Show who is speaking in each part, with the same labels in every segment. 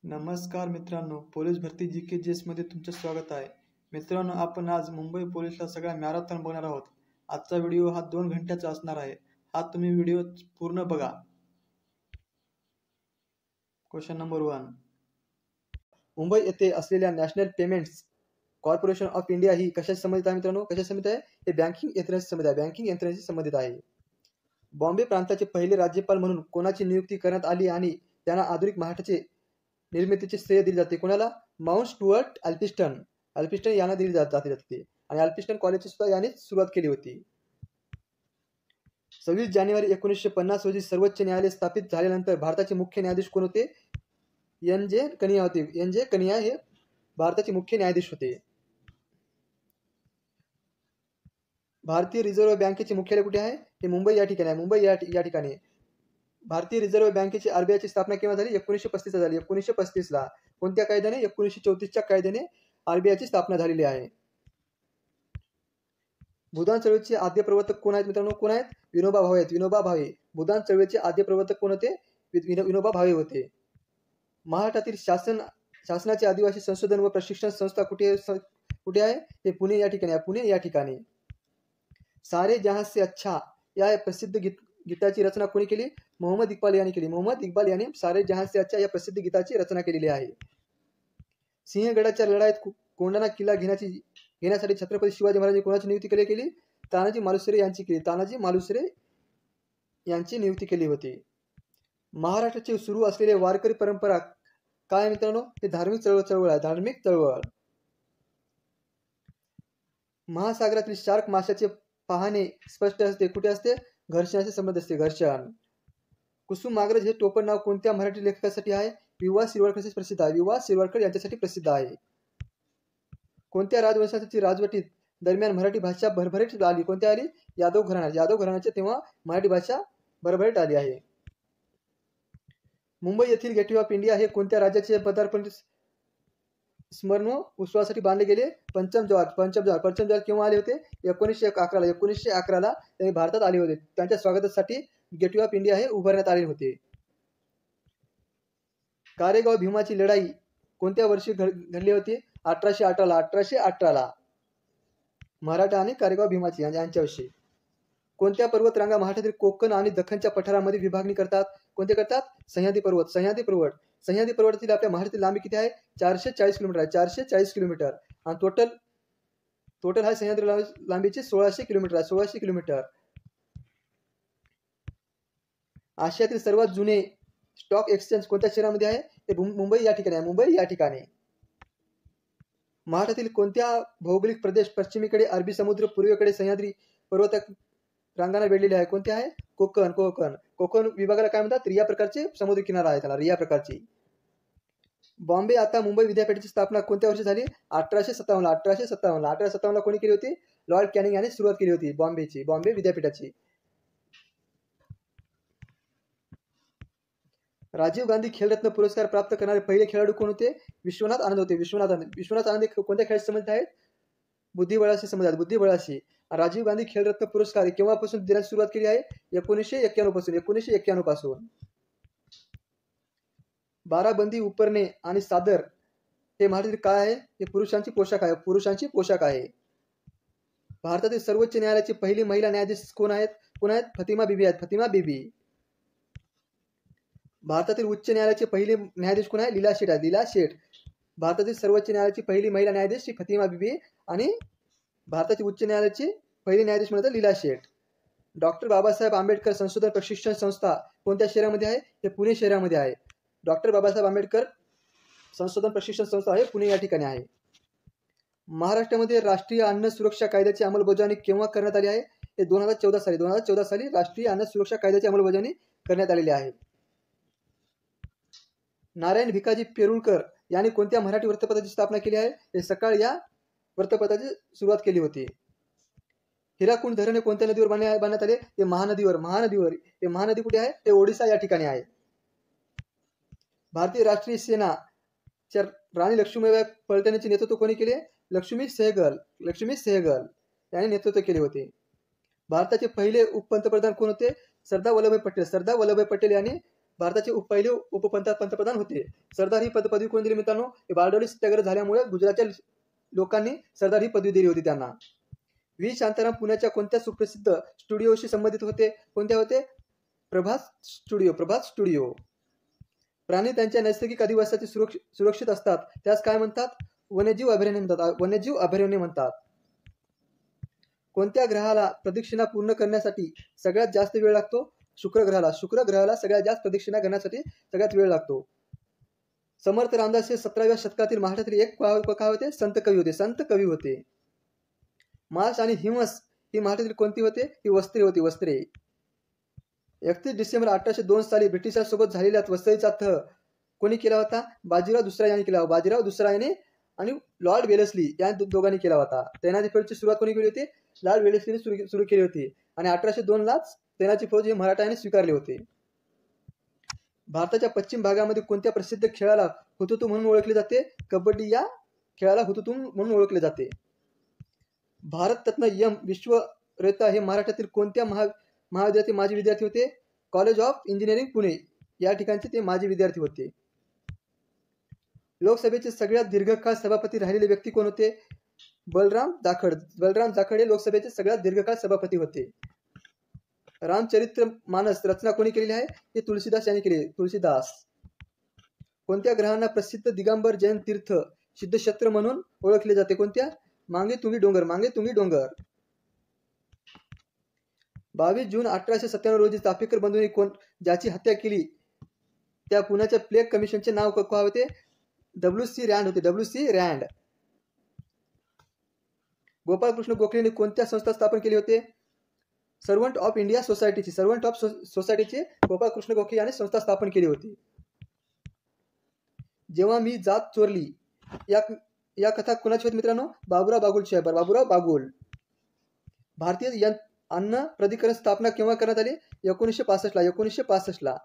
Speaker 1: नमस्कार मित्रांनो, पोलीस भरती GK मध्ये तुमचे स्वागत आहे. मित्रांनो, आपण आज मुंबई पोलीसला सगळा मॅरेथॉन बघणार आहोत. आजचा व्हिडिओ हा 2 घंट्याचा असणार आहे. हा तुम्ही व्हिडिओ पूर्ण बघा. Question number 1. मुंबई येथे असलेल्या national payments corporation of India ही कशाशी संबंधित आहे मित्रांनो? कशाशी संबंधित आहे? हे बँकिंग यंत्रणेशी संबंधित आहे. बँकिंग यंत्रणेशी संबंधित आहे. बॉम्बे प्रांताचे पहिले राज्यपाल म्हणून कोणाची नियुक्ती करण्यात आली आणि त्यांना आधुनिक महाराष्ट्राचे निर्मितीचे श्रेय दिले जाते? कोणाला? माउंट स्टुअर्ट अल्फिन्स्टन यांना दिली जाते आणि अल्फिन्स्टन कॉलेजची सुद्धा याने सुरुवात केली होती. 26 जानेवारी 1950 रोजी सर्वोच्च न्यायालय स्थापित झाल्यानंतर भारताचे मुख्य न्यायाधीश कोण होते? NJ कनिया होते. NJ कनिया हे भारताचे मुख्य न्यायाधीश होते. भारतीय रिझर्व्ह बँकेचे मुख्यालय कुठे आहे? हे मुंबई या ठिकाणी आहे. मुंबई या ठिकाणी. भारतीय रिझर्व्ह बँकेची RBI ची स्थापना केव्हा झाली? 1935 झाली. 1935 ला. कोणत्या कायद्याने? 1934च्या कायद्याने RBI ची स्थापना झालेली आहे. भूदान चळवळीचे आद्य प्रवर्तक कोण आहेत मित्रांनो? कोण आहेत? विनोबा भावे आहेत. विनोबा भावे. भूदान चळवळीचे आद्य प्रवर्तक कोण होते? विनोबा भावे होते. महाराष्ट्रातील शासनाचे आदिवासी संशोधन व प्रशिक्षण संस्था कुठे आहे? हे पुणे या ठिकाणी आहे. पुणे या ठिकाणी. सारे जहां से अच्छा या प्रसिद्ध गीताची रचना कोणी केली? मोहम्मद इक्बाल यांनी केली. मोहम्मद इक्बाल यांनी सारे जहां से अच्छा या प्रसिद्ध गीताची रचना केलेली आहे. सिंहगडाच्या लढाईत कोंढाणा किल्ला घेण्यासाठी छत्रपती शिवाजी महाराजांनी कोणाची नियुक्ती केली? तानाजी मालुसरे यांची केली. तानाजी मालुसरे यांची नियुक्ती केली होती. महाराष्ट्राची सुरू असलेले वारकरी परंपरा काय मित्रांनो? हे धार्मिक चळवळ आहे. धार्मिक चळवळ. महासागरातील शार्क माशाचे पाहणे स्पष्ट असते. कुठे असते? घर्षणाचे संबंध असते. घर्षण. कुसुमाग्रज हे टोपण नाव कोणत्या मराठी लेखकासाठी आहे? वि.वा. शिरवाडकर प्रसिद्ध आहे. वि.वा. शिरवाडकर यांच्यासाठी प्रसिद्ध आहे. कोणत्या राजवंशाची राजवटीत दरम्यान मराठी भाषा भरभराट आली? कोणत्या आली? यादव घराणा. यादव घराण्याच्या तेव्हा मराठी भाषा भरभराट आली आहे. मुंबई येथील गेटवे ऑफ इंडिया हे कोणत्या राज्याचे पदार्पण स्मरण उत्सवासाठी बांधले गेले? पंचम जवाहर केव्हा आले होते? 1911 ला त्यांनी भारतात आले होते. त्यांच्या स्वागतासाठी गेटवे ऑफ इंडिया हे उभारण्यात आले होते. कारेगाव भीमाची लढाई कोणत्या वर्षी घडली होती? 1818 ला. मराठा आणि कारेगाव भीमाची यांच्याविषयी. कोणत्या पर्वत रांगा महाराष्ट्रातील कोकण आणि दख्खनच्या पठारामध्ये विभागणी करतात? कोणते करतात? सह्याद्री पर्वत. सह्याद्री पर्वतातील आपल्या महाराष्ट्रातील लांबी किती आहे? 440 किलोमीटर आहे. 440 किलोमीटर. आणि टोटल आहे सह्याद्री लांबीची 1600 किलोमीटर आहे. 1600 किलोमीटर. आशियातील सर्वात जुने स्टॉक एक्सचेंज कोणत्या शहरामध्ये आहे? ते मुंबई या ठिकाणी आहे. मुंबई या ठिकाणी. महाराष्ट्रातील कोणत्या भौगोलिक प्रदेश पश्चिमेकडे अरबी समुद्र, पूर्वेकडे सह्याद्री पर्वत रांगांना वेढलेले आहे? कोणते आहे? कोकण विभागाला काय म्हणतात? रिया प्रकारचे समुद्र किनारा आहे त्याला. रिया प्रकारची. बॉम्बे आता मुंबई विद्यापीठाची स्थापना कोणत्या वर्षी झाली? 1857 ला कोणी केली होती? लॉर्ड कॅनिंग यांनी सुरुवात केली होती बॉम्बे विद्यापीठाची. राजीव गांधी खेलरत्न पुरस्कार प्राप्त करणारे पहिले खेळाडू कोण होते? विश्वनाथ आनंद होते. विश्वनाथ आनंद कोणत्या खेळाशी संबंधित आहेत? बुद्धिबळाशी संबंधित आहेत. बुद्धिबळाशी. राजीव गांधी खेलरत्न पुरस्कार केव्हापासून देण्यास सुरुवात केली आहे? 1991 पासून. बाराबंदी, उपरणे आणि सादर हे महाराष्ट्रातील काय आहे? हे पुरुषांची पोशाख आहे. भारतातील सर्वोच्च न्यायालयाची पहिली महिला न्यायाधीश कोण आहेत? फतिमा बीबी. भारतातील उच्च न्यायालयाचे पहिले न्यायाधीश कोण आहे? लीला शेठ. भारतातील सर्वोच्च न्यायालयाची पहिली महिला न्यायाधीश फतिमा बीबी आणि भारतातील उच्च न्यायालयाची पहिली न्यायाधीश म्हणजे लीला शेठ. डॉक्टर बाबासाहेब आंबेडकर संशोधन प्रशिक्षण संस्था कोणत्या शहरामध्ये आहे? हे पुणे शहरामध्ये आहे. डॉक्टर बाबासाहेब आंबेडकर संशोधन प्रशिक्षण संस्था हे पुणे या ठिकाणी आहे. महाराष्ट्रामध्ये राष्ट्रीय अन्न सुरक्षा कायद्याची अंमलबजावणी केव्हा करण्यात आली आहे? हे 2014 साली राष्ट्रीय अन्न सुरक्षा कायद्याची अंमलबजावणी करण्यात आलेली आहे. नारायण भिकाजी पेरुळकर यांनी कोणत्या मराठी वृत्तपत्राची स्थापना केली आहे? हे सकाळ या वृत्तपत्राची सुरुवात केली होती. हिराकुंड धरण हे कोणत्या नदीवर बांधण्यात आले? हे महानदीवर. हे महानदी कुठे आहे? हे ओडिसा या ठिकाणी आहे. भारतीय राष्ट्रीय सेनाच्या राणी लक्ष्मीबाई पलटणीचे नेतृत्व कोणी केले? लक्ष्मी सहगल यांनी नेतृत्व केले होते. भारताचे पहिले उपपंतप्रधान कोण होते? सरदार वल्लभभाई पटेल यांनी भारताचे पहिले पंतप्रधान होते. सरदार ही पदवी कोण दिली मित्रांनो? बारडोली सत्याग्रह झाल्यामुळे गुजरातच्या लोकांनी सरदार ही पदवी दिली होती त्यांना. व्ही शांताराम पुण्याच्या कोणत्या सुप्रसिद्ध स्टुडिओशी संबंधित होते? कोणत्या होते? प्रभात स्टुडिओ. प्राणी त्यांच्या नैसर्गिक अधिवासाचे सुरक्षित असतात त्यास काय म्हणतात? वन्यजीव अभयारण्य म्हणतात. कोणत्या ग्रहाला प्रदक्षिणा पूर्ण करण्यासाठी सगळ्यात जास्त वेळ लागतो? शुक्र ग्रहाला सगळ्यात जास्त प्रदक्षिणा करण्यासाठी सगळ्यात वेळ लागतो. समर्थ रामदास हे 17व्या शतकातील महाराष्ट्रातील एक काय होते? संत कवी होते. मार्च आणि हिमस ही महाराष्ट्रातील कोणती होते? ही वस्त्रे. 31 डिसेंबर 1802 साली ब्रिटिशांसोबत झालेल्या वसईचा तह कोणी केला होता? बाजीराव दुसरा यांनी केला. बाजीराव दुसरा याने आणि लॉर्ड वेलेस्ली या दोघांनी केला होता. तैनाची फौजची सुरुवात कोणी केली होती? लॉर्ड वेलेस्लीने सुरू केली होती आणि 1802 लाच तैनाची फौज हे मराठ्यांनी स्वीकारले होते. भारताच्या पश्चिम भागामध्ये कोणत्या प्रसिद्ध खेळाला हुतुतू म्हणून ओळखले जाते? कबड्डी या खेळाला हुतुतू म्हणून ओळखले जाते. भारतरत्न एम विश्वरत्न हे महाराष्ट्रातील कोणत्या महाविद्यालयाचे माजी विद्यार्थी होते? कॉलेज ऑफ इंजिनिअरिंग पुणे या ठिकाणचे ते माजी विद्यार्थी होते. लोकसभेचे सगळ्यात दीर्घकाळ सभापती राहिलेले व्यक्ती कोण होते? बलराम जाखड हे लोकसभेचे सगळ्यात दीर्घकाळ सभापती होते. रामचरित्र मानस रचना कोणी केलेली आहे? हे तुलसीदास यांनी केली. तुलसीदास. कोणत्या ग्रहांना प्रसिद्ध दिगंबर जैन तीर्थ सिद्धक्षेत्र म्हणून ओळखले जाते? कोणत्या? मांगे तुंगी डोंगर. 22 जून 1897 रोजी चाफेकर बंधूंनी ज्याची हत्या केली त्या पुण्याच्या प्लेग कमिशनचे नाव काय होते? WC रँड. गोपाळकृष्ण गोखलेने कोणत्या संस्था स्थापन केली होते? सर्वंट ऑफ इंडिया सोसायटीची गोपाळकृष्ण गोखले यांनी संस्था स्थापन केली होती. जेव्हा मी जात चोरली या कथा कोणाची होती मित्रांनो? बाबूराव बागुल. भारतीय अन्न प्राधिकरण स्थापना केव्हा करण्यात आली? 1965 ला.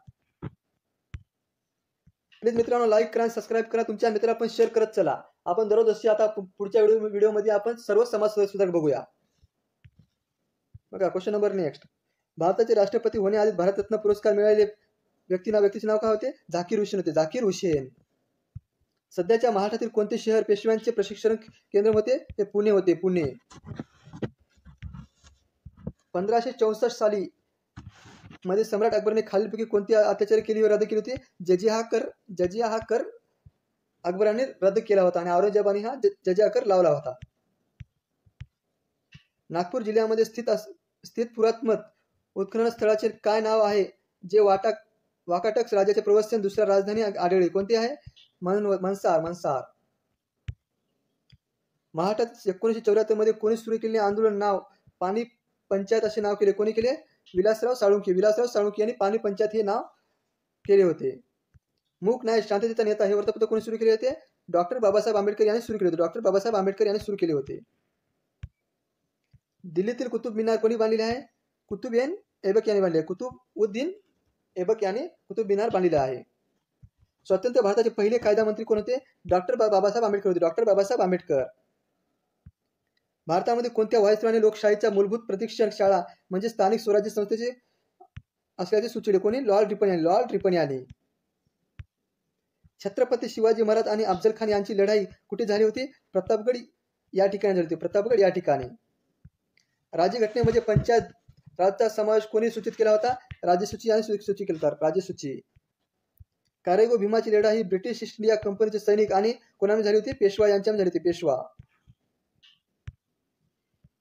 Speaker 1: प्लीज मित्रांनो लाईक करा, सबस्क्राईब करा, तुमच्या मित्रांना पण शेअर करत चला. आपण दररोज अशी आता पुढच्या व्हिडिओमध्ये आपण सर्व समाज सुधारक बघूया. बघा क्वेश्चन नंबर नेक्स्ट. भारताचे राष्ट्रपती होण्याआधी भारतरत्न पुरस्कार मिळालेले व्यक्तीचे नाव काय होते? झाकीर हुसेन. सध्याच्या महाराष्ट्रातील कोणते शहर पेशव्यांचे प्रशिक्षण केंद्र होते? ते पुणे होते. 1564 साली मध्ये सम्राट अकबरने खालीलपैकी कोणती अत्याचार केली व रद्द केली होती? जजिया हा कर अकबराने रद्द केला होता आणि औरंगजेबाने हा जजिया कर लावला होता. नागपूर जिल्ह्यामध्ये स्थित पुरातत्व उत्खनन स्थळाचे काय नाव आहे जे वाकाटक राजाचे प्रवसन दुसऱ्या राजधानी आढळले? कोणते आहे? मनसार. महाराष्ट्रात 1974 मध्ये कोणी सुरू केलेले आंदोलन नाव पाणी पंचायत असे नाव केले? कोणी केले? विलासराव साळुंखे यांनी पाणी पंचायत हे नाव केले होते. मूक नाय शांततेचा नेता हे वृत्तपत्र कोणी सुरू केले होते? डॉक्टर बाबासाहेब आंबेडकर यांनी सुरू केले होते. दिल्लीतील कुतुब मिनार कोणी बांधलेले आहे? कुतुबउद्दीन ऐबक यांनी कुतुब मिनार बांधलेले आहे. स्वतंत्र भारताचे पहिले कायदा मंत्री कोण होते? डॉक्टर बाबासाहेब आंबेडकर. भारतामध्ये कोणत्या व्हाईसरॉयने लोकशाहीच्या मूलभूत प्रशिक्षण शाळा म्हणजे स्थानिक स्वराज्य संस्थेचे असल्याचे सुचवले? कोणी? लॉर्ड रिपन यांनी. छत्रपती शिवाजी महाराज आणि अफजल खान यांची लढाई कुठे झाली होती? प्रतापगड या ठिकाणी. राज्यघटनेमध्ये पंचायत राजचा समावेश कोणी सूचित केला होता? राजसूची यांनी सूचित केला होता. राजसूची. कारेगो भीमाची लढाई ही ब्रिटिश ईस्ट इंडिया कंपनीचे सैनिक आणि कोणाने झाली होती? पेशवा यांच्यामध्ये झाली होती. पेशवा.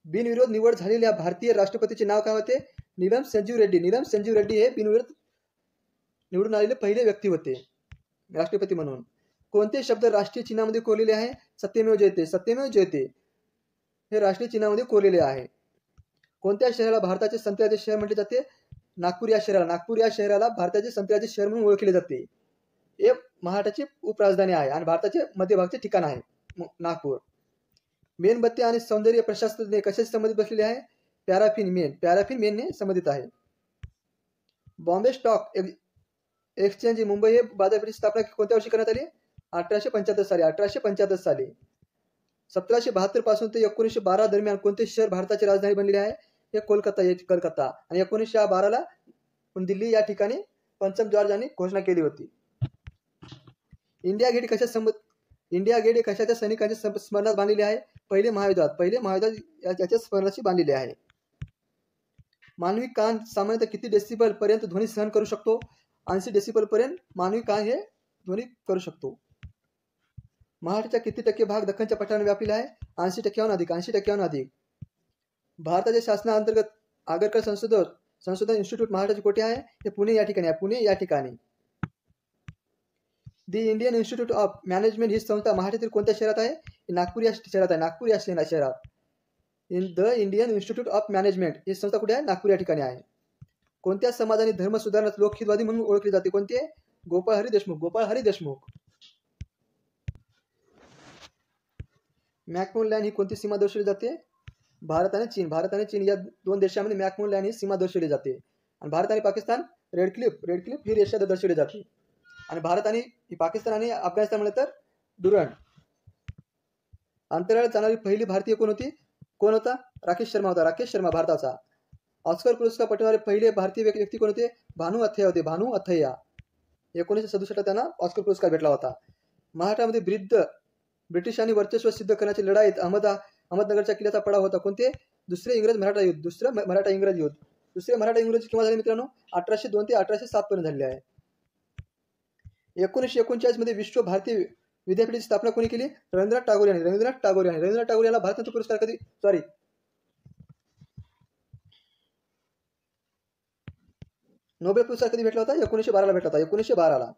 Speaker 1: बिनविरोध निवड झालेल्या भारतीय राष्ट्रपतीचे नाव काय होते? नीलम संजीव रेड्डी हे बिनविरोध निवडून आलेले पहिले व्यक्ती होते राष्ट्रपती म्हणून. कोणते शब्द राष्ट्रीय चिन्हामध्ये कोरलेले आहे? सत्यमेव जयते हे राष्ट्रीय चिन्हामध्ये कोरलेले आहे. कोणत्या शहराला भारताचे संत्र्याचे शहर म्हटले जाते? नागपूर या शहराला भारताचे संत्र्याचे शहर म्हणून ओळखले जाते. हे महाराष्ट्राची उपराजधानी आहे आणि भारताचे मध्यभागचे ठिकाण आहे नागपूर. मेणबत्ती आणि सौंदर्य प्रशासनाने कशाशी संबंधित बसलेले आहे? पॅराफिन मेनने संबंधित आहे. बॉम्बे स्टॉक एक्सचेंज मुंबई हे बाजारपेठेची स्थापना कोणत्या वर्षी करण्यात आली? 1875 साली. 1772 पासून ते 1912 दरम्यान कोणते शहर भारताची राजधानी बनलेले आहे? हे कलकत्ता आणि 1912 ला दिल्ली या ठिकाणी पंचम जॉर्ज यांनी घोषणा केली होती. इंडिया गेट कशाच्या सैनिकांच्या स्मरणात बांधलेले आहे? पहिले महायुद्धात याच्या स्मरणाशी बांधलेले आहे. मानवी कान सामान्यतः किती डेसिबल पर्यंत ध्वनी सहन करू शकतो? 80 डेसिबल पर्यंत मानवी कान हे ध्वनी करू शकतो. महाराष्ट्राच्या किती टक्के भाग दख्खनच्या पठाराने व्यापलेला आहे? 80% अधिक. भारताच्या शासनाअंतर्गत आगरकर संशोधन इन्स्टिट्यूट महाराष्ट्राचे कोठे आहे? हे पुणे या ठिकाणी. The Indian institute of management ही संस्था महाराष्ट्रातील कोणत्या शहरात आहे? नागपूर या शहरात. The Indian institute of management ही संस्था कुठे आहे? नागपूर या ठिकाणी आहे. कोणत्या समाजाने धर्म सुधारणा लोकहितवादी म्हणून ओळखले जाते? कोणते? गोपाळ हरी देशमुख. मॅकमोहन लाईन ही कोणती सीमा दर्शवली जाते? भारत आणि चीन या दोन देशांमध्ये मॅकमोहन लाईन ही सीमा दर्शवली जाते. आणि भारत आणि पाकिस्तान रेड क्लिफ ही रेषा दर्शवली जाते. आणि पाकिस्तान आणि अफगाणिस्तान म्हणलं तर डुरंड. अंतराळात जाणारी पहिली भारतीय कोण होता? राकेश शर्मा भारताचा. ऑस्कर पुरस्कार पटवणारे पहिले भारतीय व्यक्ती कोण होते? भानू अथय्या. 1967 त्यांना ऑस्कर पुरस्कार भेटला होता. महाराष्ट्रामध्ये ब्रिटिशांनी वर्चस्व सिद्ध करण्याची लढाईत अहमदनगरच्या किल्ल्याचा पडाव होता. कोणते? दुसरे मराठा इंग्रज युद्ध. दुसरे मराठा इंग्रज केव्हा झाले मित्रांनो? 1802 ते 1807 पर्यंत झालेले आहे. 1939 मध्ये विश्व भारतीय विद्यापीठाची स्थापना कोणी केली? रवींद्रनाथ टागोर यांना भारतरत्न पुरस्कार नोबेल पुरस्कार कधी भेटला होता? 1912 भेटला होता. 1912.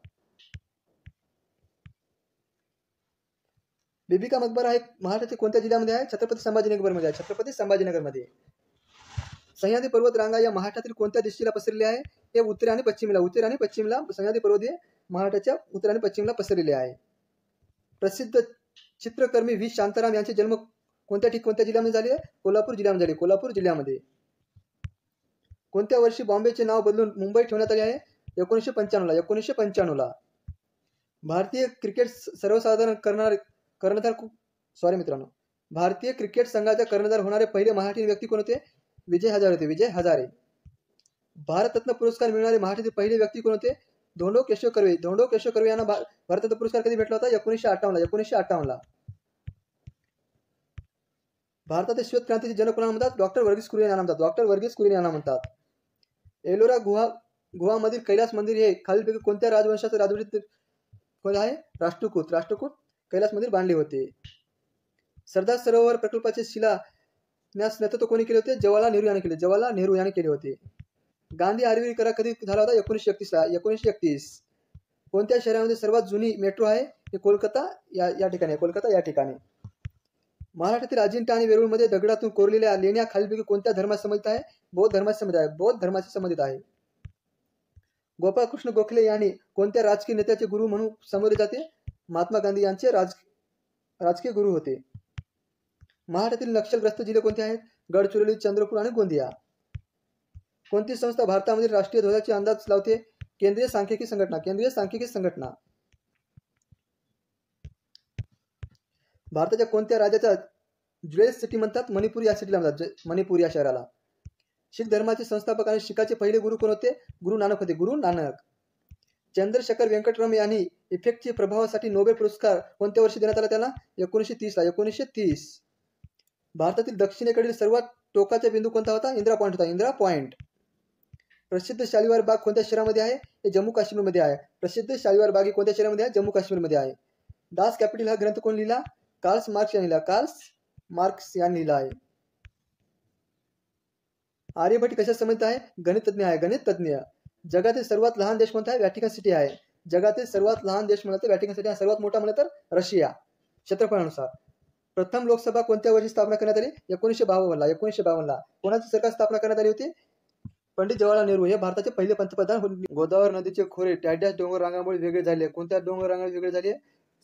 Speaker 1: बीबी का मकबरा हे महाराष्ट्राच्या कोणत्या जिल्ह्यामध्ये आहे? छत्रपती संभाजीनगरमध्ये. सह्याद्री पर्वत रांगा या महाराष्ट्रातील कोणत्या दिशेला पसरलेले आहे? हे उत्तर आणि पश्चिमेला सह्याद्री पर्वत हे महाराष्ट्राच्या उत्तर आणि पश्चिमेला पसरलेले आहे. प्रसिद्ध चित्रकर्मी व्ही शांताराम यांचे जन्म कोणत्या जिल्ह्यामध्ये झाले? कोल्हापूर जिल्ह्यामध्ये. कोणत्या वर्षी बॉम्बेचे नाव बदलून मुंबई ठेवण्यात आले आहे? 1995 ला. भारतीय क्रिकेट भारतीय क्रिकेट संघाचा कर्णधार होणारे पहिले मराठी व्यक्ती कोण होते? विजय हजारे. भारतरत्न पुरस्कार मिळणारे महाराष्ट्रातील पहिले व्यक्ती कोण होते? धोंडो केशव कर्वे यांना भारतरत्न पुरस्कार कधी भेटला होता? 1958 ला. भारतातील श्वेत क्रांतीचे जनक कोणाला म्हणतात? डॉक्टर वर्गीस कुरियन यांना म्हणतात. एलोरा गुहामधील कैलास मंदिर हे खालीलपैकी कोणत्या राजवंशाचे राजवटीत कोण आहे? राष्ट्रकूट कैलास मंदिर बांधले होते. सरदार सरोवर प्रकल्पाचे शिलान्यास नेतृत्व कोणी केले होते? जवाहरलाल नेहरू यांनी केले होते. गांधी आरवी करार कधी झाला होता? 1931. कोणत्या शहरामध्ये सर्वात जुनी मेट्रो आहे? हे कोलकाता या ठिकाणी. महाराष्ट्रातील अजिंठा आणि वेरूळमध्ये दगडातून कोरलेल्या लेण्या खालीलपैकी कोणत्या धर्माशी संबंधित आहे? बौद्ध धर्माशी संबंधित आहे. गोपाळकृष्ण गोखले यांनी कोणत्या राजकीय नेत्याचे गुरु म्हणून समोरले जाते? महात्मा गांधी यांचे राजकीय गुरु होते. महाराष्ट्रातील नक्षलग्रस्त जिल्हे कोणते आहेत? गडचिरोली, चंद्रपूर आणि गोंदिया. कोणती संस्था भारतामधील राष्ट्रीय ध्वजाचे अंदाज लावते? केंद्रीय सांख्यिकी संघटना. भारताच्या कोणत्या राज्याचा ज्वेल्स सिटी म्हणतात? मणिपूर या शहराला. शीख धर्माचे संस्थापक आणि शिखाचे पहिले गुरु कोण होते? गुरु नानक. चंद्रशेखर वेंकटरमण यांनी इफेक्टच्या प्रभावासाठी नोबेल पुरस्कार कोणत्या वर्षी देण्यात आला त्याला? 1930. भारतातील दक्षिणेकडील सर्वात टोकाचा बिंदू कोणता होता? इंदिरा पॉइंट. प्रसिद्ध शालिवार बाग कोणत्या शहरामध्ये आहे? हे जम्मू काश्मीरमध्ये आहे. दास कॅपिटल हा ग्रंथ कोण लिहिला? कार्ल मार्क्स यांनी लिहिला आहे. आर्यभट्ट कशा संबंधित आहे? गणितज्ञ. जगातील सर्वात लहान देश कोणता आहे? व्हॅटिकन सिटी आहे. जगातील सर्वात लहान देश म्हणलं तर व्हॅटिकन सिटी, सर्वात मोठा म्हणलं तर रशिया क्षेत्रफळानुसार. प्रथम लोकसभा कोणत्या वर्षी स्थापना करण्यात आली? 1952ला. कोणाची सरकार स्थापना करण्यात आली होती? पंडित जवाहरलाल नेहरू हे भारताचे पहिले पंतप्रधान होते. गोदावरी नदीचे खोरे त्या डोंगर रांगामुळे वेगळे झाले. कोणत्या डोंगर रांगामुळे वेगळे झाले?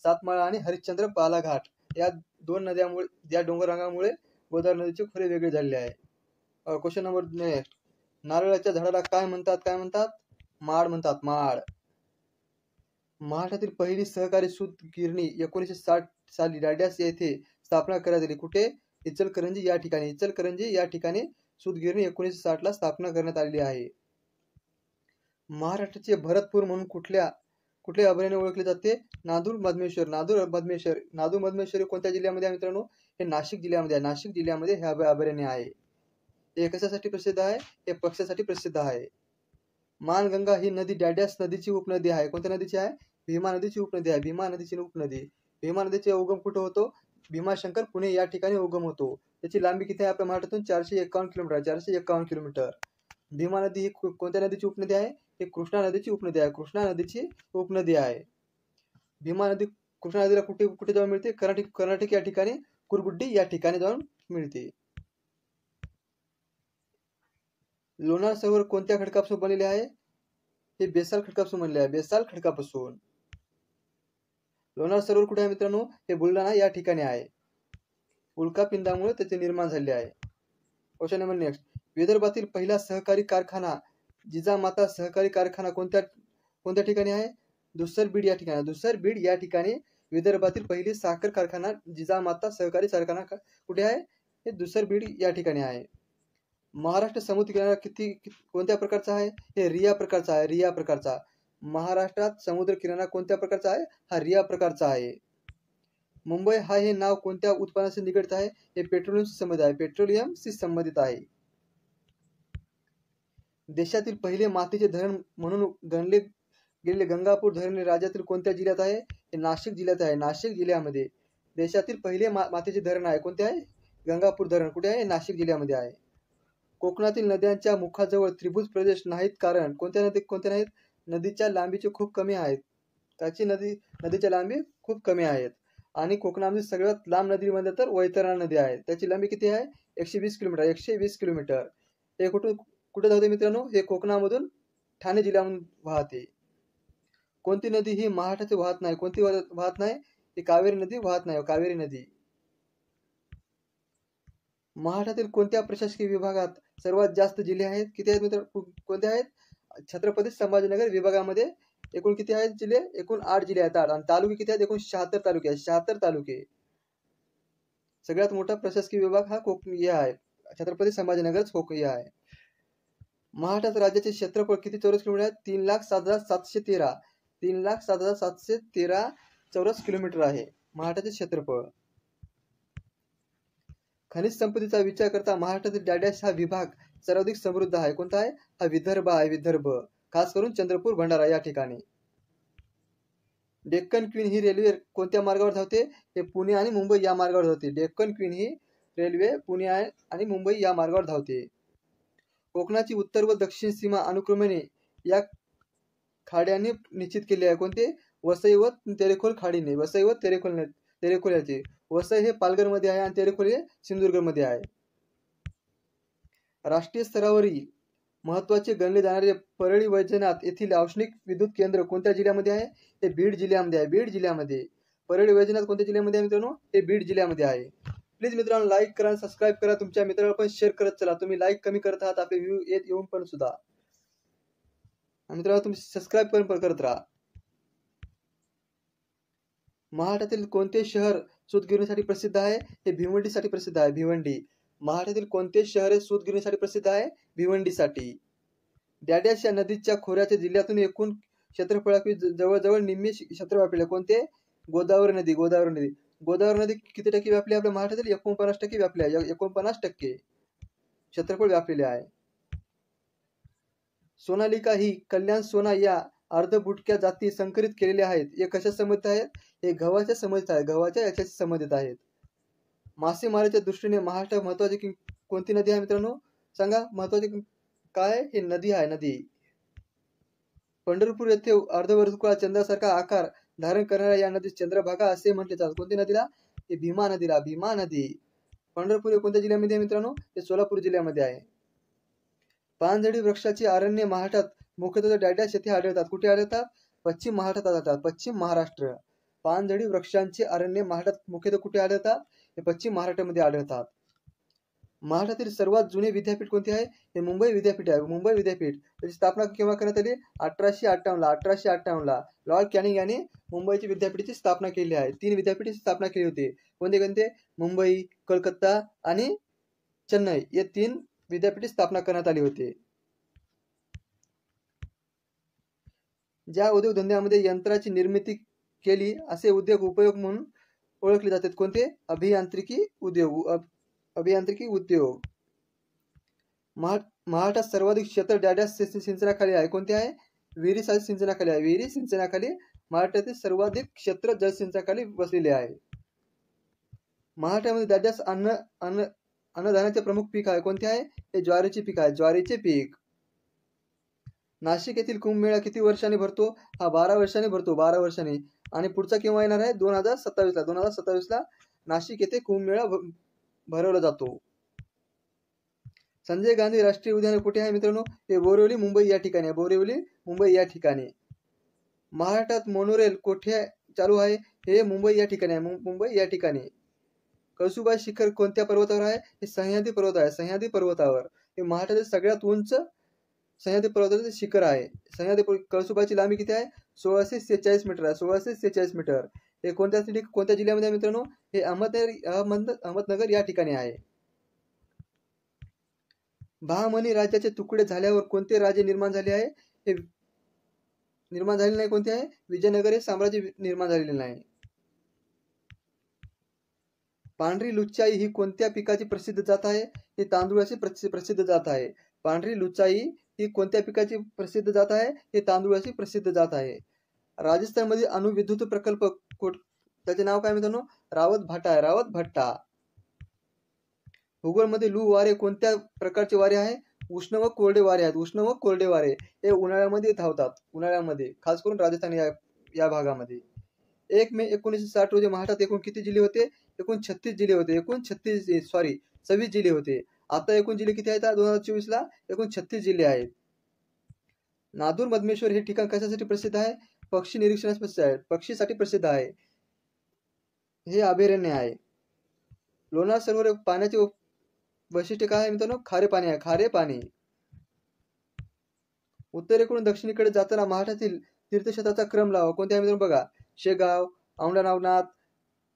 Speaker 1: सातमाळा आणि हरिश्चंद्र बालाघाट या दोन नद्यामुळे, या डोंगर रांगामुळे गोदावरी नदीचे खोरे वेगळे झालेले आहे. Question number next. नारळाच्या झाडाला काय म्हणतात? माड म्हणतात. महाराष्ट्रातील पहिली सहकारी सूत गिरणी 1960 साली डाड्यास येथे स्थापना करण्यात आली. कुठे? इचलकरंजी या ठिकाणी सूत गिरणी 1960 ला स्थापना करण्यात आलेली आहे. महाराष्ट्राचे भरतपूर म्हणून कुठल्या अभयारण्य ओळखले जाते? नादूर मधमेश्वर. नादूर मधमेश्वर कोणत्या जिल्ह्यामध्ये आहे मित्रांनो? हे नाशिक जिल्ह्यामध्ये आहे. नाशिक जिल्ह्यामध्ये हे अभयारण्य आहे. हे कशासाठी प्रसिद्ध आहे? हे पक्ष्यासाठी प्रसिद्ध आहे. मानगंगा ही नदी डॅडॅस नदीची उपनदी आहे. कोणत्या नदीची आहे? भीमा नदीची उपनदी आहे. भीमा नदीची उपनदी. भीमा नदीचे उगम कुठे होतो? भीमाशंकर पुणे या ठिकाणी उगम होतो. त्याची लांबी किती आहे आपल्या महाराष्ट्रातून? 451 किलोमीटर. 451 किलोमीटर. भीमा नदी ही कोणत्या नदीची उपनदी आहे? ही कृष्णा नदीची उपनदी आहे. कृष्णा नदीची उपनदी आहे. भीमा नदी कृष्णा नदीला कुठे कुठे जाऊन मिळते? कर्नाटक या ठिकाणी कुरगुड्डी या ठिकाणी जाऊन मिळते. लोणार सरोवर कोणत्या खडकापासून बनलेले आहे? हे बेसाल खडकापासून बनले आहे. बेसाल खडकापासून. लोणार सरोवर कुठे आहे मित्रांनो? हे बुलढाणा या ठिकाणी आहे. उल्कापिंडामुळे त्याचे निर्माण झाले आहे. Question number next. विदर्भातील पहिला सहकारी कारखाना जिजामाता सहकारी कारखाना कोणत्या ठिकाणी आहे? दुसर बीड या ठिकाणी. दुसर बीड या ठिकाणी विदर्भातील पहिली साखर कारखाना जिजामाता सहकारी कारखाना कुठे आहे? हे दुसर बीड या ठिकाणी आहे. महाराष्ट्र समुद्र किनारा कोणत्या प्रकारचा आहे? हे रिया प्रकारचा आहे. रिया प्रकारचा. महाराष्ट्रात समुद्र किनारा कोणत्या प्रकारचा आहे? हा रिया प्रकारचा आहे. मुंबई हा हे नाव कोणत्या उत्पादनाशी निगडित आहे? हे पेट्रोलियमशी संबंधित आहे. पेट्रोलियमशी संबंधित आहे. देशातील पहिले मातीचे धरण म्हणून गणले गेलेले गंगापूर धरण राज्यातील कोणत्या जिल्ह्यात आहे? हे नाशिक जिल्ह्यात आहे. नाशिक जिल्ह्यामध्ये देशातील पहिले मातीचे धरण आहे. कोणते आहे? गंगापूर धरण. कुठे आहे? नाशिक जिल्ह्यामध्ये आहे. कोकणातील नद्यांच्या मुखाजवळ त्रिभुज प्रदेश नाहीत कारण कोणत्या नाहीत? नदीच्या लांबीचे खूप कमी आहेत. नदीच्या लांबी खूप कमी आहेत. आणि कोकणामध्ये सगळ्यात लांब नदी म्हणलं तर वैतरणा नदी आहे. त्याची लांबी किती आहे? 120 किलोमीटर. 120 किलोमीटर. हे कुठे धावते मित्रांनो? हे कोकणामधून ठाणे जिल्ह्यामधून वाहते. कोणती नदी ही महाराष्ट्राची वाहत नाही? कोणती वाहत नाही? ही कावेरी नदी वाहत नाही. कावेरी नदी. महाराष्ट्रातील कोणत्या प्रशासकीय विभागात सर्वात जास्त जिल्हे आहेत? किती आहेत मित्र? कोणते आहेत? छत्रपती संभाजीनगर विभागामध्ये एकूण किती आहेत जिल्हे? एकूण 8 जिल्हे आहेत. 8. आणि तालुके किती आहेत? एकूण 76 तालुके आहेत. 76 तालुके. सगळ्यात मोठा प्रशासकीय विभाग हा कोकण आहे. छत्रपती संभाजीनगर कोकण आहे. महाराष्ट्र राज्याचे क्षेत्रफळ किती चौरस किलोमीटर आहे? 3,07,713. 3,07,713 चौरस किलोमीटर आहे महाराष्ट्राचे क्षेत्रफळ. खनिज संपत्तीचा विचार करता महाराष्ट्रातील डॅडॅश हा विभाग सर्वाधिक समृद्ध आहे. कोणता आहे? हा विदर्भ आहे. विदर्भ. खास करून चंद्रपूर भंडारा या ठिकाणी. डेक्कन क्वीन ही रेल्वे कोणत्या मार्गावर धावते? हे पुणे आणि मुंबई या मार्गावर धावते. डेक्कन क्वीन ही रेल्वे पुणे आणि मुंबई या मार्गावर धावते. कोकणाची उत्तर व दक्षिण सीमा अनुक्रमेने या खाड्यांनी निश्चित केली आहे. कोणते? वसई व तेरेखोल खाडीने. वसई व तेरेखोल याची. वसई हे पालघर मध्ये आहे आणि तेरेखोल हे सिंधुदुर्ग मध्ये आहे. राष्ट्रीय स्तरावरील महत्वाचे गणले जाणारे परळी वैजनाथ येथील औष्णिक विद्युत केंद्र कोणत्या जिल्ह्यामध्ये आहे? हे बीड जिल्ह्यामध्ये आहे. बीड जिल्ह्यामध्ये. परळी वैजनाथ कोणत्या जिल्ह्यामध्ये आहे मित्रांनो? हे बीड जिल्ह्यामध्ये आहे. प्लीज मित्रांनो लाईक करा, सबस्क्राईब करा, तुमच्या मित्रांना पण शेअर करत चला. तुम्ही लाईक कमी करत आहात आपले व्ह्यू येऊन पण सुद्धा. मित्रांनो तुम्ही सबस्क्राईब पण करत राहा. महाराष्ट्रातील कोणते शहर सूतगिरणीसाठी प्रसिद्ध आहे? हे भिवंडीसाठी प्रसिद्ध आहे. भिवंडी. महाराष्ट्रातील कोणते शहर सूतगिरणीसाठी प्रसिद्ध आहे? भिवंडीसाठी. डॅडॅश या नदीच्या खोऱ्याच्या जिल्ह्यातून एकूण क्षेत्रफळापैकी जवळजवळ निम्मे क्षेत्र व्यापले. कोणते? गोदावरी नदी. गोदावरी नदी. गोदावरी नदी किती टक्के व्यापली आपल्या महाराष्ट्रातील? 49% व्यापली आहे. 49% क्षेत्रफळ व्यापलेले आहे. सोनालिका ही कल्याण सोना या अर्धबुटक्या जाती संकरित केलेल्या आहेत. हे कशा संबंधित आहेत? हे गव्हाच्या संबंधित आहेत. गव्हाच्या याच्याशी संबंधित आहेत. मासेमारीच्या दृष्टीने महाराष्ट्रात महत्वाची कोणती नदी आहे मित्रांनो? सांगा महत्वाची काय? हे नदी आहे. नदी. पंढरपूर येथे अर्धवर्तुळा चंद्रासारखा आकार धारण करणाऱ्या या नदी चंद्रभागा असे म्हटले जातात. कोणत्या नदीला? हे भीमा नदीला. भीमा नदी. पंढरपूर हे कोणत्या जिल्ह्यामध्ये आहे मित्रांनो? हे सोलापूर जिल्ह्यामध्ये आहे. पानझडी वृक्षाची अरण्य महाराष्ट्रात मुख्यतः डॅडॅश येथे आढळतात. कुठे आढळतात? पश्चिम महाराष्ट्रात आढळतात. पश्चिम महाराष्ट्र. पानझडी वृक्षांची अरण्य महाराष्ट्रात मुख्यतः कुठे आढळतात? हे पश्चिम महाराष्ट्रामध्ये आढळतात. महाराष्ट्रातील सर्वात जुने विद्यापीठ कोणते आहे? हे मुंबई विद्यापीठ आहे. मुंबई विद्यापीठ. त्याची स्थापना केव्हा करण्यात आली? 1858 ला. 1858 ला लॉर्ड कॅनिंग यांनी मुंबईची विद्यापीठाची स्थापना केली आहे. 3 विद्यापीठाची स्थापना केली होती. कोणते? मुंबई, कलकत्ता आणि चेन्नई या 3 विद्यापीठाची स्थापना करण्यात आली होती. ज्या उद्योगधंद्यामध्ये यंत्राची निर्मिती केली असे उद्योग उपयोग म्हणून ओळखले जातात कोणते? अभियांत्रिकी उद्योग. अभियांत्रिकी उद्योग. महाराष्ट्रात सर्वाधिक क्षेत्र डाड्या सिंचनाखाली आहे. कोणते आहे? विहिरी सिंचनाखाली आहे. विहिरी सिंचनाखाली महाराष्ट्रातील सर्वाधिक क्षेत्र जलसिंचनाखाली बसलेले आहे. महाराष्ट्रामध्ये डाड्यास अन्नधान्याचे प्रमुख पीक आहे. कोणते आहे? हे ज्वारीचे पीक आहे. ज्वारीचे पीक. नाशिक येथील कुंभमेळा किती वर्षांनी भरतो? हा 12 वर्षांनी भरतो. 12 वर्षांनी. आणि पुढचा केव्हा येणार आहे? 2027 ला. 2027 ला नाशिक येथे कुंभमेळा भरवला जातो. संजय गांधी राष्ट्रीय उद्यान कुठे आहे मित्रांनो? हे बोरिवली मुंबई या ठिकाणी आहे. बोरिवली मुंबई या ठिकाणी. महाराष्ट्रात मोनोरेल कोठे चालू आहे? हे मुंबई या ठिकाणी आहे. मुंबई या ठिकाणी. कळसुबा शिखर कोणत्या पर्वतावर आहे? हे सह्याद्री पर्वत आहे. सह्याद्री पर्वतावर. हे महाराष्ट्रातील सगळ्यात उंच सह्याद्री पर्वताचे शिखर आहे. सह्याद्री कळसुबाची लांबी किती आहे? 1646 मीटर आहे. 1646 मीटर. हे कोणत्या जिल्ह्यामध्ये आहे मित्रांनो? हे अहमदनगर या ठिकाणी आहे. बहामनी राज्याचे तुकडे झाल्यावर कोणते राज्य निर्माण झाले आहे? हे निर्माण झालेले नाही. कोणते आहे? विजयनगर हे साम्राज्य निर्माण झालेले नाही. पांढरी लुच्चाई ही कोणत्या पिकाची प्रसिद्ध जात आहे? ही तांदूळाची प्रसिद्ध जात आहे. पांढरी लुच्चाई ही कोणत्या पिकाची प्रसिद्ध जात आहे? ही तांदूळाची प्रसिद्ध जात आहे. राजस्थानमध्ये अणुविद्युत प्रकल्प त्याचे नाव काय मित्रांनो? रावत भाटा आहे. रावत भट्टा. भूगोलमध्ये लू वारे कोणत्या प्रकारचे वारे आहे? उष्ण व कोरडे वारे आहेत. उष्ण व कोरडे वारे हे उन्हाळ्यामध्ये धावतात. उन्हाळ्यामध्ये खास करून राजस्थान या भागामध्ये. 1 मे 1960 रोजी महाराष्ट्रात एकूण किती जिल्हे होते? एकूण 36 जिल्हे होते. 26 जिल्हे होते. आता एकूण जिल्हे किती आहेत? 2024 ला एकूण 36 जिल्हे आहेत. नादूर मधमेश्वर हे ठिकाण कशासाठी प्रसिद्ध आहे? पक्षी निरीक्षणास प्रसिद्ध आहे. पक्षीसाठी प्रसिद्ध आहे. हे अभयारण्य आहे. लोणार सरोवर पाण्याचे वैशिष्ट्य काय आहे मित्रांनो? खारे पाणी आहे. खारे पाणी. उत्तरेकडून दक्षिणेकडे जाताना महाराष्ट्रातील तीर्थक्षेत्राचा क्रम लावा. कोणते आहे मित्रांनो? बघा. शेगाव, औंढा नागनाथ,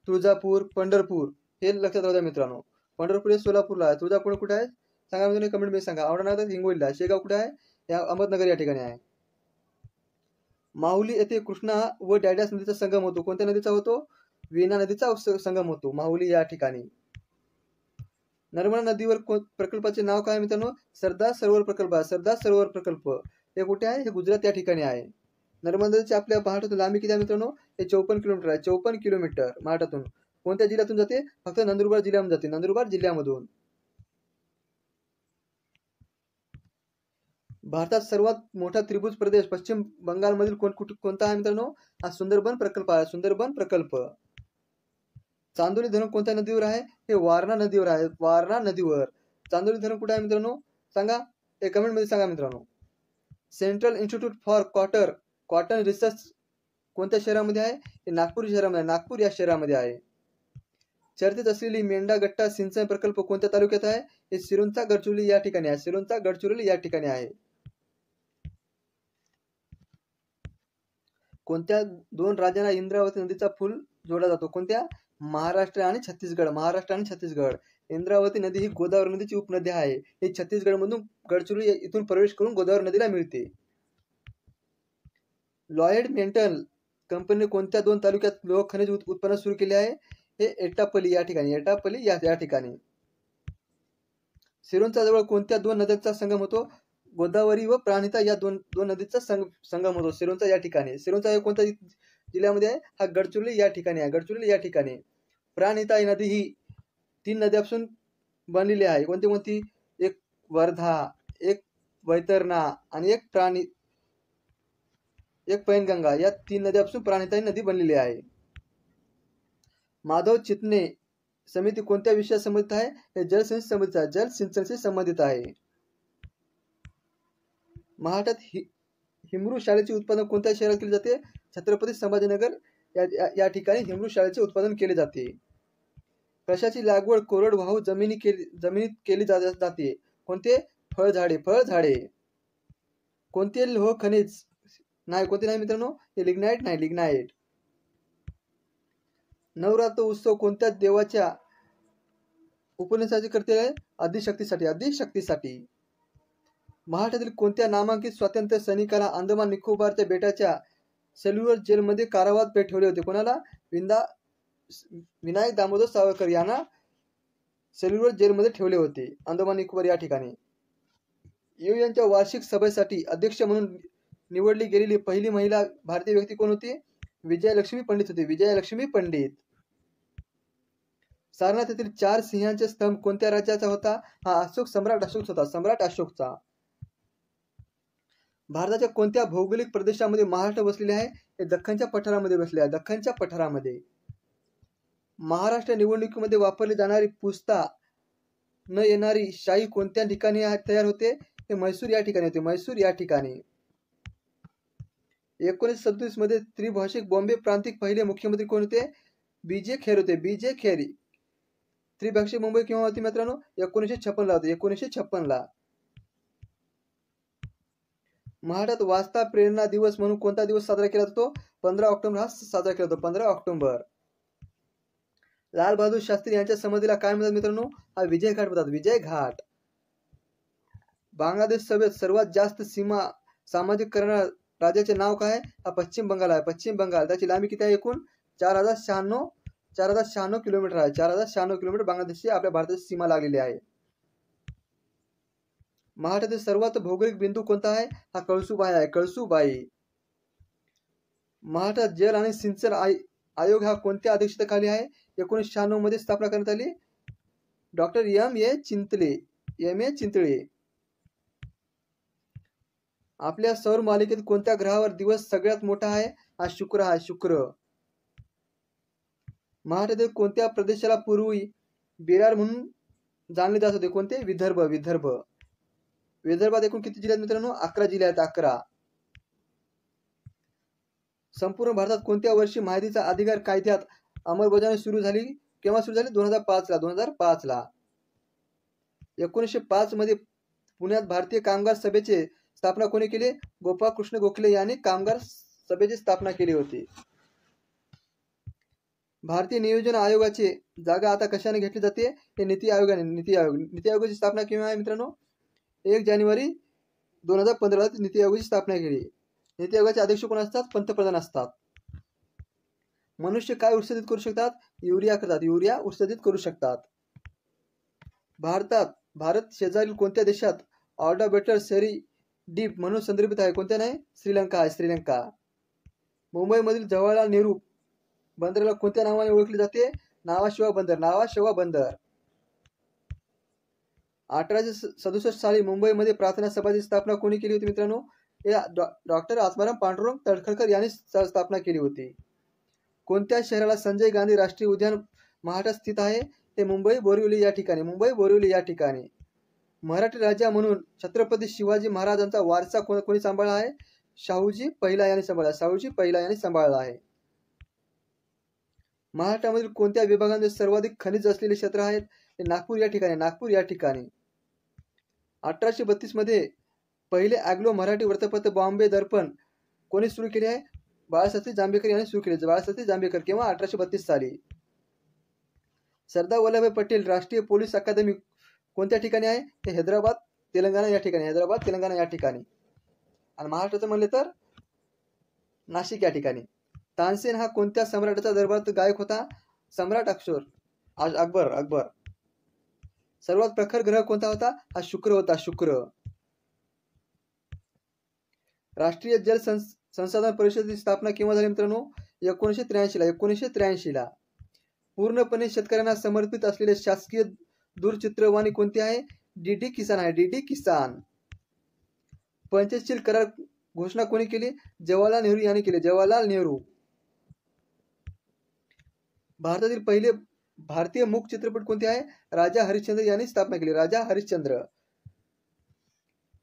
Speaker 1: तुळजापूर, पंढरपूर. हे लक्षात राहू द्या मित्रांनो. पंढरपूर हे सोलापूरला आहे. तुळजापूर कुठे आहे? सांगा मित्रांनो कमेंट मध्ये सांगा. औंढा नागनाथ हिंगोलीला. शेगाव कुठे आहे? या अहमदनगर या ठिकाणी आहे. माहुली येथे कृष्णा व डॅड्यास नदीचा संगम होतो. कोणत्या नदीचा होतो? वेणा नदीचा संगम होतो माहुली या ठिकाणी. नर्मदा नदीवर प्रकल्पाचे नाव काय मित्रांनो? सरदार सरोवर प्रकल्प. सरदार सरोवर प्रकल्प हे कुठे आहे? हे गुजरात या ठिकाणी आहे. नर्मदा नदीची आपल्या महाराष्ट्रातून लांबी किती आहे मित्रांनो? हे 54 किलोमीटर आहे. 54 किलोमीटर महाराष्ट्रातून. कोणत्या जिल्ह्यातून जाते? फक्त नंदुरबार जिल्ह्यामधून जाते. नंदुरबार जिल्ह्यामधून. भारतात सर्वात मोठा त्रिभुज प्रदेश पश्चिम बंगालमधील कोणता आहे मित्रांनो? हा सुंदरबन प्रकल्प आहे. सुंदरबन प्रकल्प. चांदोली धरण कोणत्या नदीवर आहे? हे वारणा नदीवर आहे. वारणा नदीवर. चांदोली धरण कुठे आहे मित्रांनो? सांगा. हे कमेंट मध्ये सांगा मित्रांनो. Central institute for cotton research कोणत्या शहरामध्ये आहे? हे नागपूर शहरामध्ये. नागपूर या शहरामध्ये आहे. चर्चेत असलेली मेंढागट्टा सिंचन प्रकल्प कोणत्या तालुक्यात आहे? हे सिरोंचा गडचिरोली या ठिकाणी आहे. सिरोंचा गडचिरोली या ठिकाणी आहे. कोणत्या 2 राज्यांना इंद्रावती नदीचा पूल जोडला जातो? कोणत्या? महाराष्ट्र आणि छत्तीसगड. महाराष्ट्र आणि छत्तीसगड. इंद्रावती नदी ही गोदावरी नदीची उपनदी आहे. ही छत्तीसगड मधून गडचिरोली इथून प्रवेश करून गोदावरी नदीला मिळते. लॉयड मेटल कंपनीने कोणत्या 2 तालुक्यात लोह खनिज उत्पन्न सुरू केले आहे? हे एटापल्ली या ठिकाणी. एटापल्ली या ठिकाणी. सिरोंचा जवळ कोणत्या 2 नद्यांचा संगम होतो? गोदावरी व प्राणहिता या दोन नदीचा संगम होतो. सिरोंचा या ठिकाणी. सिरोंचा हे कोणत्या जिल्ह्यामध्ये आहे? हा गडचिरोली या ठिकाणी आहे. गडचिरोली या ठिकाणी. प्राणहिता ही नदी ही 3 नद्यांपासून बनलेली आहे. कोणती? एक वर्धा, एक वैतरणा आणि एक पैनगंगा या 3 नद्यांपासून प्राणहिता ही नदी बनलेली आहे. माधव चितने समिती कोणत्या विषयाशी संबंधित आहे? हे जलसिंचनशी संबंधित आहे. महाराष्ट्रात हिमरू शाळेचे उत्पादन कोणत्या शहरात केले जाते? छत्रपती संभाजीनगर या ठिकाणी हिमरू शाळेचे उत्पादन केले जाते. कशाची लागवड कोरडवाहू जमिनीत केली जाते? कोणते? फळझाडे. कोणते लोह खनिज नाही? कोणते नाही मित्रांनो? हे लिग्नाइट नाही. लिग्नाइट. नवरात्र उत्सव कोणत्या देवाच्या उपनयनासाठी करते? आदिशक्तीसाठी. आदिशक्तीसाठी. महाराष्ट्रातील कोणत्या नामांकित स्वातंत्र्य सैनिकाला अंदमान निकोबारच्या बेटाच्या सेल्युलर जेलमध्ये कारावास ठेवले होते? कोणाला? विनायक दामोदर सावरकर यांना सेल्युलर जेलमध्ये ठेवले होते अंदमान निकोबार या ठिकाणी. युएनच्या वार्षिक सभेसाठी अध्यक्ष म्हणून निवडली गेलेली पहिली महिला भारतीय व्यक्ती कोण होती? विजयलक्ष्मी पंडित होते. विजयलक्ष्मी पंडित. सारनाथ येथील 4 सिंहांचे स्तंभ कोणत्या राज्याचा होता? हा सम्राट अशोक होता. सम्राट अशोकचा. भारताच्या कोणत्या भौगोलिक प्रदेशामध्ये महाराष्ट्र बसलेले आहे? हे दख्खनच्या पठारामध्ये बसले आहे. दख्खनच्या पठारामध्ये. महाराष्ट्र निवडणुकीमध्ये वापरली जाणारी पुस्ता न येणारी शाई कोणत्या ठिकाणी तयार होते? हे म्हैसूर या ठिकाणी होते. म्हैसूर या ठिकाणी. 1937 मध्ये त्रिभाषिक बॉम्बे प्रांतिक पहिले मुख्यमंत्री कोण होते? बीजे खेर होते. बीजे खेर. त्रिभाषिक मुंबई केव्हा होती मित्रांनो? 1956 ला होती. 1956 ला. महाराष्ट्रात वाचता प्रेरणा दिवस म्हणून कोणता दिवस साजरा केला जातो? 15 ऑक्टोबर हा साजरा केला जातो. 15 ऑक्टोबर. लाल बहादूर शास्त्री यांच्या समाधीला काय म्हणतात मित्रांनो? हा विजय घाट म्हणतात. विजय घाट. बांगलादेश सभेत सर्वात जास्त सीमा सामाजिक करणाऱ्या राज्याचे नाव काय? हा पश्चिम बंगाल आहे. पश्चिम बंगाल. त्याची लांबी किती आहे? एकूण 4096 किलोमीटर आहे. 4096 किलोमीटर बांगलादेशची आपल्या भारताची सीमा लागलेली आहे. महाराष्ट्रातील सर्वात भौगोलिक बिंदू कोणता आहे? हा कळसुबाई आहे. कळसुबाई. महाराष्ट्रात जल आणि सिंचन आयोग हा कोणत्या अध्यक्षतेखाली आहे? 1996 मध्ये स्थापना करण्यात आली. Doctor M.A. चिंतळे. आपल्या सौर मालिकेत कोणत्या ग्रहावर दिवस सगळ्यात मोठा आहे? हा शुक्र आहे. शुक्र. महाराष्ट्रातील कोणत्या प्रदेशाला पूर्वी बेरार म्हणून जाणले जात होते? कोणते? विदर्भ. विदर्भ. विदर्भात एकूण किती जिल्हे आहेत मित्रांनो? 11 जिल्हे आहेत. 11. संपूर्ण भारतात कोणत्या वर्षी माहितीचा अधिकार कायद्यात अंमलबजावणी सुरू झाली? केव्हा सुरू झाली? 2005 ला. 2005 ला. 1905 मध्ये पुण्यात भारतीय कामगार सभेचे स्थापना कोणी केली? गोपाळकृष्ण गोखले यांनी कामगार सभेची स्थापना केली होती. भारतीय नियोजन आयोगाची जागा आता कशाने घेतली जाते? हे नीती आयोगाने. नीती आयोग. नीती आयोगाची स्थापना केव्हा आहे मित्रांनो? 1 जानेवारी 2015 ला नीती आयोगाची स्थापना केली. नीती आयोगाचे अध्यक्ष कोण असतात? पंतप्रधान असतात. मनुष्य काय उत्सर्जित करू शकतात? युरिया करतात. युरिया उत्सर्जित करू शकतात. भारत शेजारील कोणत्या देशात ऑर्डर बेटर सेरी डीप म्हणून संदर्भित आहे? कोणत्या नाही? श्रीलंका आहे. श्रीलंका. मुंबईमधील जवाहरलाल नेहरू बंदराला कोणत्या नावाने ओळखले जाते? नावाशेवा बंदर. नावाशेवा बंदर. 1867 साली मुंबईमध्ये प्रार्थना सभाची स्थापना कोणी केली होती मित्रांनो? डॉक्टर आत्माराम पांडुरंग तळखरकर यांनी स्थापना केली होती. कोणत्या शहराला संजय गांधी राष्ट्रीय उद्यान महाराष्ट्रात स्थित आहे? हे मुंबई बोरिवली या ठिकाणी. मुंबई बोरिवली या ठिकाणी. मराठी राजा म्हणून छत्रपती शिवाजी महाराजांचा वारसा कोणी सांभाळला आहे? शाहूजी पहिला यांनी सांभाळला. शाहूजी पहिला यांनी सांभाळला आहे. महाराष्ट्रामधील कोणत्या विभागांमध्ये सर्वाधिक खनिज असलेले क्षेत्र आहेत? हे नागपूर या ठिकाणी. नागपूर या ठिकाणी. 1832 मध्ये पहिले अँग्लो मराठी वृत्तपत्र बॉम्बे दर्पण कोणी सुरू केले आहे? बाळशास्त्री जांभेकर यांनी सुरू केले. बाळशास्त्री जांभेकर. केव्हा? 1832 साली. सरदार वल्लभभाई पटेल राष्ट्रीय पोलीस अकादमी कोणत्या ठिकाणी आहे? हे हैदराबाद तेलंगणा या ठिकाणी. हैदराबाद तेलंगणा या ठिकाणी. आणि महाराष्ट्राचं म्हणले तर नाशिक या ठिकाणी. तानसेन हा कोणत्या सम्राटाच्या दरबारात गायक होता? सम्राट अकबर. सर्वात प्रखर ग्रह कोणता होता? हा शुक्र होता. शुक्र. राष्ट्रीय जल संसाधन परिषदेची स्थापना केव्हा झाली मित्रांनो? 1983 ला. 1983 ला. पूर्णपणे शेतकऱ्यांना समर्पित असलेले शासकीय दूरचित्रवाणी कोणती आहे? डीडी किसान आहे. डीडी किसान. पंचशील करार घोषणा कोणी केली? जवाहरलाल नेहरू यांनी केली. जवाहरलाल नेहरू. भारतातील पहिले भारतीय मूक चित्रपट कोणते आहे? राजा हरिश्चंद्र यांनी स्थापना केली. राजा हरिश्चंद्र.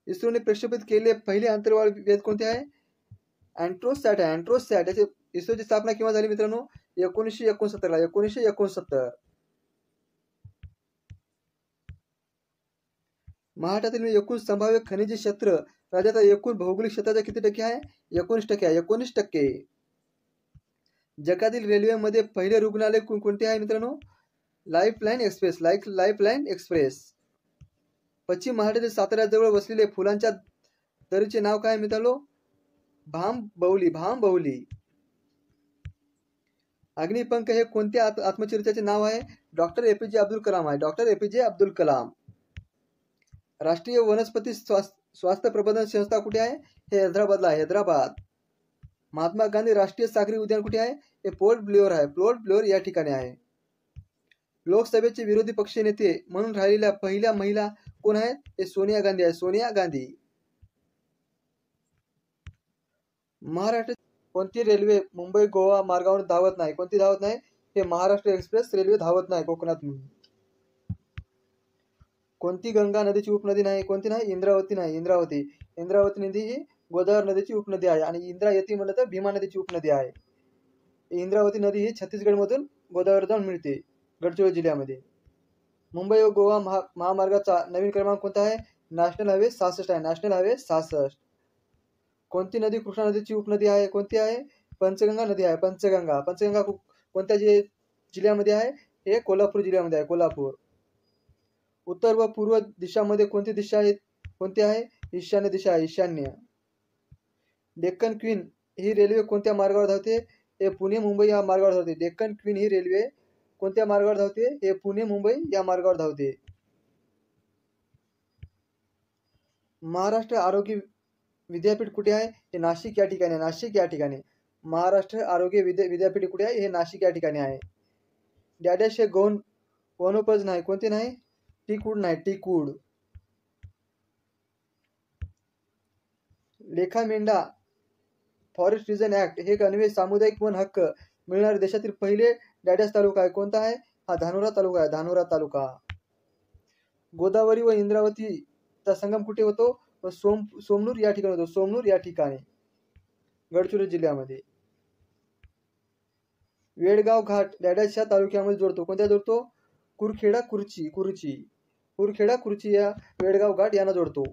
Speaker 1: इस्रोने प्रक्षेपित केलेले पहिले अंतराळ वेध कोणते आहे? अँट्रोसॅट आहे. अँट्रोसॅट. याची इस्रोची स्थापना केव्हा झाली मित्रांनो? 1969 ला. 1969. महाराष्ट्रातील एकूण संभाव्य खनिज क्षेत्र राज्याचा एकूण भौगोलिक क्षेत्राचा किती टक्के आहे? 19% आहे. 19%. जगातील रेल्वेमध्ये पहिले रुग्णालय कोणते आहे मित्रांनो? Lifeline express. Lifeline express. पश्चिम महाराष्ट्रातील साताऱ्याजवळ वसलेले फुलांच्या दरीचे नाव काय मित्रांनो? भांबवली. भांबवली. अग्निपंख हे कोणत्या आत्मचरित्राचे नाव आहे? डॉक्टर एपीजे अब्दुल कलाम आहे. Doctor APJ Abdul Kalam. राष्ट्रीय वनस्पती स्वास्थ्य प्रबंधन संस्था कुठे आहे? हे हैदराबादला आहे. हैदराबाद. महात्मा गांधी राष्ट्रीय सागरी उद्यान कुठे आहे? हे पोर्ट ब्लेअर आहे. पोर्ट ब्लेअर या ठिकाणी आहे. लोकसभेचे विरोधी पक्ष नेते म्हणून राहिलेल्या पहिल्या महिला कोण आहेत? हे सोनिया गांधी आहे. सोनिया गांधी. महाराष्ट्र कोणती रेल्वे मुंबई गोवा मार्गावर धावत नाही? कोणती धावत नाही? हे महाराष्ट्र एक्सप्रेस रेल्वे धावत नाही कोकणातून. कोणती गंगा नदीची उपनदी नाही? कोणती नाही? इंद्रावती नाही. इंद्रावती. इंद्रावती नदी ही गोदावरी नदीची उपनदी आहे आणि इंद्रायती म्हणलं तर भीमा नदीची उपनदी आहे. इंद्रावती नदी ही छत्तीसगड मधून गोदावरी जाऊन मिळते गडचिरोली जिल्ह्यामध्ये. मुंबई व गोवा महामार्गाचा नवीन क्रमांक कोणता आहे? नॅशनल हायवे 66 आहे. National highway 66. कोणती नदी कृष्णा नदीची उपनदी आहे? कोणती आहे? पंचगंगा नदी आहे. पंचगंगा. पंचगंगा कोणत्या जिल्ह्यामध्ये आहे? हे कोल्हापूर जिल्ह्यामध्ये आहे. कोल्हापूर. उत्तर व पूर्व दिशामध्ये कोणती दिशा आहे? कोणती आहे? ईशान्य दिशा आहे. ईशान्य. डेक्कन क्वीन ही रेल्वे कोणत्या मार्गावर धावते? हे पुणे मुंबई या मार्गावर धावते. डेक्कन क्वीन ही रेल्वे कोणत्या मार्गावर धावते? हे पुणे मुंबई या मार्गावर धावते. महाराष्ट्र आरोग्य विद्यापीठ कुठे आहे? हे नाशिक या ठिकाणी. नाशिक या ठिकाणी. महाराष्ट्र आरोग्य विद्यापीठ कुठे आहे? हे नाशिक या ठिकाणी आहे. डॅडॅश हे गौण वनोपज नाही. कोणते नाही? टीकूड नाही. टीकूड. लेखा मेंढा फॉरेस्ट रिजन ऍक्ट हे अन्वये सामुदायिक वन हक्क मिळणारे देशातील पहिले डॅडॅश तालुका आहे. कोणता आहे? हा धानोरा तालुका आहे. धानोरा तालुका. गोदावरी व इंद्रावतीचा संगम कुठे होतो? सोमनूर या ठिकाणी होतो. सोमनूर या ठिकाणी गडचिरोली जिल्ह्यामध्ये. वेडगाव घाट डॅडॅश या तालुक्यामध्ये जोडतो. कोणत्या जोडतो? कुरखेडा कुर्ची. कुरखेडा कुर्ची या वेडगाव घाट यांना जोडतो.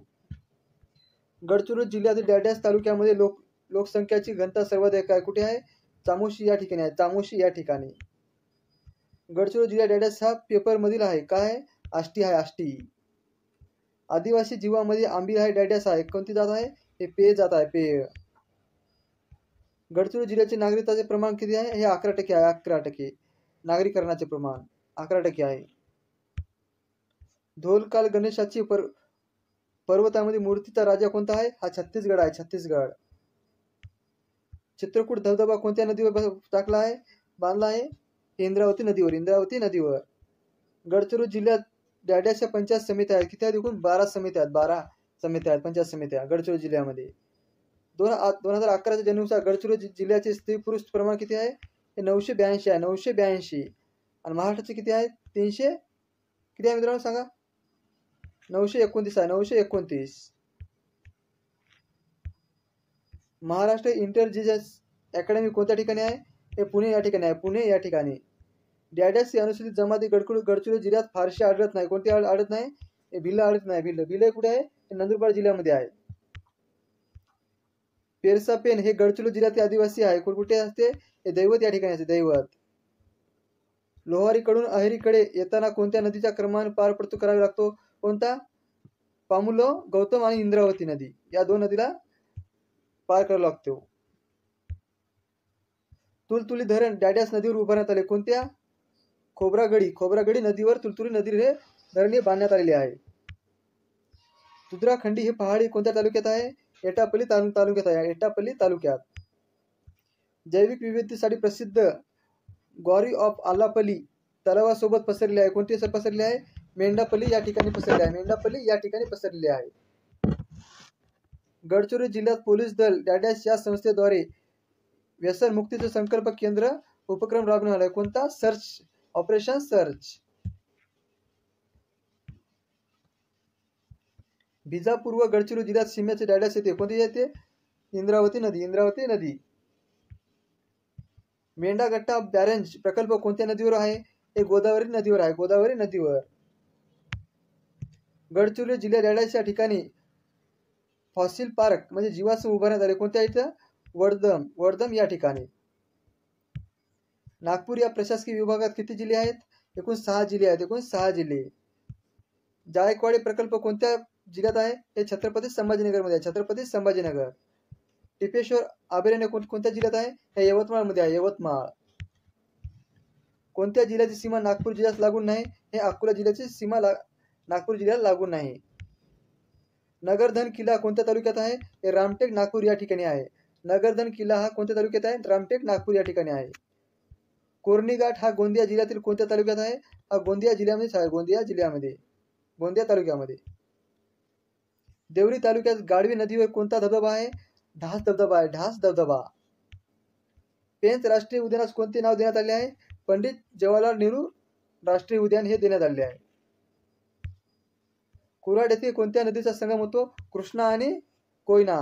Speaker 1: गडचिरोली जिल्ह्यातील डॅडॅश तालुक्यामध्ये लोकसंख्याची घनता सर्वाधिक आहे. कुठे आहे? चामोशी या ठिकाणी आहे. चामोशी या ठिकाणी. गडचिरोली जिल्हा डॅडॅश हा पेपर मधील आहे. काय? आष्टी आहे. आष्टी. आदिवासी जीवामध्ये आंबील आहे डॅडॅश आहे. कोणती जात आहे? हे पेय जात आहे. पेय. गडचिरोली जिल्ह्याचे नागरिकताचे प्रमाण किती आहे? हे 11% आहे. 11%. नागरीकरणाचे प्रमाण 11% आहे. धोलकाल गणेशाची पर्वतामध्ये मूर्तीचा राजा कोणता आहे? हा छत्तीसगड आहे. छत्तीसगड. चित्रकूट धबधबा कोणत्या नदीवर टाकला आहे? बांधला आहे? इंद्रावती नदीवर. इंद्रावती नदीवर. गडचिरोली जिल्ह्यात डॅडॅशच्या पंचायत समित्या आहेत. किती आहेत? एकूण 12 समित्या आहेत. 12 समित्या आहेत. पंचायत समित्या गडचिरोली जिल्ह्यामध्ये. 2011च्या जननुसार गडचिरोली जिल्ह्याचे स्त्री पुरुष प्रमाण किती आहे? हे 982 आहे. 982. आणि महाराष्ट्राचे किती आहे? 300 किती आहे मित्रांनो सांगा? 929 आहे. 929. महाराष्ट्र इंटेलिजन्स अकॅडमी कोणत्या ठिकाणी आहे? हे पुणे या ठिकाणी आहे. पुणे या ठिकाणी. डॅडॅश ही अनुसूचित जमाती गडचिरोली जिल्ह्यात फारशी आढळत नाही. कोणती आढळत नाही? हे भिल्ल आढळत नाही. भिल्ल कुठे आहे? हे नंदुरबार जिल्ह्यामध्ये आहे. पेरसापेन हे गडचिरोली जिल्ह्यातील आदिवासी आहे. कुठे असते? हे दैवत या ठिकाणी असते. दैवत. लोहारीकडून अहेरीकडे येताना कोणत्या नदीचा क्रमांक पार करावा लागतो? कोणता? पामुलो गौतम आणि इंद्रावती नदी या 2 नदीला पार करावा लागतो. तुलतुली धरण डॅडॅश नदीवर उभारण्यात आले. कोणत्या? खोब्रागडी नदीवर तुलतुली नदी हे धरण बांधण्यात आलेले आहे. तुद्राखंडी हे पहाडी कोणत्या तालुक्यात आहे? एटापल्ली तालुक्यात आहे. एटापल्ली तालुक्यात. जैविक विविधतेसाठी प्रसिद्ध ग्वारी ऑफ आलापल्ली तलावासोबत पसरले आहे. कोणते पसरले आहे? मेंढापल्ली या ठिकाणी पसरले आहे. मेंढापल्ली या ठिकाणी पसरलेले आहे. गडचिरोली जिल्ह्यात पोलीस दल डॅडॅश या संस्थेद्वारे व्यसन मुक्तीचे संकल्प केंद्र उपक्रम राबवण्यात आला. कोणता? सर्च. Operation search. बिजापूर व गडचिरोली जिल्ह्यात सीमेचे डॅडॅश येते. कोणती येते? इंद्रावती नदी. इंद्रावती नदी. मेंढागट्टा बॅरेज प्रकल्प कोणत्या नदीवर आहे? हे गोदावरी नदीवर आहे. गोदावरी नदीवर. गडचिरोली जिल्ह्यात डॅडॅश या ठिकाणी फॉसिल पार्क म्हणजे जीवाश्म उभारण्यात आले. कोणत्या इथं? वर्धम या ठिकाणी. नागपूर या प्रशासकीय विभागात किती जिल्हे आहेत? एकूण 6 जिल्हे आहेत. एकूण 6 जिल्हे. जायकवाडी प्रकल्प कोणत्या जिल्ह्यात आहे? हे छत्रपती संभाजीनगरमध्ये आहे. छत्रपती संभाजीनगर. टिपेश्वर अभयारण्य कोणत्या जिल्ह्यात आहे? हे यवतमाळमध्ये आहे. यवतमाळ. कोणत्या जिल्ह्याची सीमा नागपूर जिल्ह्यास लागून नाही? हे अकोला जिल्ह्याची सीमा नागपूर जिल्ह्याला लागून नाही. नगरधन किल्ला कोणत्या तालुक्यात आहे? हे रामटेक नागपूर या ठिकाणी आहे. नगरधन किल्ला हा कोणत्या तालुक्यात आहे? रामटेक नागपूर या ठिकाणी आहे. कोरणी घाट हा गोंदिया जिल्ह्यातील कोणत्या तालुक्यात आहे? हा गोंदिया जिल्ह्यामध्येच आहे. गोंदिया जिल्ह्यामध्ये, गोंदिया तालुक्यामध्ये. देवरी तालुक्यात गाढवी नदीवर कोणता धबधबा आहे? ढास धबधबा आहे. ढास धबधबा. पेंच राष्ट्रीय उद्यानास कोणते नाव देण्यात आले आहे? पंडित जवाहरलाल नेहरू राष्ट्रीय उद्यान हे देण्यात आले आहे. कुऱ्हाड येथे कोणत्या नदीचा संगम होतो? कृष्णा आणि कोयना.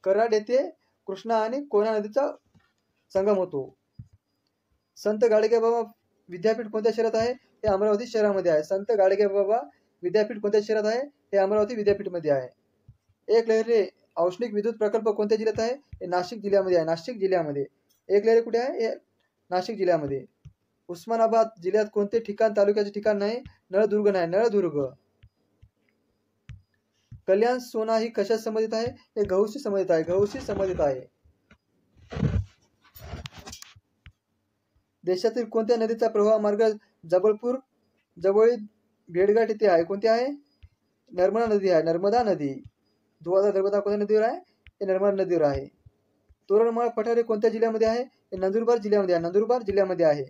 Speaker 1: कराड येथे कृष्णा आणि कोयना नदीचा संगम होतो. संत गाडगेबाबा विद्यापीठ कोणत्या शहरात आहे? हे अमरावती शहरामध्ये आहे. संत गाडगेबाबा विद्यापीठ कोणत्या शहरात आहे? हे अमरावती विद्यापीठमध्ये आहे. एक लहरी औष्णिक विद्युत प्रकल्प कोणत्या जिल्ह्यात आहे? हे नाशिक जिल्ह्यामध्ये आहे. नाशिक जिल्ह्यामध्ये. एक लहरी कुठे आहे? हे नाशिक जिल्ह्यामध्ये. उस्मानाबाद जिल्ह्यात कोणते ठिकाण तालुक्याचे ठिकाण नाही? नळदुर्ग नाही. नळदुर्ग. कल्याण सोना ही कशाशी संबंधित आहे? हे गहूशी संबंधित आहे. गहूशी संबंधित आहे. देशातील कोणत्या नदीचा प्रवाह मार्ग जबलपूर जवळील भेडघाट येथे आहे? कोणती आहे? नर्मदा नदी आहे. नर्मदा नदी. नर्मदा कोणत्या नदीवर आहे? हे नर्मदा नदीवर आहे. तोरणमाळ पठार हे कोणत्या जिल्ह्यामध्ये आहे? हे नंदुरबार जिल्ह्यामध्ये आहे. नंदुरबार जिल्ह्यामध्ये आहे.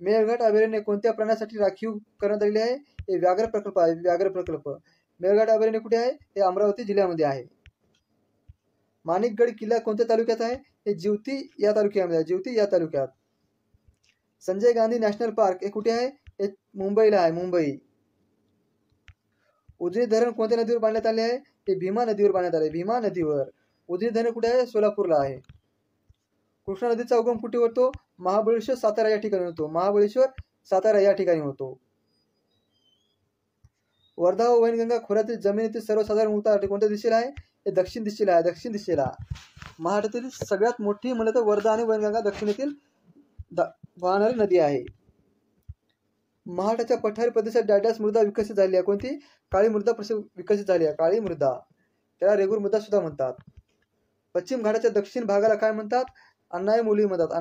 Speaker 1: मेळघाट अभयारण्य कोणत्या प्राण्यासाठी राखीव करण्यात आलेले आहे? हे व्याघ्र प्रकल्प आहे. व्याघ्र प्रकल्प. मेळघाट अभयारण्य कुठे आहे? हे अमरावती जिल्ह्यामध्ये आहे. माणिकगड किल्ला कोणत्या तालुक्यात आहे? हे जिवती या तालुक्यामध्ये आहे. जिवती या तालुक्यात. संजय गांधी नॅशनल पार्क हे कुठे आहे? हे मुंबईला आहे. मुंबई. उजनी धरण कोणत्या नदीवर बांधण्यात आले आहे? हे भीमा नदीवर बांधण्यात आले. भीमा नदीवर. उजनी धरण कुठे आहे? सोलापूरला आहे. कृष्णा नदीचा उगम कुठे होतो? महाबळेश्वर सातारा या ठिकाणी होतो. महाबळेश्वर सातारा या ठिकाणी होतो. वर्धा व वैनगंगा खोऱ्यातील जमिनीतील सर्वसाधारण उतार कोणत्या दिशेला आहे? हे दक्षिण दिशेला आहे. दक्षिण दिशेला. महाराष्ट्रातील सगळ्यात मोठी म्हणलं तर वर्धा आणि वैनगंगा दक्षिणेतील वाहणारी नदी आहे. महाराष्ट्राच्या पठारी प्रदेशात डायडॅस मृदा विकसित झाली आहे. कोणती? काळी मृदा विकसित झाली आहे. काळी मृदा. त्याला रेगूर मृदा सुद्धा म्हणतात. पश्चिम घाटाच्या दक्षिण भागाला काय म्हणतात? अण्णाईमुलाई म्हणतात.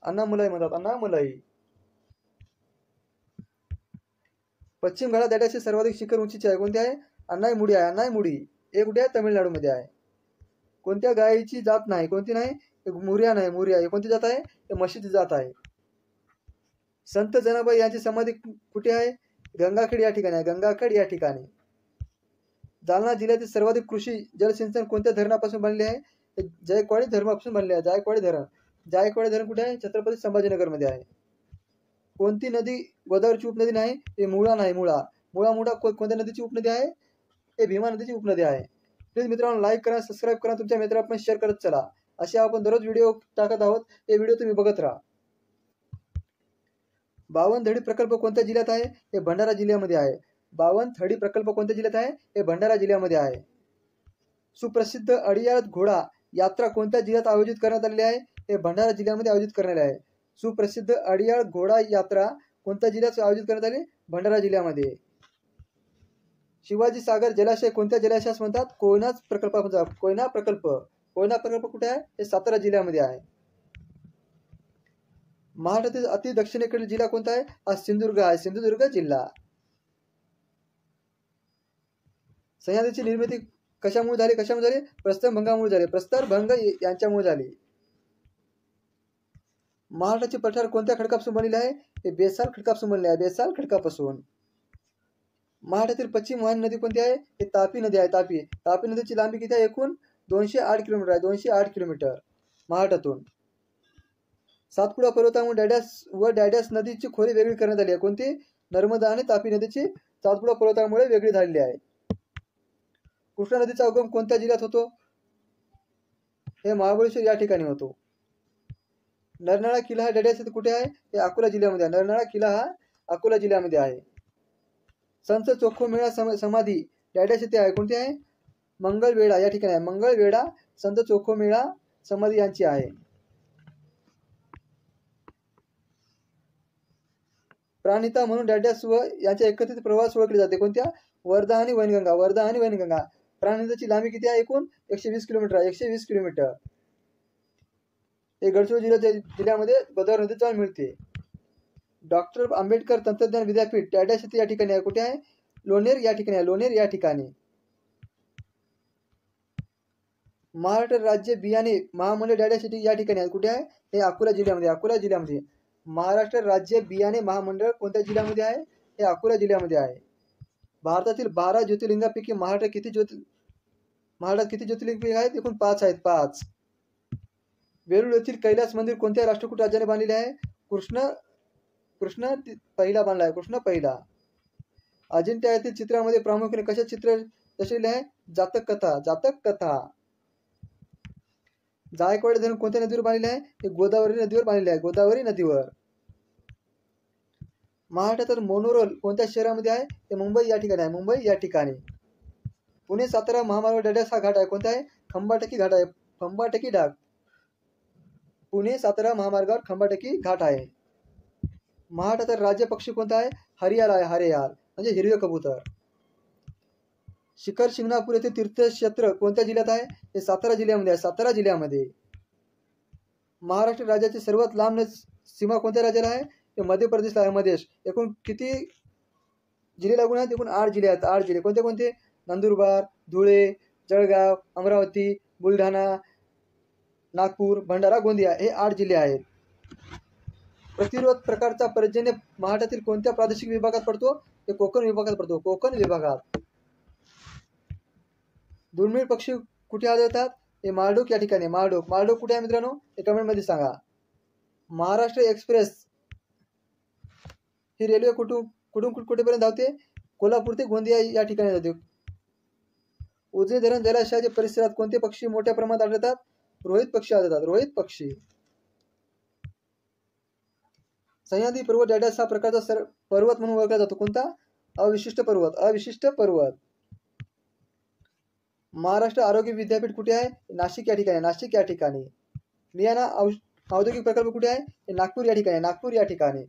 Speaker 1: अण्णामुलाई म्हणतात. अण्णामुलाई. पश्चिम घाटात डायडॅसचे सर्वाधिक शिखर उंचीचे आहे. कोणते आहे? अण्णाईमुडी आहे. अण्णाईमुडी. हे कुठे आहे? तामिळनाडूमध्ये आहे. कोणत्या गायीची जात नाही? कोणती नाही? मुर्या नाही. मुर्या ही कोणती जात आहे? हे म्हशीची जात आहे. संत जनाबाई यांची समाधी कुठे आहे? गंगाखेड या ठिकाणी आहे. गंगाखेड या ठिकाणी. जालना जिल्ह्यातील सर्वाधिक कृषी जलसिंचन कोणत्या धरणापासून बनले आहे? जायकवाडी धरणापासून बनले आहे. जायकवाडी धरण. जायकवाडी धरण कुठे आहे? छत्रपती संभाजीनगरमध्ये आहे. कोणती नदी गोदावरीची उपनदी नाही? हे मुळा नाही. मुळा कोणत्या नदीची उपनदी आहे? हे भीमा नदीची उपनदी आहे. प्लीज मित्रांनो लाईक करा, सबस्क्राईब करा, तुमच्या मित्रांना शेअर करत चला. असे आपण दररोज व्हिडिओ टाकत आहोत. हे व्हिडिओ तुम्ही बघत राहा. बावनथडी प्रकल्प कोणत्या जिल्ह्यात आहे? हे भंडारा जिल्ह्यामध्ये आहे. बावनथडी प्रकल्प कोणत्या जिल्ह्यात आहे? हे भंडारा जिल्ह्यामध्ये आहे. सुप्रसिद्ध अडियाळ घोडा यात्रा कोणत्या जिल्ह्यात आयोजित करण्यात आलेली आहे? हे भंडारा जिल्ह्यामध्ये आयोजित करण्यात आले आहे. सुप्रसिद्ध अडियाळ घोडा यात्रा कोणत्या जिल्ह्यात आयोजित करण्यात आली? भंडारा जिल्ह्यामध्ये. शिवाजी सागर जलाशय कोणत्या जलाशयास म्हणतात? कोयना प्रकल्प. कोयना प्रकल्प. कोयना प्रकल्प कुठे आहे? हे सातारा जिल्ह्यामध्ये आहे. महाराष्ट्रातील अति दक्षिणेकडील जिल्हा कोणता आहे? हा सिंधुदुर्ग आहे. सिंधुदुर्ग जिल्हा. सह्याद्रीची निर्मिती कशामुळे झाली? कशामुळे झाली? प्रस्तरभंगामुळे झाली. प्रस्तरभंग यांच्यामुळे झाली. महाराष्ट्राचे पठार कोणत्या खडकापासून बनलेले आहे? हे बेसाल खडकापासून बनले आहे. बेसाल खडकापासून. महाराष्ट्रातील पश्चिम वाहिनी नदी कोणती आहे? हे तापी नदी आहे. तापी. तापी नदीची लांबी किती आहे? एकूण 208 किलोमीटर आहे. 208 किलोमीटर महाराष्ट्रातून. सातपुडा पर्वतामुळे डायडॅस नदीची खोरी वेगळी करण्यात आली आहे. कोणती? नर्मदा आणि तापी नदीची सातपुडा पर्वतामुळे वेगळी झालेली आहे. कृष्णा नदीचा उगम कोणत्या जिल्ह्यात होतो? हे महाबळेश्वर या ठिकाणी होतो. नरनाळा किल्ला हा डायडॅस येथे कुठे आहे? हे अकोला जिल्ह्यामध्ये आहे. नरनाळा किल्ला हा अकोला जिल्ह्यामध्ये आहे. संत चोखोमेळा समाधी डायडॅस येथे आहे. कोणती आहे? मंगळवेढा या ठिकाणी आहे. मंगळवेढा संत चोखोमेळा समाधी यांची आहे. प्राणहिता म्हणून डॅडॅस व यांच्या एकत्रित प्रवास ओळखले जाते. कोणत्या? वर्धा आणि वैनगंगा. वर्धा आणि वैनगंगा. प्राणहिताची लांबी किती आहे? एकूण 120 किलोमीटर आहे. 120 किलोमीटर. हे गडचिरोली जिल्ह्यामध्ये गोदावरी नदीत जाऊन मिळते. डॉक्टर आंबेडकर तंत्रज्ञान विद्यापीठ डॅडॅस येथे या ठिकाणी आहे. कुठे आहे? लोणेर या ठिकाणी आहे. लोणेर या ठिकाणी. महाराष्ट्र राज्य बियाणे महामंडळ डॅडॅस या ठिकाणी आहे. कुठे आहे? हे अकोला जिल्ह्यामध्ये. अकोला जिल्ह्यामध्ये. महाराष्ट्र राज्य बियाणे महामंडळ कोणत्या जिल्ह्यामध्ये आहे? हे अकोला जिल्ह्यामध्ये आहे. भारतातील 12 ज्योतिर्लिंगापैकी महाराष्ट्रात किती ज्योतिर्लिंग आहेत? एकूण 5 आहेत. 5. वेरूळ येथील कैलास मंदिर कोणत्या राष्ट्रकूट राज्याने बांधलेले आहे? कृष्ण पहिला बांधला आहे. कृष्ण पहिला. अजिंठा येथील चित्रामध्ये प्रामुख्याने कशा चित्र दर्शविले आहे? जातक कथा. जातक कथा. जायकवाडी धरण कोणत्या नदीवर बांधलेले आहे? हे गोदावरी नदीवर बांधलेले आहे. गोदावरी नदीवर. महाराष्ट्रातील मोनोरोल कोणत्या शहरामध्ये आहे? हे मुंबई या ठिकाणी आहे. मुंबई या ठिकाणी. पुणे सातारा महामार्ग डॅडॅस हा घाट आहे. कोणता आहे? खंबाटकी घाट आहे. खंबाटकी घाट. पुणे सातारा महामार्गावर खंबाटकी घाट आहे. महाराष्ट्राचा राज्य पक्षी कोणता आहे? हरियाल आहे. हरियाल म्हणजे हिरवे कबूतर. शिखर शिंगणापूर येथे तीर्थक्षेत्र कोणत्या जिल्ह्यात आहे? हे सातारा जिल्ह्यामध्ये आहे. सातारा जिल्ह्यामध्ये. महाराष्ट्र राज्याची सर्वात लांब सीमा कोणत्या राज्याला आहे? हे मध्य प्रदेशला आहे. मध्येश. एकूण किती जिल्हे लागून आहेत? एकूण 8 जिल्हे आहेत. 8 जिल्हे कोणते कोणते? नंदुरबार, धुळे, जळगाव, अमरावती, बुलढाणा, नागपूर, भंडारा, गोंदिया हे 8 जिल्हे आहेत. प्रतिरोध प्रकारचा पर्जन्य महाराष्ट्रातील कोणत्या प्रादेशिक विभागात पडतो? हे कोकण विभागात पडतो. कोकण विभागात. दुर्मिळ पक्षी कुठे आढळतात? हे माळढोक या ठिकाणी. माळढोक. माळढोक कुठे आहे मित्रांनो? हे कमेंट मध्ये सांगा. महाराष्ट्र एक्सप्रेस ही रेल्वे कुठून कुठेपर्यंत धावते? कोल्हापूर ते गोंदिया या ठिकाणी जाते. उजनी धरण जलाशयाच्या परिसरात कोणते पक्षी मोठ्या प्रमाणात आढळतात? रोहित पक्षी आढळतात. रोहित पक्षी. सह्याद्री पर्वत डॅडॅस हा प्रकारचा पर्वत म्हणून ओळखला जातो. कोणता? अविशिष्ट पर्वत. अविशिष्ट पर्वत. महाराष्ट्र आरोग्य विद्यापीठ कुठे आहे? नाशिक या ठिकाणी. नाशिक या ठिकाणी. मियाना औद्योगिक प्रकल्प कुठे आहे? नागपूर या ठिकाणी. नागपूर या ठिकाणी.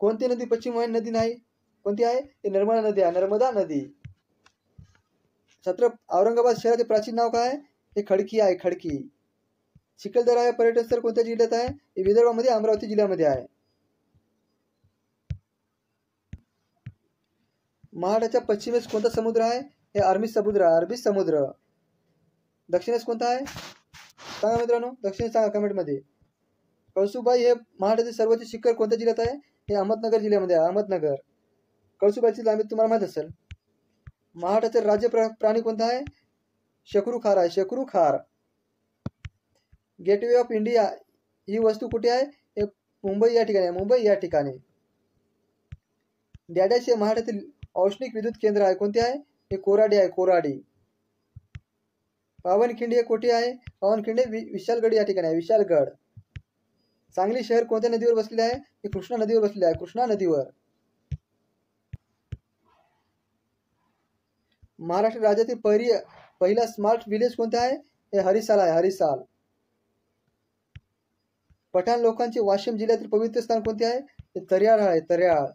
Speaker 1: कोणती नदी पश्चिम वाहिनी नदी नाही? कोणती आहे? हे नर्मदा नदी आहे. नर्मदा नदी. औरंगाबाद शहराचे प्राचीन नाव काय आहे? हे खडकी आहे. खडकी. चिखलदरा हे पर्यटन स्थळ कोणत्या जिल्ह्यात आहे? हे विदर्भामध्ये अमरावती जिल्ह्यामध्ये आहे. महाराष्ट्राच्या पश्चिमेस कोणता समुद्र आहे? हे अरबी समुद्र आहे. अरबी समुद्र. दक्षिणेस कोणता आहे? सांगा मित्रांनो. दक्षिणेस सांगा कमेंट मध्ये. कळसुबाई हे महाराष्ट्रातील सर्वोच्च शिखर कोणत्या जिल्ह्यात आहे? हे अहमदनगर जिल्ह्यामध्ये आहे. अहमदनगर. कळसुबाईची लांबी तुम्हाला माहित असेल. महाराष्ट्राचे राज्य प्राणी कोणता आहे? शकरूखार आहे. शकरूखार. गेटवे ऑफ इंडिया ही वस्तू कुठे आहे? हे मुंबई या ठिकाणी आहे. मुंबई या ठिकाणी. डॅडॅश हे महाराष्ट्रातील औष्णिक विद्युत केंद्र आहे. कोणते आहे? हे कोराडी आहे. कोराडी. पावनखिंडी हे कोठे आहे? पावनखिंडी विशालगड या ठिकाणी आहे. विशालगड. सांगली शहर कोणत्या नदीवर बसलेले आहे? हे कृष्णा नदीवर बसलेले आहे. कृष्णा नदीवर. महाराष्ट्र राज्यातील पहिला स्मार्ट विलेज कोणता आहे? हे हरिसाल आहे. हरिसाल. पठाण लोकांचे वाशिम जिल्ह्यातील पवित्र स्थान कोणते आहे? हे तर्याळ आहे. तर्याळ.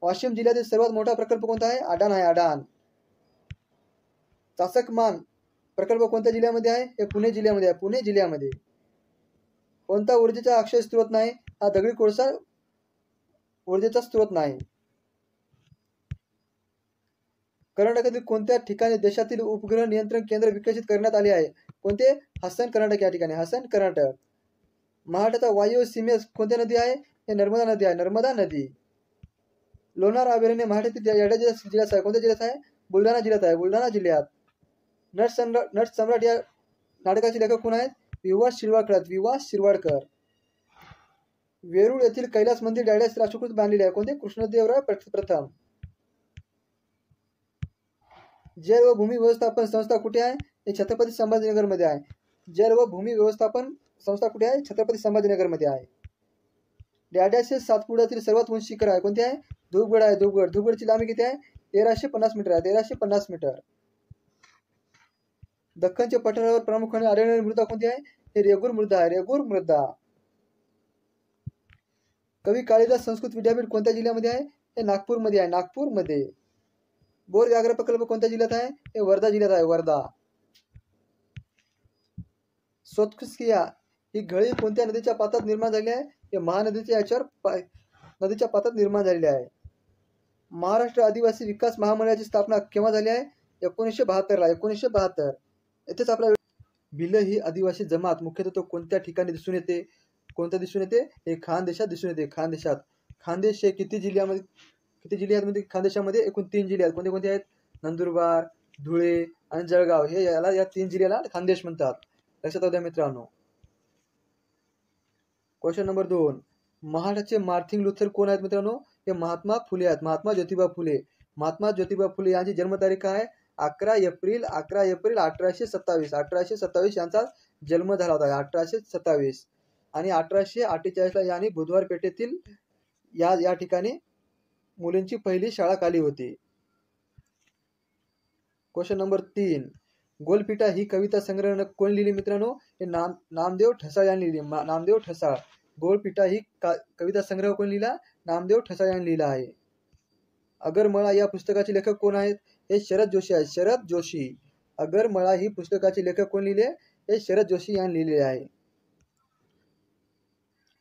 Speaker 1: वाशिम जिल्ह्यातील सर्वात मोठा प्रकल्प कोणता आहे? अडाण आहे. अडाण. चासकमान प्रकल्प कोणत्या जिल्ह्यामध्ये आहे? हे पुणे जिल्ह्यामध्ये आहे. पुणे जिल्ह्यामध्ये. कोणता ऊर्जेचा अक्षय स्रोत नाही? हा दगडी कोळसा ऊर्जेचा स्रोत नाही. कर्नाटकातील कोणत्या ठिकाणी देशातील उपग्रह नियंत्रण केंद्र विकसित करण्यात आले आहे? कोणते? हसन कर्नाटक या ठिकाणी. हसन कर्नाटक. महाराष्ट्राचा वायव्य सीमेस कोणत्या नदी आहे? हे नर्मदा नदी आहे. नर्मदा नदी. लोणार अभयारण्य महाराष्ट्रातील जिल्ह्यात आहे. कोणत्या जिल्ह्यात आहे? बुलढाणा जिल्ह्यात आहे. बुलढाणा जिल्ह्यात. नट सम्राट या नाटकाचे लेखक कोण आहेत? विवा शिरवाडकर. विवा शिरवाडकर. वेरूळ येथील कैलास मंदिर डॅडॅस राष्ट्रकुट बांधलेले आहे. कोणते? कृष्णदेवराय प्रथम. जल व भूमी व्यवस्थापन संस्था कुठे आहे? हे छत्रपती संभाजीनगर मध्ये आहे. जल व भूमी व्यवस्थापन संस्था कुठे आहे? छत्रपती संभाजीनगर मध्ये आहे. डॅडॅस हे सातपुड्यातील सर्वात उंच शिखर आहे. कोणते आहे? धूपगड आहे. धूपगड. धूपगडची लांबी किती आहे? 1350 मीटर आहे. 1350 मीटर. दख्खनच्या पठारावर प्रामुख्याने आढळणारी मृदा कोणती आहे? हे रेगूर मृदा आहे. रेगूर मृदा. कवी कालिदास संस्कृत विद्यापीठ कोणत्या जिल्ह्यामध्ये आहे? हे नागपूरमध्ये आहे, नागपूरमध्ये. बोर व्याघ्र प्रकल्प कोणत्या जिल्ह्यात आहे? हे वर्धा जिल्ह्यात आहे, वर्धा. सोत्स्किया ही घळी कोणत्या नदीच्या पात्रात निर्माण झाली आहे? हे महानदीच्या नदीच्या पात्रात निर्माण झालेली आहे. महाराष्ट्र आदिवासी विकास महामंडळाची स्थापना केव्हा झाली आहे? 1972 ला, 1972. येथेच आपला भिल्ल ही आदिवासी जमात मुख्यतः कोणत्या ठिकाणी दिसून येते? कोणत्या दिसून येते? हे खानदेशात दिसून येते, खानदेशात. खानदेश हे किती जिल्ह्यामध्ये खानदेशामध्ये? एकूण 3 जिल्हे आहेत. कोणते कोणते आहेत? नंदुरबार, धुळे आणि जळगाव. हे या 3 जिल्ह्याला खानदेश म्हणतात. लक्षात द्या मित्रांनो. Question number 2. महाराष्ट्राचे मार्टिन लुथर कोण आहेत मित्रांनो? हे महात्मा फुले आहेत, महात्मा ज्योतिबा फुले. महात्मा ज्योतिबा फुले यांची जन्मतारीख आहे 11 एप्रिल 1827. 1827 यांचा जन्म झाला होता, 1827. आणि 1848 यांनी बुधवार पेठेतील या ठिकाणी मुलींची पहिली शाळा काढली होती. Question number 3. गोलपिटा ही कविता संग्रह कोण लिहिली मित्रांनो? हे नामदेव ठसाळ यांनी लिहिली, नामदेव ठसाळ. गोलपिटा ही कविता संग्रह कोण लिहिला? नामदेव ठसाळ यांनी लिहिला आहे. अगरमळा या पुस्तकाचे लेखक कोण आहेत? हे शरद जोशी आहेत, शरद जोशी. अगरमळा ही पुस्तकाचे लेखक कोण लिहिले? हे शरद जोशी यांनी लिहिलेले आहे.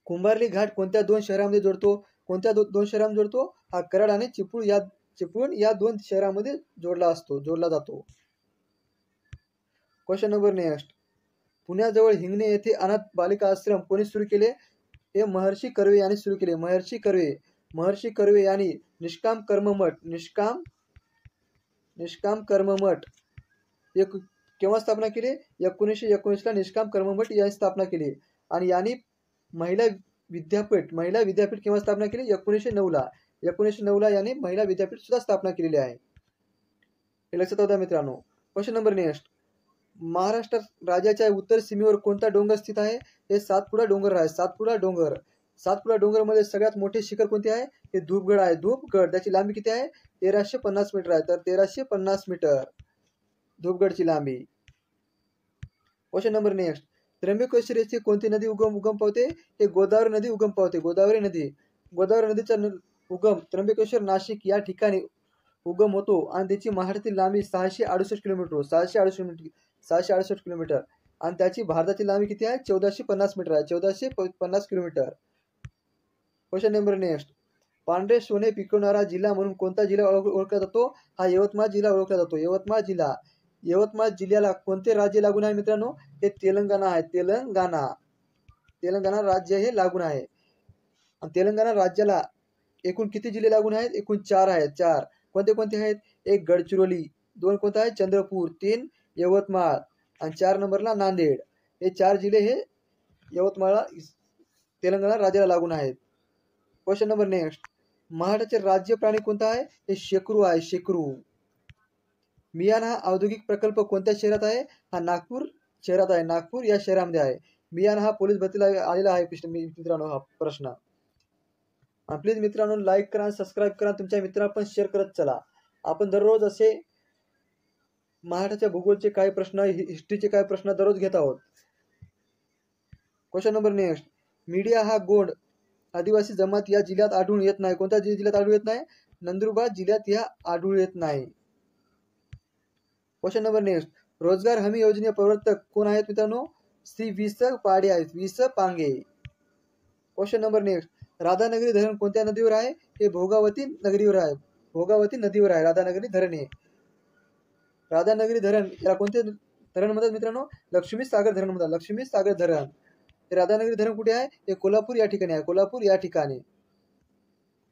Speaker 1: कुंभारली घाट कोणत्या 2 शहरांमध्ये जोडतो? कोणत्या 2 शहरांमध्ये जोडतो? हा कराड आणि चिपळूण या 2 शहरांमध्ये जोडला जातो. Question number next. पुण्याजवळ हिंगणे येथे अनाथ बालिका आश्रम कोणी सुरू केले? हे महर्षी कर्वे यांनी सुरू केले, महर्षी कर्वे. महर्षी कर्वे यांनी निष्काम कर्ममठ केव्हा स्थापना केली? 1919 ला निष्काम कर्ममठ यांनी स्थापना केली. आणि यांनी महिला विद्यापीठ केव्हा स्थापना केली? 1909 ला. 1909 ला यांनी महिला विद्यापीठ सुद्धा स्थापना केलेली आहे. हे लक्षात द्या मित्रांनो. Question number next. महाराष्ट्र राज्याच्या उत्तर सीमेवर कोणता डोंगर स्थित आहे? हे सातपुडा डोंगर आहे, सातपुडा डोंगर. सातपुडा डोंगर मध्ये सगळ्यात मोठे शिखर कोणते आहे? हे धूपगड आहे, धूपगड. त्याची लांबी किती आहे? 1350 मीटर आहे, तर 1350 मीटर धूपगडची लांबी. Question number next. त्र्यंबकेश्वर येथे कोणती नदी उगम पावते? हे गोदावरी नदी उगम पावते, गोदावरी नदी. गोदावरी नदीचा उगम त्र्यंबकेश्वर नाशिक या ठिकाणी उगम होतो आणि त्याची महाराष्ट्रातील लांबी 668 किलोमीटर, 668 किलोमीटर. आणि त्याची भारताची लांबी किती आहे? 1450 मीटर आहे, 1450 किलोमीटर. Question number next. पांढरे सोने पिकवणारा जिल्हा म्हणून कोणता जिल्हा ओळखला जातो? हा यवतमाळ जिल्हा ओळखला जातो, यवतमाळ जिल्हा. यवतमाळ जिल्ह्याला कोणते राज्य लागून आहे मित्रांनो? हे तेलंगणा आहे, तेलंगणा राज्य हे लागून आहे. आणि तेलंगणा राज्याला एकूण किती जिल्हे लागून आहेत? एकूण 4 आहेत, 4. कोणते कोणते आहेत? 1 गडचिरोली, 2 कोणता आहे? चंद्रपूर, 3 यवतमाळ आणि 4 नंबरला नांदेड. हे 4 जिल्हे हे यवतमाळ तेलंगणा राज्याला लागून आहेत. Question number next. महाराष्ट्राचे राज्य प्राणी कोणता आहे? हे शेकरू आहे, शेकरू. मियान हा औद्योगिक प्रकल्प कोणत्या शहरात आहे? हा नागपूर शहरात आहे, नागपूर या शहरामध्ये आहे. मियान हा पोलीस भरतीला आलेला आहे मित्रांनो हा प्रश्न. प्लीज मित्रांनो लाईक करा, सबस्क्राईब करा, तुमच्या मित्रांना पण शेअर करत चला. आपण दररोज असे महाराष्ट्राच्या भूगोलचे काही प्रश्न, हिस्ट्रीचे काही प्रश्न दररोज घेत आहोत. Question number next. मीडिया हा गोंड आदिवासी जमात या जिल्ह्यात आढळून येत नाही. कोणत्या जिल्ह्यात आढळून येत नाही? नंदुरबार जिल्ह्यात या आढळून येत नाही. Question number next. रोजगार हमी योजने प्रवर्तक कोण आहेत मित्रांनो? श्री वि स पाडे आहेत, वि स Pange. Question number next. Radhanagari धरण कोणत्या नदीवर आहे? हे भोगावती नगरीवर आहे, भोगावती नदीवर आहे राधानगरी धरण हे. राधानगरी धरण याला कोणते धरण म्हणतात मित्रांनो? लक्ष्मी सागर धरण म्हणतात, लक्ष्मी सागर धरण. राधानगरी धरण कुठे आहे? हे कोल्हापूर या ठिकाणी आहे, कोल्हापूर या ठिकाणी.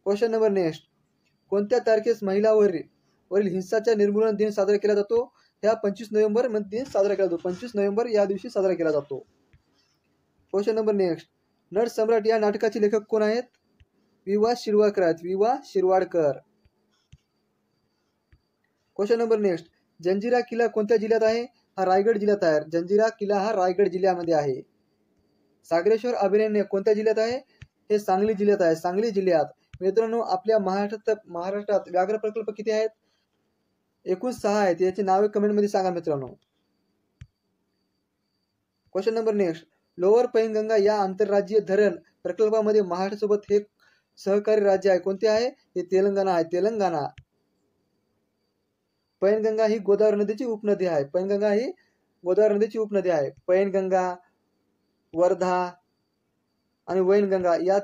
Speaker 1: Question number next. कोणत्या तारखेस महिलावरील हिंसाचार निर्मूलन दिन साजरा केला जातो? ह्या 25 नोव्हेंबर मध्ये साजरा केला जातो, 25 नोव्हेंबर या दिवशी साजरा केला जातो. Question number next. नटसम्राट या नाटकाचे लेखक कोण आहेत? वि.वा. शिरवाडकर आहेत, वि.वा. Shirwadkar. Question number next. Janjira किल्ला कोणत्या जिल्ह्यात आहे? हा रायगड जिल्ह्यात आहे, जंजिरा किल्ला हा रायगड जिल्ह्यामध्ये आहे. सागरेश्वर अभयारण्य कोणत्या जिल्ह्यात आहे? हे सांगली जिल्ह्यात आहे, सांगली जिल्ह्यात. मित्रांनो आपल्या महाराष्ट्रात व्याघ्र प्रकल्प किती आहेत? एकूण 6 आहेत. याची नावे कमेंट मध्ये सांगा मित्रांनो. Question number next. Lower Painganga या आंतरराज्यीय धरण प्रकल्पामध्ये महाराष्ट्रासोबत हे सहकारी राज्य आहे कोणते आहे? हे तेलंगणा आहे, तेलंगणा. पैनगंगा ही गोदावरी नदीची उपनदी आहे. पैनगंगा ही गोदावरी नदीची उपनदी आहे. पैनगंगा, वर्धा आणि वैनगंगा या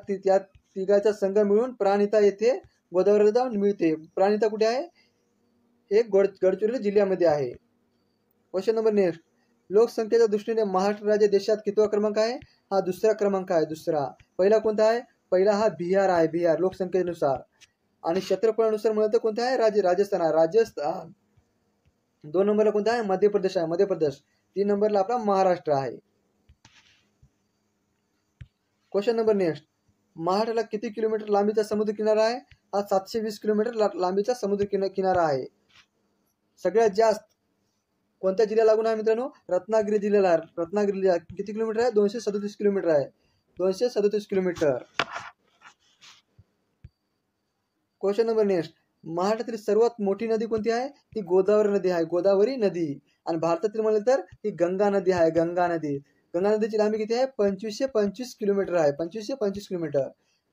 Speaker 1: तिघाचा संगम मिळून प्राणहिता येथे गोदावरी नदी मिळते. प्राणहिता कुठे आहे? हे गडचिरोली जिल्ह्यामध्ये आहे. Question number next. लोकसंख्येच्या दृष्टीने महाराष्ट्र राज्य देशात कितवा क्रमांक आहे? हा दुसरा क्रमांक आहे, दुसरा. पहिला कोणता आहे? पहिला हा बिहार आहे, बिहार लोकसंख्येनुसार. आणि क्षेत्रफळानुसार म्हणलं तर कोणता आहे? राजस्थान आहे, राजस्थान. 2 नंबरला कोणता आहे? मध्य प्रदेश आहे, मध्य प्रदेश. 3 नंबरला आपला महाराष्ट्र आहे. Question number next. महाराष्ट्राला किती किलोमीटर लांबीचा समुद्र किनारा आहे? हा 720 किलोमीटर लांबीचा समुद्र किनारा आहे. सगळ्यात जास्त कोणत्या जिल्ह्याला लागून आहे मित्रांनो? रत्नागिरी जिल्ह्याला. रत्नागिरी जिल्हा किती किलोमीटर आहे? 237 किलोमीटर आहे, 237 किलोमीटर. Question number next. महाराष्ट्रातील सर्वात मोठी नदी कोणती आहे? ती गोदावरी नदी आहे, गोदावरी नदी. आणि भारतातील म्हणलं तर ही गंगा नदी आहे, गंगा नदी. गंगा नदीची लांबी किती आहे? 2525 किलोमीटर आहे, 2525 किलोमीटर.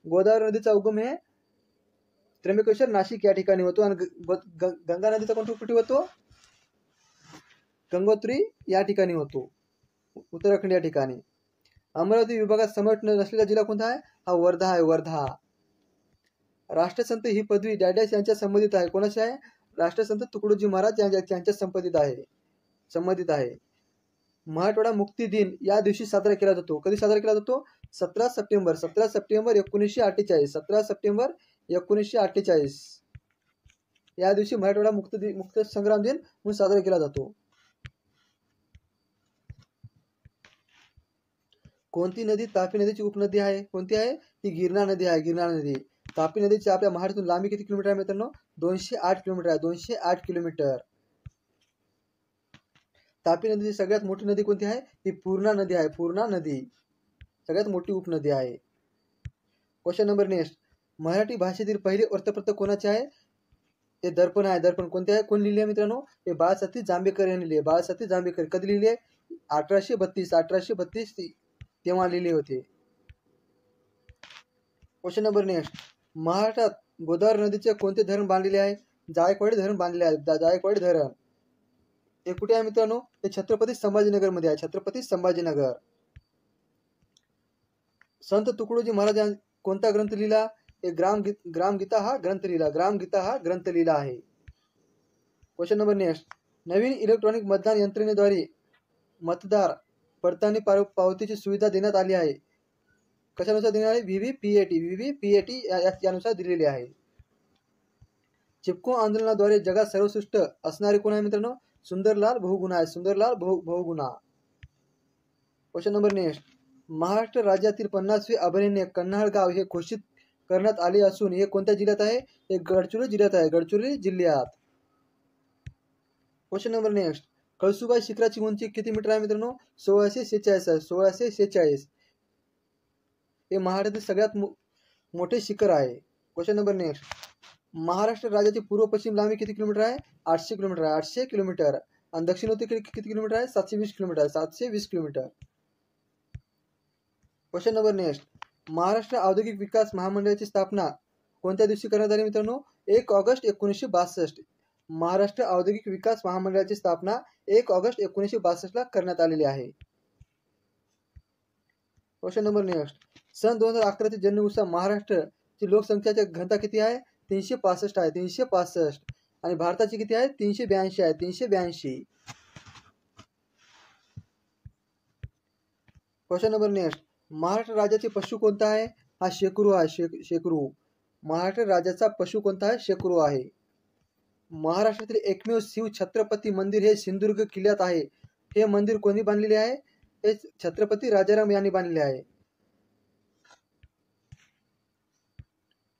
Speaker 1: गोदावरी नदीचा उगम हे त्र्यंबकेश्वर नाशिक या ठिकाणी होतो. आणि गंगा नदीचा कोणता कुठे होतो? गंगोत्री या ठिकाणी होतो, उत्तराखंड या ठिकाणी. अमरावती विभागात समाविष्ट नसलेला जिल्हा कोणता आहे? हा वर्धा आहे, वर्धा. राष्ट्रसंत ही पदवी डॅडॅश यांच्या संबंधित आहे. कोणाची आहे? राष्ट्रसंत तुकडोजी महाराज यांच्या संबंधित आहे. मराठवाडा मुक्ती दिन या दिवशी साजरा केला जातो. कधी साजरा केला जातो? 17 सप्टेंबर 1948. 17 सप्टेंबर 1948 या दिवशी मराठवाडा मुक्त संग्राम दिन म्हणून साजरा केला जातो. कोणती नदी तापी नदीची उपनदी आहे? कोणती आहे? ही गिरणा नदी आहे, गिरणा नदी. तापी नदीची आपल्या महाराष्ट्रातून लांबी किती किलोमीटर आहे मित्रांनो? 208 किलोमीटर आहे, 208 किलोमीटर. तापी नदीची सगळ्यात मोठी नदी कोणती आहे? ही पूर्णा नदी आहे, पूर्णा नदी सगळ्यात मोठी उपनदी आहे. Question number next. मराठी भाषेतील पहिले वृत्तपत्र कोणाचे आहे? ते दर्पण आहे, दर्पण. कोणते आहे? कोण लिहिले मित्रांनो? हे बाळशास्त्री जांभेकर यांनी लिहिले, बाळशास्त्री जांभेकर. कधी लिहिले? 1832 तेव्हा लिहिले होते. Question number next. महाराष्ट्रात गोदावरी नदीचे कोणते धरण बांधलेले आहे? जायकवाडी धरण बांधलेले आहे, जायकवाडी धरण. हे कुठे आहे मित्रांनो? हे छत्रपती संभाजीनगर मध्ये आहे, छत्रपती संभाजीनगर. संत तुकडोजी महाराज कोणता ग्रंथ लिहिला? हे ग्रामगीता हा ग्रंथ लिहिला, ग्रामगीता हा ग्रंथ लिहिला आहे. Question number next. नवीन इलेक्ट्रॉनिक मतदान यंत्रणेद्वारे मतदार पडताळणी पावतीची सुविधा देण्यात आली आहे. कशानुसार देण्यात आली? व्हीव्हीपीएटी यानुसार दिलेली आहे. चिपको आंदोलनाद्वारे जगात सर्वश्रेष्ठ असणारे कोण आहे मित्रांनो? सुंदरलाल बहुगुणा आहे, Sundarlal Bahuguna. Question number next. Maharashtra राज्यातील 50वे अभयारण्य कन्हाळगाव हे घोषित करण्यात आले असून हे कोणत्या जिल्ह्यात आहे? हे गडचिरोली जिल्ह्यात आहे, गडचिरोली जिल्ह्यात. Question number next. कळसुबाई शिखराची उंची किती मीटर आहे मित्रांनो? 1646 आहे, 1646. हे महाराष्ट्रातील सगळ्यात मोठे शिखर आहे. Question number next. महाराष्ट्र राज्याची पूर्व पश्चिम लांबी किती किलोमीटर आहे? 800 किलोमीटर आहे, 800 किलोमीटर. आणि दक्षिणोत्तर किती किलोमीटर आहे? 720 kilometre, 720 kilometre. Question number next. Maharashtra औद्योगिक विकास महामंडळाची स्थापना कोणत्या दिवशी करण्यात आली मित्रांनो? 1 ऑगस्ट 1962. महाराष्ट्र औद्योगिक विकास महामंडळाची स्थापना 1 ऑगस्ट 1962 ला करण्यात आलेली आहे. Question number next. सन 2011 च्या जनगणनेनुसार महाराष्ट्राची लोकसंख्याची घनता किती आहे? 365 आहे, 365. आणि भारताची किती आहे? 382 आहे, 382. Question number next. महाराष्ट्र राज्याचे पशु कोणता आहे? हा शेकरू आहे, शेकरू. महाराष्ट्र राज्याचा पशु कोणता आहे? शेकरू आहे. महाराष्ट्रातील एकमेव शिव छत्रपती मंदिर हे सिंधुदुर्ग किल्ल्यात आहे. हे मंदिर कोणी बांधलेले आहे? हे छत्रपती राजाराम यांनी बांधलेले आहे.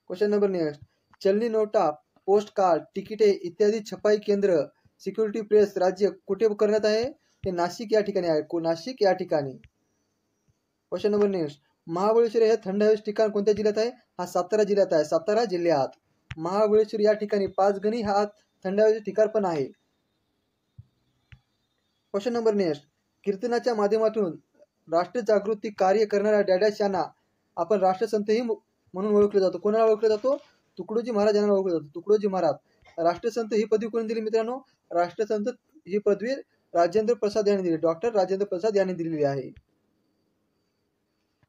Speaker 1: Question number next. चलनी नोटा, पोस्ट कार्ड, तिकिटे इत्यादी छपाई केंद्र, सिक्युरिटी प्रेस राज्य कुठे करण्यात आहे? हे नाशिक या ठिकाणी आहे, नाशिक या ठिकाणी. Question number next. महाबळेश्वर हे थंड हवेचे ठिकाण कोणत्या जिल्ह्यात आहे? हा सातारा जिल्ह्यात आहे, सातारा जिल्ह्यात. महाबळेश्वर या ठिकाणी 5 गणी हा थंड हवेचे ठिकाण पण आहे. Question number next. कीर्तनाच्या माध्यमातून राष्ट्र जागृती कार्य करणाऱ्या डॅडॅश यांना आपण राष्ट्रसंतही म्हणून ओळखला जातो. कोणाला ओळखला जातो? तुकडोजी महाराज यांना ओळखला जातो. तुकडोजी महाराज राष्ट्रसंत ही पदवी कोणी दिली मित्रांनो? राष्ट्रसंत ही पदवी राजेंद्र प्रसाद यांनी दिली. डॉक्टर राजेंद्र प्रसाद यांनी दिलेली आहे.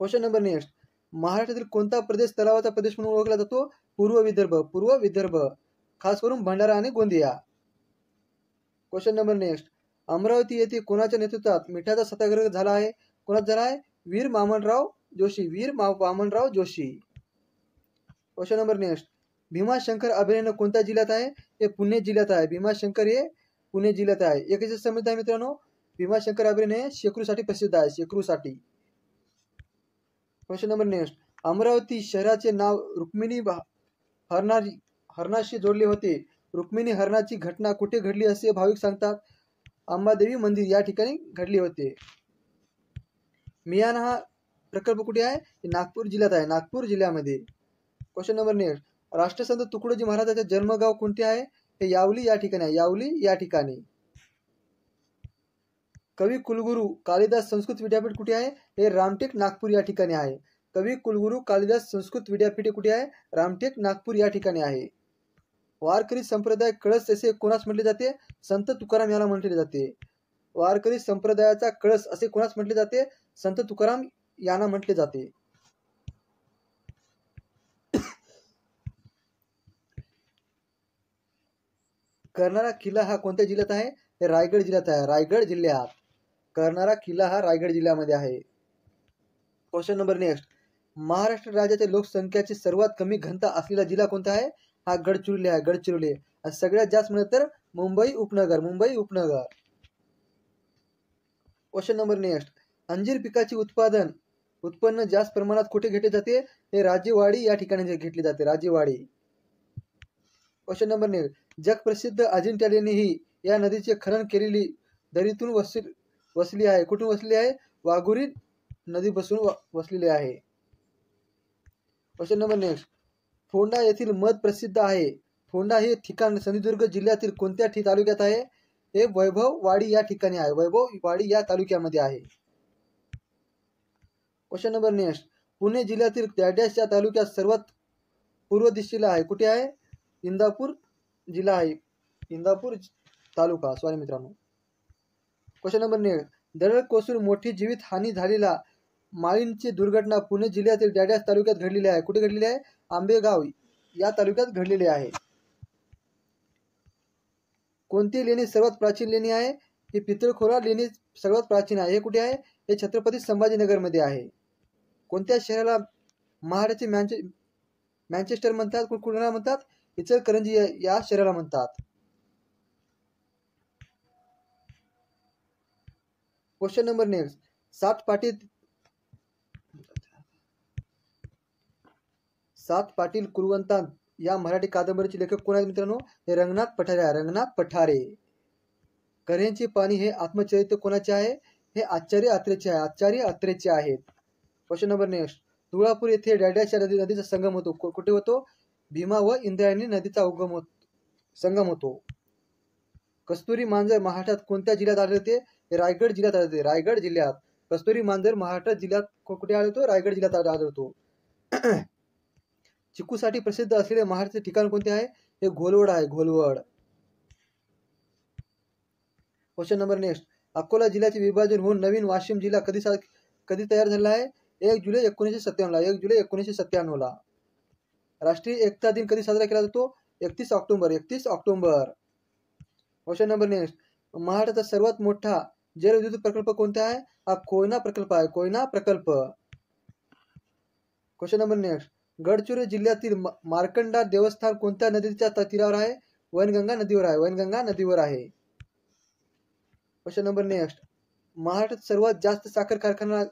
Speaker 1: Question number next. महाराष्ट्रातील कोणता प्रदेश तलावाचा प्रदेश म्हणून ओळखला जातो? पूर्व विदर्भ. पूर्व विदर्भ, खास करून भंडारा आणि Gondia. Question number next. Amravati येथे कोणाच्या नेतृत्वात मिठाचा सत्याग्रह झाला आहे? कोणाचा झाला आहे? Veer Vamanrao Joshi. Vamanrao Joshi. Question number next. Bhimashankar अभयारण्य कोणत्या जिल्ह्यात आहे? हे पुणे जिल्ह्यात आहे. भीमाशंकर हे पुणे जिल्ह्यात आहे. एक समजत आहे मित्रांनो, भीमाशंकर अभयारण्य शेकरूसाठी प्रसिद्ध आहे. शेकरूसाठी. Question number next. अमरावती शहराचे नाव रुक्मिणी हरणाशी जोडले होते. रुक्मिणी हरणाची घटना कुठे घडली असे भाविक सांगतात? अंबादेवी मंदिर या ठिकाणी घडली होते. मियान हा प्रकल्प कुठे आहे? नागपूर जिल्ह्यात आहे. नागपूर जिल्ह्यामध्ये. Question number next. राष्ट्रसंत तुकडोजी महाराजांचे जन्मगाव कोणते आहे? हे यावली या ठिकाणी आहे. यावली या ठिकाणी. कवी कुलगुरू कालिदास संस्कृत विद्यापीठ कुठे आहे? हे रामटेक नागपूर या ठिकाणी आहे. कवी कुलगुरू कालिदास संस्कृत विद्यापीठ कुठे आहे? रामटेक नागपूर या ठिकाणी आहे. वारकरी संप्रदाय कळस असे कोणास म्हटले जाते? संत तुकाराम याला म्हटले जाते. वारकरी संप्रदायाचा कळस असे कोणास म्हटले जाते? संत तुकाराम यांना म्हटले जाते. कर्नाळा किल्ला हा कोणत्या जिल्ह्यात आहे? हे रायगड जिल्ह्यात आहे. रायगड जिल्ह्यात. कर्नाळा किल्ला हा रायगड जिल्ह्यामध्ये आहे. Question number next. महाराष्ट्र राज्याच्या लोकसंख्येची सर्वात कमी घनता असलेला जिल्हा कोणता आहे? हा गडचिरोली आहे. गडचिरोली. आणि सगळ्यात जास्त म्हणत तर मुंबई उपनगर. मुंबई उपनगर. Question number next. अंजीर पिकाचे उत्पन्न जास्त प्रमाणात कुठे घेतले जाते? हे राजेवाडी या ठिकाणी घेतले जाते. राजेवाडी. Question number next. जगप्रसिद्ध अजिंठा लेणी ही या नदीचे खनन केलेली दरीतून वसली आहे. कुठून वसली आहे? वाघोरी नदी बसून वसलेली आहे. Question number next. फोंडा येथील मध प्रसिद्ध आहे. फोंडा हे ठिकाण सिंधुदुर्ग जिल्ह्यातील कोणत्या तालुक्यात आहे? हे वैभववाडी या ठिकाणी आहे. वैभववाडी या तालुक्यामध्ये आहे. Question number next. पुणे जिल्ह्यातील डॅश या तालुक्यात सर्वात पूर्व दिशेला आहे. कुठे आहे? इंदापूर जिल्हा आहे. इंदापूर तालुका. सॉरी मित्रांनो. Question number next. दरड कोसळून मोठी जीवित हानी झालेला माळींची दुर्घटना पुणे जिल्ह्यातील डॅश तालुक्यात घडलेली आहे. कुठे घडलेली आहे? आंबेगाव या तालुक्यात घडलेली आहे. कोणती लेणी सर्वात प्राचीन लेणी आहे? ही पितळखोरा लेणी सर्वात प्राचीन आहे. हे कुठे आहे? हे छत्रपती संभाजीनगर मध्ये आहे. कोणत्या शहराला महाराष्ट्राचे मँचेस्टर म्हणतात? कुणाला म्हणतात? इचलकरंजी या शहराला म्हणतात. Question number next. सात पाटील कुरवंता या मराठी कादंबरीचे लेखक कोण आहेत मित्रांनो? हे रंगनाथ पठारे आहे. रंगनाथ पठारे. कऱ्यांची पाणी हे आत्मचरित्र कोणाचे आहे? हे आचार्य अत्रेचे आहे. आचार्य अत्रेचे आहेत. Question number next. तुळापूर येथे डॅडॅश या नदीचा संगम होतो. कुठे होतो? भीमा व इंद्रायणी नदीचा संगम होतो. कस्तुरी मांजर महाराष्ट्रात कोणत्या जिल्ह्यात आढळते? हे रायगड जिल्ह्यात आढळते. रायगड जिल्ह्यात. कस्तुरी मांजर महाराष्ट्र जिल्ह्यात कुठे आढळतो? रायगड जिल्ह्यात आढळतो. चिकूसाठी प्रसिद्ध असलेले महाराष्ट्राचे ठिकाण कोणते आहे? हे घोलवड आहे. Gholvad. Question number next. Akola जिल्ह्याचे विभाजन होऊन नवीन वाशिम जिल्हा कधी तयार झाला आहे? 1 जुलै 1997 ला. 1 जुलै 1997 ला. राष्ट्रीय एकता दिन कधी साजरा केला जातो? 31 October. 31 October. Question number next. महाराष्ट्राचा सर्वात मोठा जलविद्युत प्रकल्प कोणता आहे? हा कोयना प्रकल्प आहे. कोयना प्रकल्प. Question number next. गडचिरोली जिल्ह्यातील मार्कंडा देवस्थान कोणत्या नदीच्या तीरावर आहे? वैनगंगा नदीवर आहे. वैनगंगा नदीवर आहे. Question number next. महाराष्ट्रात सर्वात जास्त साखर कारखाना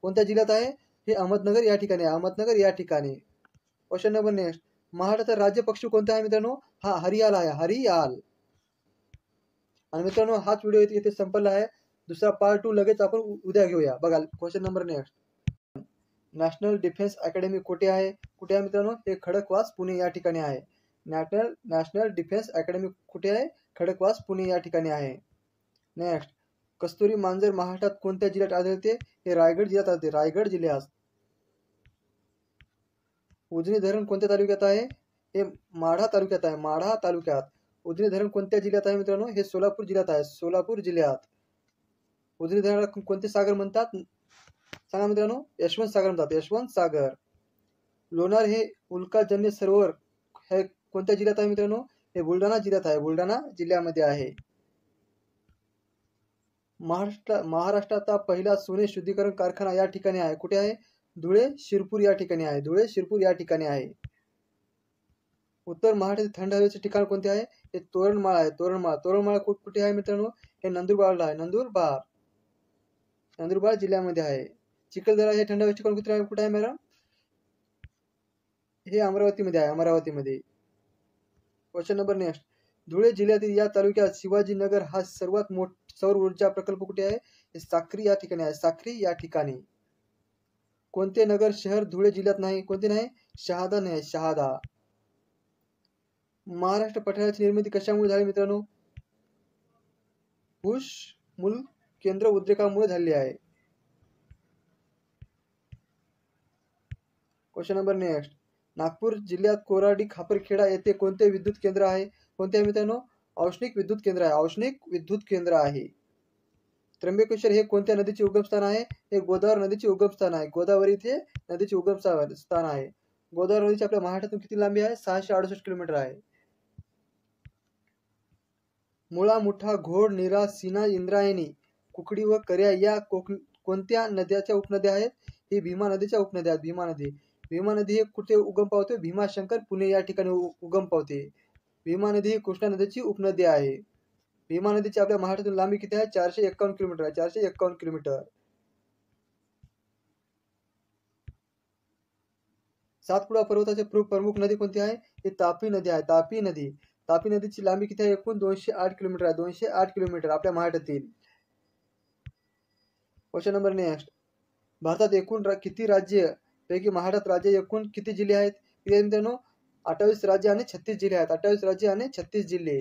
Speaker 1: कोणत्या जिल्ह्यात आहे? हे अहमदनगर या ठिकाणी आहे. अहमदनगर या ठिकाणी. Question number next. महाराष्ट्राचा राज्य पक्षी कोणता आहे मित्रांनो? हा हरियाल आहे. हरियाल. आणि मित्रांनो हाच व्हिडिओ इथे संपला आहे. दुसरा पार्ट 2 लगेच आपण उद्या घेऊया. बघा question number next. National defence academy कुठे आहे? कुठे आहे मित्रांनो? हे खडकवास पुणे या ठिकाणी आहे. नॅशनल डिफेन्स अकॅडमी कुठे आहे? खडकवास पुणे या ठिकाणी आहे. नेक्स्ट. कस्तुरी मांजर महाराष्ट्रात कोणत्या जिल्ह्यात आढळते? हे रायगड जिल्ह्यात आढळते. रायगड जिल्ह्यात. उजनी धरण कोणत्या तालुक्यात आहे? हे माढा तालुक्यात आहे. माढा तालुक्यात. उजनी धरण कोणत्या जिल्ह्यात आहे मित्रांनो? हे सोलापूर जिल्ह्यात आहे. सोलापूर जिल्ह्यात. उजनी धरणाला कोणते सागर म्हणतात? सांगा मित्रांनो. यशवंत सागर म्हणतात. यशवंत सागर. लोणार हे उल्काजन्य सरोवर हे कोणत्या जिल्ह्यात आहे मित्रांनो? हे बुलढाणा जिल्ह्यात आहे. बुलढाणा जिल्ह्यामध्ये आहे. महाराष्ट्राचा पहिला सोने शुद्धीकरण कारखाना या ठिकाणी आहे. कुठे आहे? धुळे शिरपूर या ठिकाणी आहे. धुळे शिरपूर या ठिकाणी आहे. उत्तर महाराष्ट्रातील थंड हवेचे ठिकाण कोणते आहे? हे तोरणमाळ आहे. तोरणमाळ. तोरणमाळ कुठे आहे मित्रांनो? हे नंदुरबारला आहे. नंदुरबार. नंदुरबार जिल्ह्यामध्ये आहे. चिखलदरा हे थंड हवेचे ठिकाण कुठे आहे मॅडम? हे अमरावतीमध्ये आहे. अमरावतीमध्ये. Question number next. धुळे जिल्ह्यातील या तालुक्यात शिवाजीनगर हा सर्वात मोठा सौर ऊर्जा प्रकल्प कुठे आहे? हे साक्री या ठिकाणी आहे. साक्री या ठिकाणी. कोणते नगर शहर धुळे जिल्ह्यात नाही? कोणते नाही? शहादा नाही. शहादा. महाराष्ट्र पटलाची निर्मिती कशामुळे झाली मित्रांनो? हुश मूल केंद्र उद्रेकामुळे झाली आहे. Question number next. नागपूर जिल्ह्यात कोराडी खापरखेडा येथे कोणते विद्युत केंद्र आहे? कोणते आहे मित्रांनो? औष्णिक विद्युत केंद्र आहे. औष्णिक विद्युत केंद्र आहे. त्र्यंबकेश्वर हे कोणत्या नदीचे उगमस्थान आहे? हे गोदावरी नदीचे उगमस्थान आहे. गोदावरी इथे नदीचे उगमस्थान आहे. गोदावरी नदीची आपल्या महाराष्ट्रातून किती लांबी आहे? 668 किलोमीटर आहे. मुळा, मुठा, घोड, नीरा, सीना, इंद्रायणी, कुकडी व कर्या या कोणत्या नद्याच्या उपनद्या आहेत? ही भीमा नदीच्या उपनद्या आहेत. भीमा नदी. भीमा नदी हे कुठे उगम पावते? भीमाशंकर पुणे या ठिकाणी उगम पावते. भीमा नदी ही कृष्णा नदीची उपनदी आहे. भीमा नदीची आपल्या महाराष्ट्रातून लांबी किती आहे? 451 किलोमीटर आहे. 451 किलोमीटर. सातपुडा पर्वताचे प्रमुख नदी कोणती आहे? ही तापी नदी आहे. तापी नदी. तापी नदीची लांबी किती आहे? एकूण 208 किलोमीटर आहे. 208 किलोमीटर आपल्या महाराष्ट्रातील. Question number next. भारतात एकूण किती राज्य पैकी महाराष्ट्रात राज्य एकूण किती जिल्हे आहेत? मित्रांनो 28 राज्य आणि 36 जिल्हे आहेत. 28 राज्य आणि 36 जिल्हे.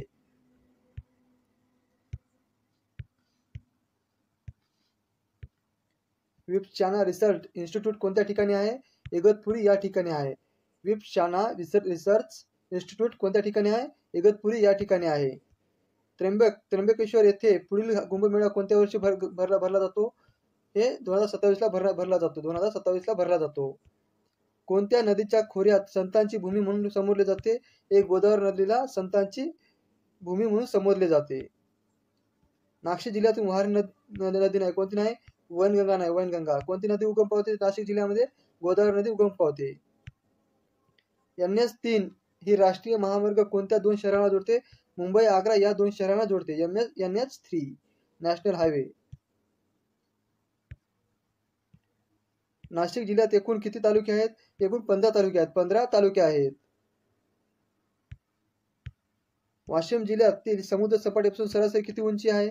Speaker 1: विपश्यना रिसर्च इन्स्टिट्यूट कोणत्या ठिकाणी आहे? इगतपुरी या ठिकाणी आहे. विपश्यना रिसर्च इन्स्टिट्यूट कोणत्या ठिकाणी आहे? इगतपुरी या ठिकाणी आहे. त्र्यंबकेश्वर येथे पुढील कुंभमेळा कोणत्या वर्षी भरला जातो? हे 2027 ला भरला जातो. 2027 ला भरला जातो. कोणत्या नदीच्या खोऱ्यात संतांची भूमी म्हणून संबोधले जाते? हे गोदावरी नदीला संतांची भूमी म्हणून संबोधले जाते. नाशिक जिल्ह्यातून वाहणारी नदी नाही. कोणती नाही? वनगंगा नाही. वनगंगा. कोणती नदी उगम पावते नाशिक जिल्ह्यामध्ये? गोदावरी नदी उगम पावते. NH3 ही राष्ट्रीय महामार्ग कोणत्या दोन शहरांना जोडते? मुंबई आग्रा या दोन शहरांना जोडते. NH3 national highway. नाशिक जिल्ह्यात एकूण किती तालुके आहेत? एकूण 15 तालुके आहेत. 15 तालुके आहेत. वाशिम जिल्ह्यातील समुद्र सपाटीपासून सरासरी किती उंची आहे?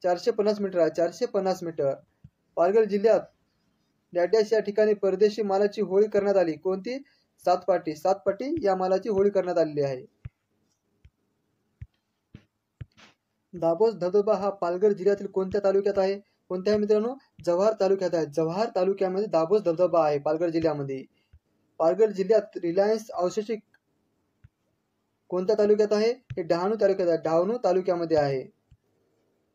Speaker 1: 450 मीटर आहे. 450 मीटर. पालघर जिल्ह्यात डॅडॅश या ठिकाणी परदेशी मालाची होळी करण्यात आली. कोणती? सातपाटी. सातपाटी या मालाची होळी करण्यात आलेली आहे. दाभोस धबधबा हा पालघर जिल्ह्यातील कोणत्या तालुक्यात आहे? कोणत्या आहे मित्रांनो? जव्हार तालुक्यात आहे. जव्हार तालुक्यामध्ये दाभोस धबधबा आहे पालघर जिल्ह्यामध्ये. पालघर जिल्ह्यात रिलायन्स औषधी कोणत्या तालुक्यात आहे? हे डहाणू तालुक्यात आहे. डहाणू तालुक्यामध्ये आहे.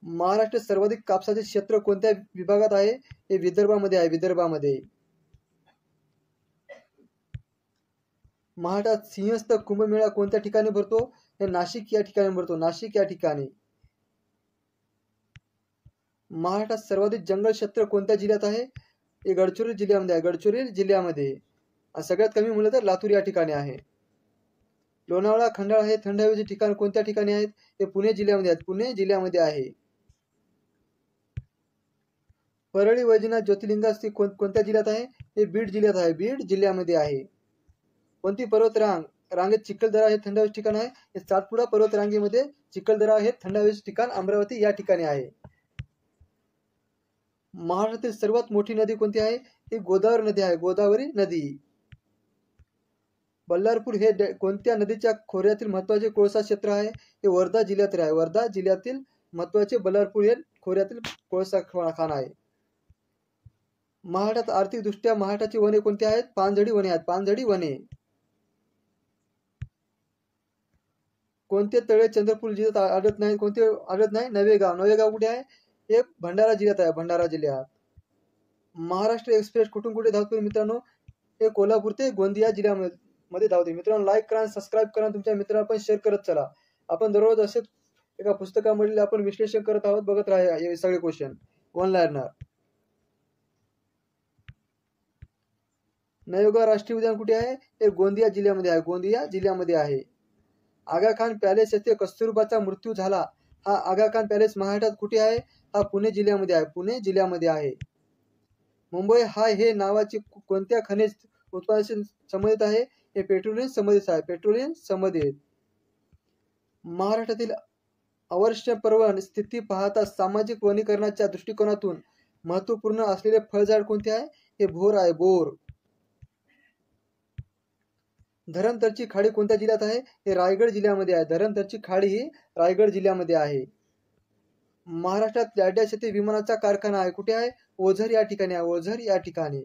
Speaker 1: महाराष्ट्र सर्वाधिक कापसाचे क्षेत्र कोणत्या विभागात आहे? हे विदर्भामध्ये आहे. विदर्भामध्ये. महाराष्ट्रात सिंहस्थ कुंभमेळा कोणत्या ठिकाणी भरतो? हे नाशिक या ठिकाणी भरतो. नाशिक या ठिकाणी. महाराष्ट्रात सर्वाधिक जंगल क्षेत्र कोणत्या जिल्ह्यात आहे? हे गडचिरोली जिल्ह्यामध्ये आहे. गडचिरोली जिल्ह्यामध्ये. सगळ्यात कमी म्हणलं तर लातूर या ठिकाणी आहे. लोणावळा खंडाळा हे थंड हवेचे ठिकाण कोणत्या ठिकाणी आहेत? हे पुणे जिल्ह्यामध्ये आहेत. पुणे जिल्ह्यामध्ये आहे. परळी वैजनाथ ज्योतिर्लिंगाची कोणत्या जिल्ह्यात आहे? हे बीड जिल्ह्यात आहे. बीड जिल्ह्यामध्ये आहे. कोणती पर्वत रांगेत चिखलदरा हे थंड हवेचे ठिकाण आहे? हे सातपुडा पर्वत रांगेमध्ये चिखलदरा हे थंड हवेचे ठिकाण अमरावती या ठिकाणी आहे. महाराष्ट्रातील सर्वात मोठी नदी कोणती आहे? ही गोदावरी नदी आहे. गोदावरी नदी. बल्लारपूर हे कोणत्या नदीच्या खोऱ्यातील महत्त्वाचे कोळसा क्षेत्र आहे? हे वर्धा जिल्ह्यातील आहे. वर्धा जिल्ह्यातील महत्त्वाचे बल्लारपूर हे खोऱ्यातील कोळसा खाण आहे. महाराष्ट्रात आर्थिक दृष्ट्या महाराष्ट्राची वने कोणती आहेत? पानझडी वने आहेत. पानझडी वने. कोणते तळे चंद्रपूर जिल्ह्यात आढळत नाही, कोणते आढळत नाही? नवेगाव कुठे आहे? हे भंडारा जिल्ह्यात आहे, भंडारा जिल्ह्यात. महाराष्ट्र एक्सप्रेस कुठून कुठे धावतो मित्रांनो? हे कोल्हापूर ते गोंदिया जिल्ह्यामध्ये धावते. मित्रांनो लाईक करा, सबस्क्राईब करा, तुमच्या मित्रांना पण शेअर करत चला. आपण दररोज असे एका पुस्तकामधील आपण विश्लेषण करत आहोत, बघत राहा हे सगळे क्वेश्चन वन लाईनर. नवेगाव राष्ट्रीय उद्यान कुठे आहे? हे गोंदिया जिल्ह्यामध्ये आहे, गोंदिया जिल्ह्यामध्ये आहे. आगा खान पॅलेस येथे कस्तुरबाचा मृत्यू झाला. हा आगा खान पॅलेस महाराष्ट्रात कुठे आहे? हा पुणे जिल्ह्यामध्ये आहे, पुणे जिल्ह्यामध्ये आहे. मुंबई हा हे नावाची कोणत्या खनिज उत्पादनाशी संबंधित आहे? हे पेट्रोलियम संबंधित आहे, पेट्रोलियम संबंधित. महाराष्ट्रातील अवर्षण पर्व स्थिती पाहता सामाजिक वनीकरणाच्या दृष्टिकोनातून महत्वपूर्ण असलेले फळझाड कोणते आहे? हे बोर आहे, बोर. धरणतरची खाडी कोणत्या जिल्ह्यात आहे? हे रायगड जिल्ह्यामध्ये आहे. धरणतरची खाडी ही रायगड जिल्ह्यामध्ये आहे. महाराष्ट्रात लॅडॅश येथे विमानाचा कारखाना आहे, कुठे आहे? ओझर या ठिकाणी आहे, ओझर या ठिकाणी.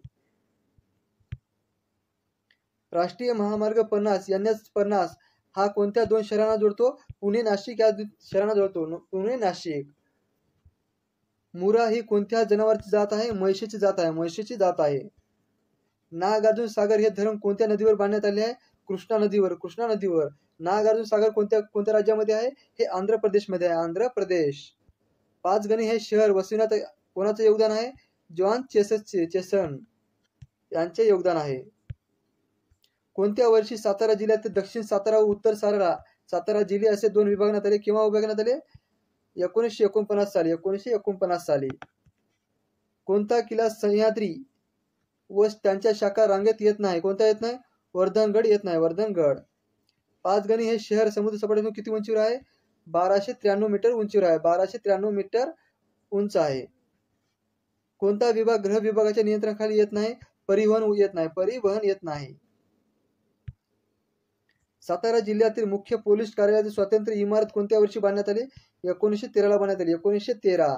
Speaker 1: राष्ट्रीय महामार्ग 50 NH50 हा कोणत्या दोन शहरांना जोडतो? पुणे नाशिक या शहरांना जोडतो, पुणे नाशिक. मुरा ही कोणत्या जनावरांची जात आहे? म्हैशीची जात आहे, म्हैशीची जात आहे. नागार्जुन सागर हे धरण कोणत्या नदीवर बांधण्यात आले आहे? कृष्णा नदीवर, कृष्णा नदीवर. नागार्जुन सागर कोणत्या राज्यामध्ये आहे? हे आंध्र प्रदेशमध्ये आहे, आंध्र प्रदेश. पाचगणी हे शहर वसविण्यात कोणाचे योगदान आहे? जॉन चेसन यांचे योगदान आहे. कोणत्या वर्षी सातारा जिल्ह्यात दक्षिण सातारा व उत्तर सातारा जिल्हे असे दोन विभागण्यात आले? केव्हा विभागण्यात आले? 1949 साली, 1949 साली. कोणता किल्ला सह्याद्री व त्यांच्या शाखा रांगेत येत नाही? कोणता येत नाही? वर्धनगड येत नाही, वर्धनगड. पाचगणी हे शहर समुद्र सपाटीपासून किती उंचीवर आहे? 1293 मीटर उंचीवर आहे, 1293 मीटर उंच आहे. कोणता विभाग गृह विभागाच्या नियंत्रणाखाली येत नाही? परिवहन येत नाही, परिवहन येत नाही. सातारा जिल्ह्यातील मुख्य पोलीस कार्यालयाची स्वातंत्र्य इमारत कोणत्या वर्षी बांधण्यात आली? 1913 ला बांधण्यात आली, 1913.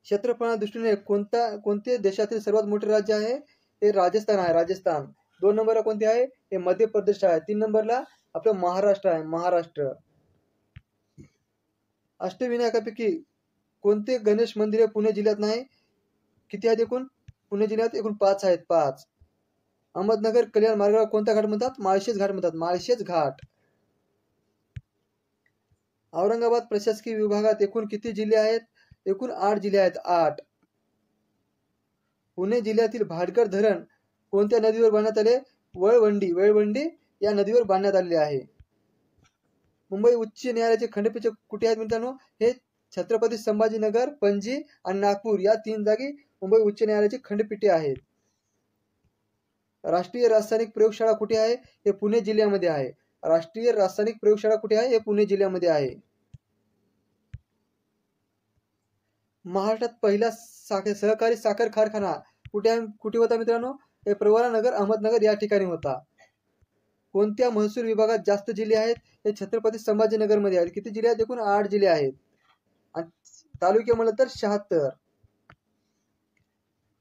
Speaker 1: क्षेत्रफळा दृष्टीने कोणते देशातील सर्वात मोठे राज्य आहे? हे राजस्थान आहे, राजस्थान. 2 नंबरला कोणते आहे? हे मध्य प्रदेश आहे. 3 नंबरला आपलं महाराष्ट्र आहे, महाराष्ट्र. अष्टविनायकापैकी कोणते गणेश मंदिरे पुणे जिल्ह्यात नाही? किती आहेत एकूण? पुणे जिल्ह्यात एकूण 5 आहेत, 5. अहमदनगर कल्याण मार्गाला कोणता घाट म्हणतात? माळशेज घाट म्हणतात, माळशेज घाट. औरंगाबाद प्रशासकीय विभागात एकूण किती जिल्हे आहेत? एकूण 8 जिल्हे आहेत, 8. पुणे जिल्ह्यातील भाटघर धरण कोणत्या नदीवर बांधण्यात आले? वळवंडी या नदीवर बांधण्यात आलेले आहे. मुंबई उच्च न्यायालयाचे खंडपीठ कुठे आहेत मित्रांनो? हे छत्रपती संभाजीनगर, पणजी आणि नागपूर या 3 जागी मुंबई उच्च न्यायालयाची खंडपीठे आहेत. राष्ट्रीय रासायनिक प्रयोगशाळा कुठे आहे? हे पुणे जिल्ह्यामध्ये आहे. राष्ट्रीय रासायनिक प्रयोगशाळा कुठे आहे? हे पुणे जिल्ह्यामध्ये आहे. महाराष्ट्रात पहिला सहकारी साखर कारखाना कुठे होता मित्रांनो? हे प्रवरानगर, अहमदनगर या ठिकाणी होता. कोणत्या महसूल विभागात जास्त जिल्हे आहेत? हे छत्रपती संभाजीनगर मध्ये आहेत. किती जिल्हे आहेत? एकूण 8 जिल्हे आहेत. तालुके म्हणलं तर 76.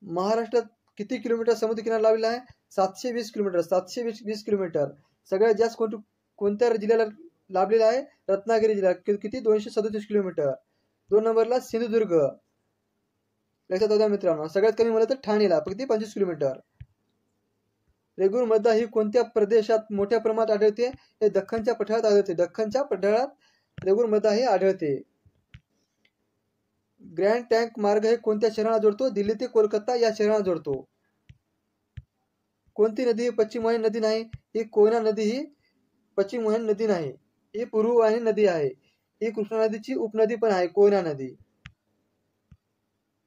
Speaker 1: महाराष्ट्रात किती किलोमीटर समुद्र किनारा लावलेला आहे? 720 किलोमीटर, 720 किलोमीटर. सगळ्यात जास्त कोणत्या जिल्ह्याला लाभलेला आहे? रत्नागिरी जिल्हा. किती? 237 किलोमीटर. 2 नंबरला सिंधुदुर्ग. लक्षात होत्या मित्रांनो. सगळ्यात कमी म्हणलं तर ठाणेला, किती? 25 किलोमीटर. रेगूर मृदा ही कोणत्या प्रदेशात मोठ्या प्रमाणात आढळते? हे दख्खनच्या पठारात आढळते, दख्खनच्या पठारात रेगूर मृदा हे आढळते. ग्रँड टँक मार्ग हे कोणत्या शहराला जोडतो? दिल्ली ते कोलकाता या शहराला जोडतो. कोणती नदी ही पश्चिम वाहिनी नदी नाही? ही कोयना नदी ही पश्चिम वाहिनी नदी नाही, ही पूर्व वाहिनी नदी आहे. ही कृष्णा नदीची उपनदी पण आहे, कोयना नदी.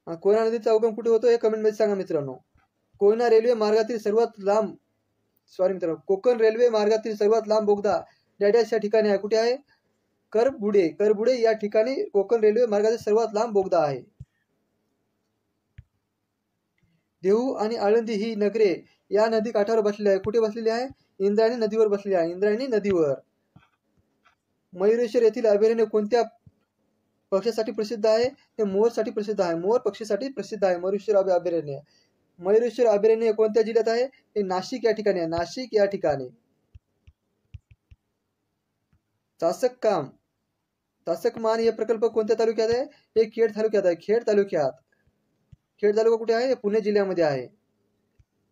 Speaker 1: कोयना नदीचा उगम कुठे होतो हे कमेंट मध्ये सांगा मित्रांनो. कोयना रेल्वे मार्गातील सर्वात लांब कोकण रेल्वे मार्गातील सर्वात लांब बोगदा डॅडॅश या ठिकाणी आहे. कुठे आहे? करबुडे या ठिकाणी कोकण रेल्वे मार्गातील सर्वात लांब बोगदा आहे. देहू आणि आळंदी ही नगरे या नदी काठावर बसलेली आहे. कुठे बसलेली आहे? इंद्रायणी नदीवर बसलेली आहे, इंद्रायणी नदीवर. मयुरेश्वर येथील अभयारण्य कोणत्या पक्षासाठी प्रसिद्ध आहे? हे मोरसाठी प्रसिद्ध आहे, मोर पक्षीसाठी प्रसिद्ध आहे मयुरेश्वर अभयारण्य. मयुरेश्वर अभयारण्य कोणत्या जिल्ह्यात आहे? हे नाशिक या ठिकाणी आहे, नाशिक या ठिकाणी. चासक मान हे प्रकल्प कोणत्या तालुक्यात आहे? हे खेड तालुक्यात आहे. खेड तालुका कुठे आहे? पुणे जिल्ह्यामध्ये आहे.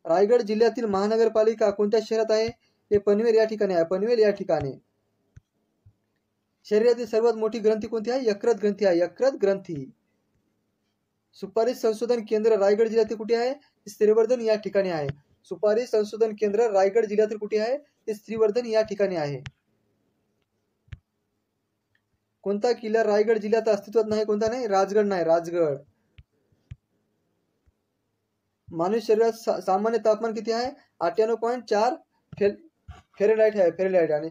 Speaker 1: रायगड जिल्ह्यातील महानगरपालिका कोणत्या शहरात आहे? हे पनवेल या ठिकाणी आहे. पनवेल या ठिकाणी. शरीरातील सर्वात मोठी ग्रंथी कोणती आहे? यकृत ग्रंथी आहे. यकृत ग्रंथी. सुपारी संशोधन केंद्र रायगड जिल्ह्यातील कुठे आहे? श्रीवर्धन या ठिकाणी आहे. सुपारी संशोधन केंद्र रायगड जिल्ह्यातील कुठे आहे? ते श्रीवर्धन या ठिकाणी आहे. कोणता किल्ला रायगड जिल्ह्यात अस्तित्वात नाही? कोणता नाही? राजगड नाही. राजगड. मानवी शरीरात सामान्य तापमान किती आहे? 98.4 फेरेनहाइट आहे. फेरेनहाइट आणि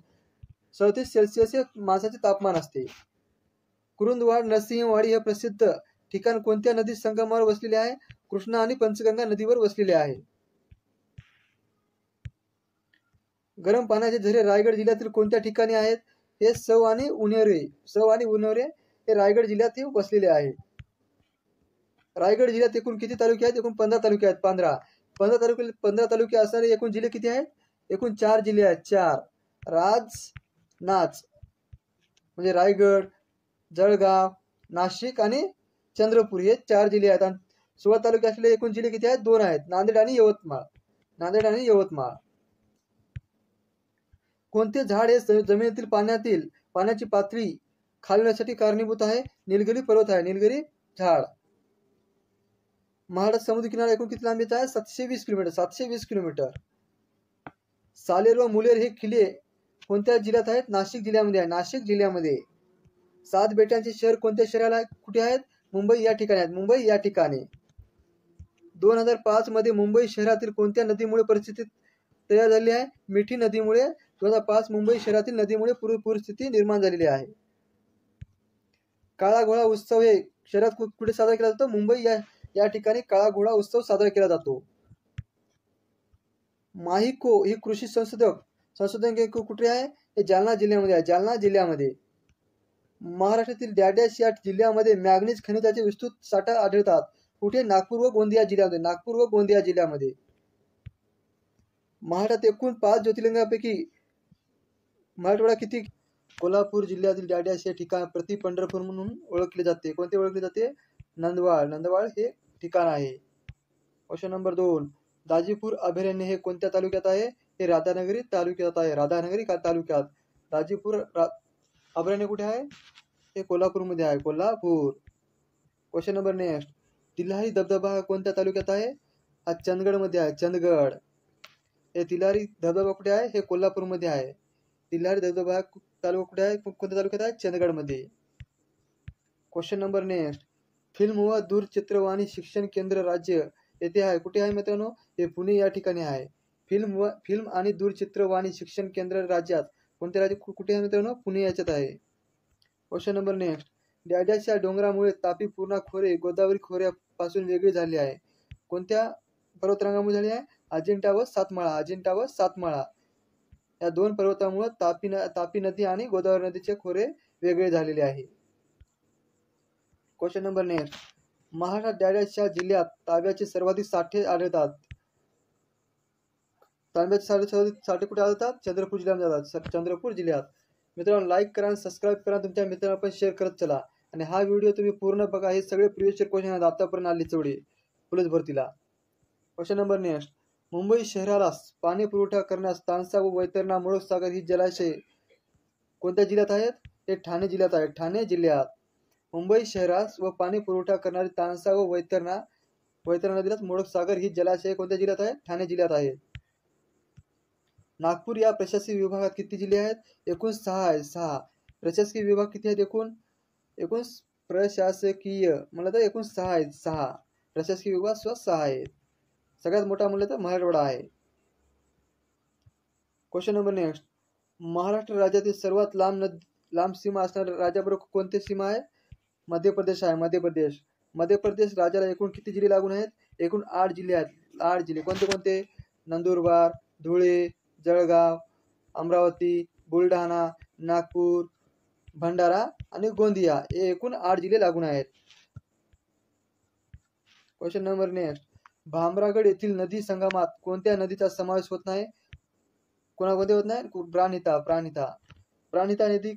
Speaker 1: 37 सेल्सिअस हे माणसाचे तापमान असते. कुरुंदवाड नरसिंहवाडी हे प्रसिद्ध ठिकाण कोणत्या नदी संगमावर वसलेले आहे? कृष्णा आणि पंचगंगा नदीवर वसलेले आहे. गरम पाण्याचे झरे रायगड जिल्ह्यातील कोणत्या ठिकाणी आहेत? हे सौ आणि उन्हेरे हे रायगड जिल्ह्यात वसलेले आहे. रायगड जिल्ह्यात एकूण किती तालुके आहेत? एकूण 15 तालुके आहेत. 15 तालुके असणारे एकूण जिल्हे किती आहेत? एकूण 4 जिल्हे आहेत. 4. म्हणजे रायगड, जळगाव, नाशिक आणि चंद्रपूर हे 4 जिल्हे आहेत. आणि 16 तालुके असलेले एकूण जिल्हे किती आहेत? 2 आहेत. नांदेड आणि यवतमाळ. कोणते झाड हे जमिनीतील पाण्याची पातळी खालवण्यासाठी कारणीभूत आहे? निलगिरी पर्वत आहे. निलगिरी झाड. महाराष्ट्र समुद्र किनारा एकूण किती लांबीचा आहे? 720 किलोमीटर. सालेर व मुलेर हे किल्ले कोणत्या जिल्ह्यात आहेत? नाशिक जिल्ह्यामध्ये आहे. नाशिक जिल्ह्यामध्ये. 7 बेटांचे शहर कोणत्या शहराला कुठे आहेत? मुंबई या ठिकाणी आहेत. मुंबई या ठिकाणी. 2005 मध्ये मुंबई शहरातील कोणत्या नदीमुळे परिस्थिती तयार झाली आहे? मिठी नदीमुळे. 2005 मुंबई शहरातील नदीमुळे पूरस्थिती निर्माण झालेली आहे. काळा घोडा उत्सव हे शहरात कुठे साजरा केला जातो? मुंबई या ठिकाणी काळा घोडा उत्सव साजरा केला जातो. माहिको ही कृषी संशोधन केंद्र कुठे आहे? हे जालना जिल्ह्यामध्ये आहे. जालना जिल्ह्यामध्ये. महाराष्ट्रातील डॅडॅश या जिल्ह्यामध्ये मॅंगनीज खनिजाचे विस्तृत साठा आढळतात. कुठे? नागपूर व गोंदिया जिल्ह्यामध्ये. महाराष्ट्रात एकूण 5 ज्योतिर्लिंगापैकी मराठवाडा किती? कोल्हापूर जिल्ह्यातील डॅडॅश हे ठिकाण प्रति पंढरपूर म्हणून ओळखले जाते. कोणते ओळखले जाते? नंदवाळ हे ठिकाण आहे. Question number 2. दाजीपूर अभयारण्य हे कोणत्या तालुक्यात आहे? हे राधानगरी तालुक्यात आहे. तालुक्यात. दाजीपूर अभयारण्य कुठे आहे? हे कोल्हापूरमध्ये आहे. Kolhapur. Question number next. Tillari धबधबा कोणत्या तालुक्यात आहे? हा चंदगडमध्ये आहे. चंदगड. हे तिल्लारी धबधबा कुठे आहे? हे कोल्हापूरमध्ये आहे. तिल्लारी धबधबा तालुका कुठे आहे? कोणत्या तालुक्यात आहे? चंदगडमध्ये. Question number next. फिल्म व दूरचित्रवाणी शिक्षण केंद्र राज्य येथे आहे. कुठे आहे मित्रांनो? हे पुणे या ठिकाणी आहे. फिल्म आणि दूरचित्रवाणी शिक्षण केंद्र राज्यात कोणत्या राज्य कुठे आहे मित्रांनो? पुणे याच्यात आहे. Question number next. डॅडॅशच्या डोंगरामुळे तापी पूर्णा खोरे गोदावरी खोऱ्यापासून वेगळी झाली आहे. कोणत्या पर्वतरांगामुळे झाली आहे? अजिंठा व सातमाळा या 2 पर्वतामुळे तापी नदी आणि गोदावरी नदीचे खोरे वेगळे झालेले आहे. Question number next. महाराष्ट्रात डॅडॅशच्या जिल्ह्यात तांब्याचे सर्वाधिक साठे आढळतात. तांब्याचे सर्वाधिक साठे कुठे आढळतात? चंद्रपूर जिल्ह्यामध्ये आढळतात. चंद्रपूर जिल्ह्यात. मित्रांनो लाईक करा, सबस्क्राईब करा, तुमच्या मित्रांना पण शेअर करत चला. आणि हा व्हिडिओ तुम्ही पूर्ण बघा. हे सगळे प्रिव्हियस इयर क्वेश्चन आहेत आतापर्यंत आले तेवढे पोलीस भरतीला. Question number next. मुंबई शहराला पाणी पुरवठा करण्यास तानसा व वैतरणा मुळकसागर ही जलाशये कोणत्या जिल्ह्यात आहेत? हे ठाणे जिल्ह्यात आहेत. ठाणे जिल्ह्यात. मुंबई शहरास व पाणी पुरवठा करणारी तानसा व वैतरणा नदीला मुळकसागर ही जलाशये कोणत्या जिल्ह्यात आहेत? ठाणे जिल्ह्यात आहेत. नागपूर या प्रशासकीय विभागात किती जिल्हे आहेत? एकूण 6 आहेत. 6 प्रशासकीय विभाग किती आहेत? एकूण प्रशासकीय म्हणलं तर एकूण 6 आहेत. 6 प्रशासकीय विभाग 6 आहेत. सगळ्यात मोठा म्हणलं तर मराठवाडा आहे. Question number next. महाराष्ट्र राज्यातील सर्वात लांब सीमा असणाऱ्या राज्याबरोबर कोणती सीमा आहे? मध्य प्रदेश आहे. मध्य प्रदेश राज्याला एकूण किती जिल्हे लागून आहेत? एकूण 8 जिल्हे आहेत. 8 जिल्हे कोणते? नंदुरबार, धुळे, जळगाव, अमरावती, बुलढाणा, नागपूर, भंडारा आणि गोंदिया हे एकूण 8 जिल्हे लागून आहेत. Question number next. भामरागड येथील नदी संगमात कोणत्या नदीचा समावेश होत नाही? कोणामध्ये होत नाही? प्राणहिता नदी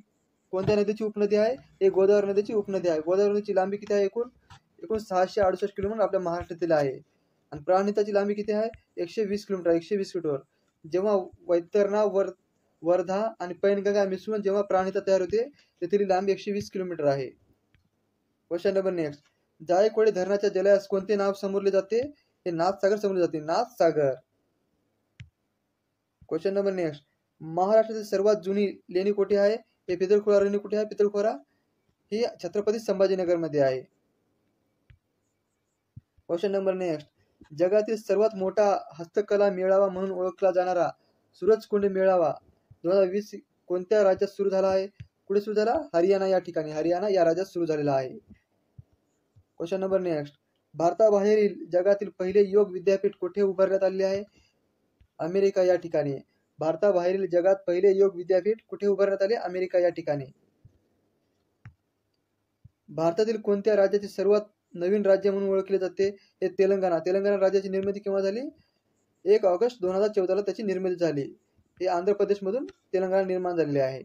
Speaker 1: कोणत्या नदीची उपनदी आहे? हे गोदावरी नदीची उपनदी आहे. गोदावरी नदीची लांबी किती आहे? एकूण एकूण 668 किलोमीटर आपल्या महाराष्ट्रातील आहे. आणि प्राणहिताची लांबी किती आहे? 120 किलोमीटर 120 किलोमीटर. जेव्हा वैतरणा वर्धा आणि पैनगंगा मिसळून जेव्हा प्राणहिता तयार होते तेथील लांबी 120 किलोमीटर आहे. Question number next. जायकवाडी धरणाच्या जलास कोणते नाव संबोधले जाते? हे नाथसागर संबोधले जाते. नाथसागर. Question number next. महाराष्ट्रातील सर्वात जुनी लेणी कुठे आहे? हे पितळखोरा लेणी कुठे आहे? पितळखोरा ही छत्रपती संभाजीनगर मध्ये आहे. Question number next. जगातील सर्वात मोठा हस्तकला मेळावा म्हणून ओळखला जाणारा सूरजकुंड मेळावा 2020 कोणत्या राज्यात सुरू झाला आहे? कुठे सुरू झाला? हरियाणा या ठिकाणी. हरियाणा या राज्यात सुरू झालेला आहे. Question number next. भारताबाहेरील जगातील पहिले योग विद्यापीठ कुठे उभारण्यात आले आहे? अमेरिका या ठिकाणी. भारताबाहेरील जगात पहिले योग विद्यापीठ कुठे उभारण्यात आले? अमेरिका या ठिकाणी. भारतातील कोणत्या राज्याचे सर्वात नवीन राज्य म्हणून ओळखले जाते? हे तेलंगणा. तेलंगणा राज्याची निर्मिती केव्हा झाली? 1 ऑगस्ट 2014 ला त्याची निर्मिती झाली. हे आंध्र प्रदेश मधून तेलंगणा निर्माण झालेले आहे.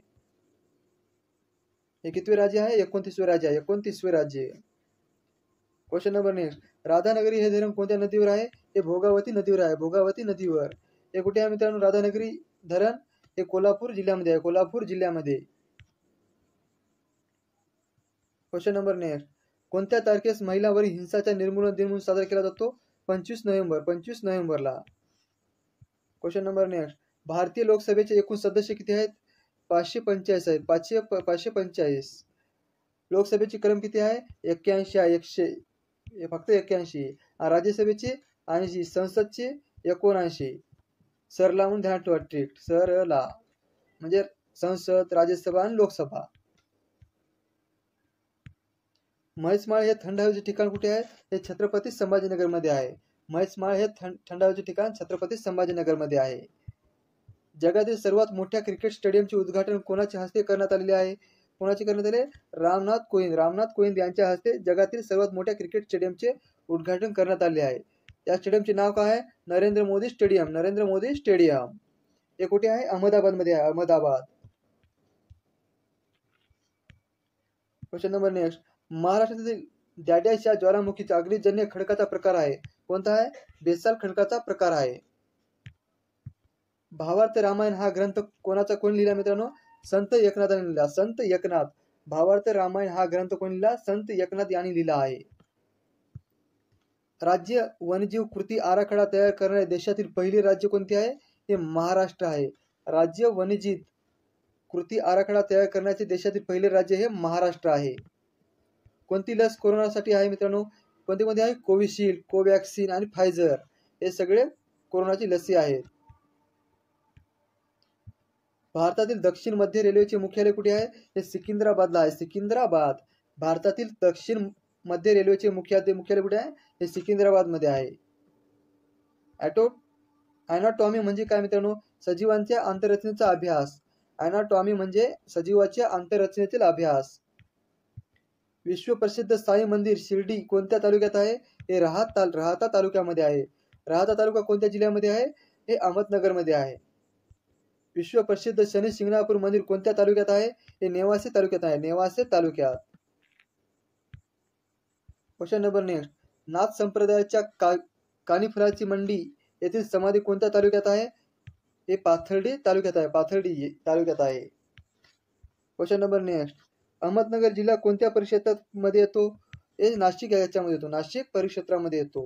Speaker 1: हे कितवे राज्य आहे? 29वे राज्य आहे. 29वे राज्य. Question number next. राधानगरी हे धरण कोणत्या नदीवर आहे? हे भोगावती नदीवर आहे. भोगावती नदीवर. हे कुठे आहे मित्रांनो? राधानगरी धरण हे कोल्हापूर जिल्ह्यामध्ये आहे. कोल्हापूर जिल्ह्यामध्ये. Question number next. कोणत्या तारखेस महिलांवरील हिंसाचार निर्मूलन दिन म्हणून साजरा केला जातो? 25 नोव्हेंबर. 25 नोव्हेंबरला. Question number next. भारतीय लोकसभेचे एकूण सदस्य किती आहेत? 545 आहेत. 545. लोकसभेची कलम किती आहे? 81 आहे. 100 फक्त 81. राज्यसभेचे 80. संसदचे 79. सरला म्हणून ध्यान ठेवा. ट्रिक्ट सरला म्हणजे संसद, राज्यसभा आणि लोकसभा. म्हैसमाळ हे थंड हवेचे ठिकाण कुठे आहे? हे छत्रपती संभाजीनगर मध्ये आहे. म्हैसमाळ हे थंड हवेचे ठिकाण छत्रपती संभाजीनगर मध्ये आहे. जगातील सर्वात मोठ्या क्रिकेट स्टेडियमचे उद्घाटन कोणाच्या हस्ते करण्यात आलेले आहे? कोणाचे करण्यात आले? रामनाथ कोविंद. रामनाथ कोविंद यांच्या हस्ते जगातील सर्वात मोठ्या क्रिकेट स्टेडियमचे उद्घाटन करण्यात आले आहे. त्या स्टेडियमचे नाव काय आहे? नरेंद्र मोदी स्टेडियम. नरेंद्र मोदी स्टेडियम. हे कुठे आहे? अहमदाबाद मध्ये आहे. अहमदाबाद. Question number next. महाराष्ट्रातील दाड्याच्या ज्वालामुखीचा अग्निजन्य खडकाचा प्रकार आहे. कोणता आहे? बेसाल खडकाचा प्रकार आहे. भावार्थ रामायण हा ग्रंथ कोणी लिहिला मित्रांनो? संत एकनाथाने लिहिला. संत एकनाथ. भावार्थ रामायण हा ग्रंथ कोणी लिहिला? संत एकनाथ यांनी लिहिला आहे. राज्य वन्यजीव कृती आराखडा तयार करणारे देशातील पहिले राज्य कोणते आहे? हे महाराष्ट्र आहे. राज्य वन्यजीव कृती आराखडा तयार करण्याचे देशातील पहिले राज्य हे महाराष्ट्र आहे. कोणती लस कोरोनासाठी आहे मित्रांनो? कोणती आहे? कोविशिल्ड, कोवॅक्सिन आणि फायझर हे सगळे कोरोनाची लसी आहेत. भारतातील दक्षिण मध्य रेल्वेचे मुख्यालय कुठे आहे? हे सिकंदराबादला आहे. सिकंदराबाद. भारतातील दक्षिण मध्य रेल्वेचे मुख्यालय कुठे आहे? हे सिकंदराबाद मध्ये आहे. ॲनाटॉमी म्हणजे काय मित्रांनो? सजीवांच्या आंतररचनेचा अभ्यास. ॲनाटॉमी म्हणजे सजीवाच्या आंतररचनेतील अभ्यास. विश्व प्रसिद्ध साई मंदिर शिर्डी कोणत्या तालुक्यात आहे? हे राहाता तालुक्यामध्ये आहे. राहाता तालुका कोणत्या जिल्ह्यामध्ये आहे? हे अहमदनगर मध्ये आहे. विश्व प्रसिद्ध शनी शिंगणापूर मंदिर कोणत्या तालुक्यात आहे? हे नेवासे तालुक्यात आहे. नेवासे तालुक्यात. Question number next. नाथ संप्रदायाच्या कानिफराची मंडी येथील समाधी कोणत्या तालुक्यात आहे? हे पाथर्डी तालुक्यात आहे. पाथर्डी तालुक्यात आहे. Question number next. अहमदनगर जिल्हा कोणत्या परिक्षेत्रामध्ये येतो? हे नाशिक याच्यामध्ये येतो. नाशिक परिक्षेत्रामध्ये येतो.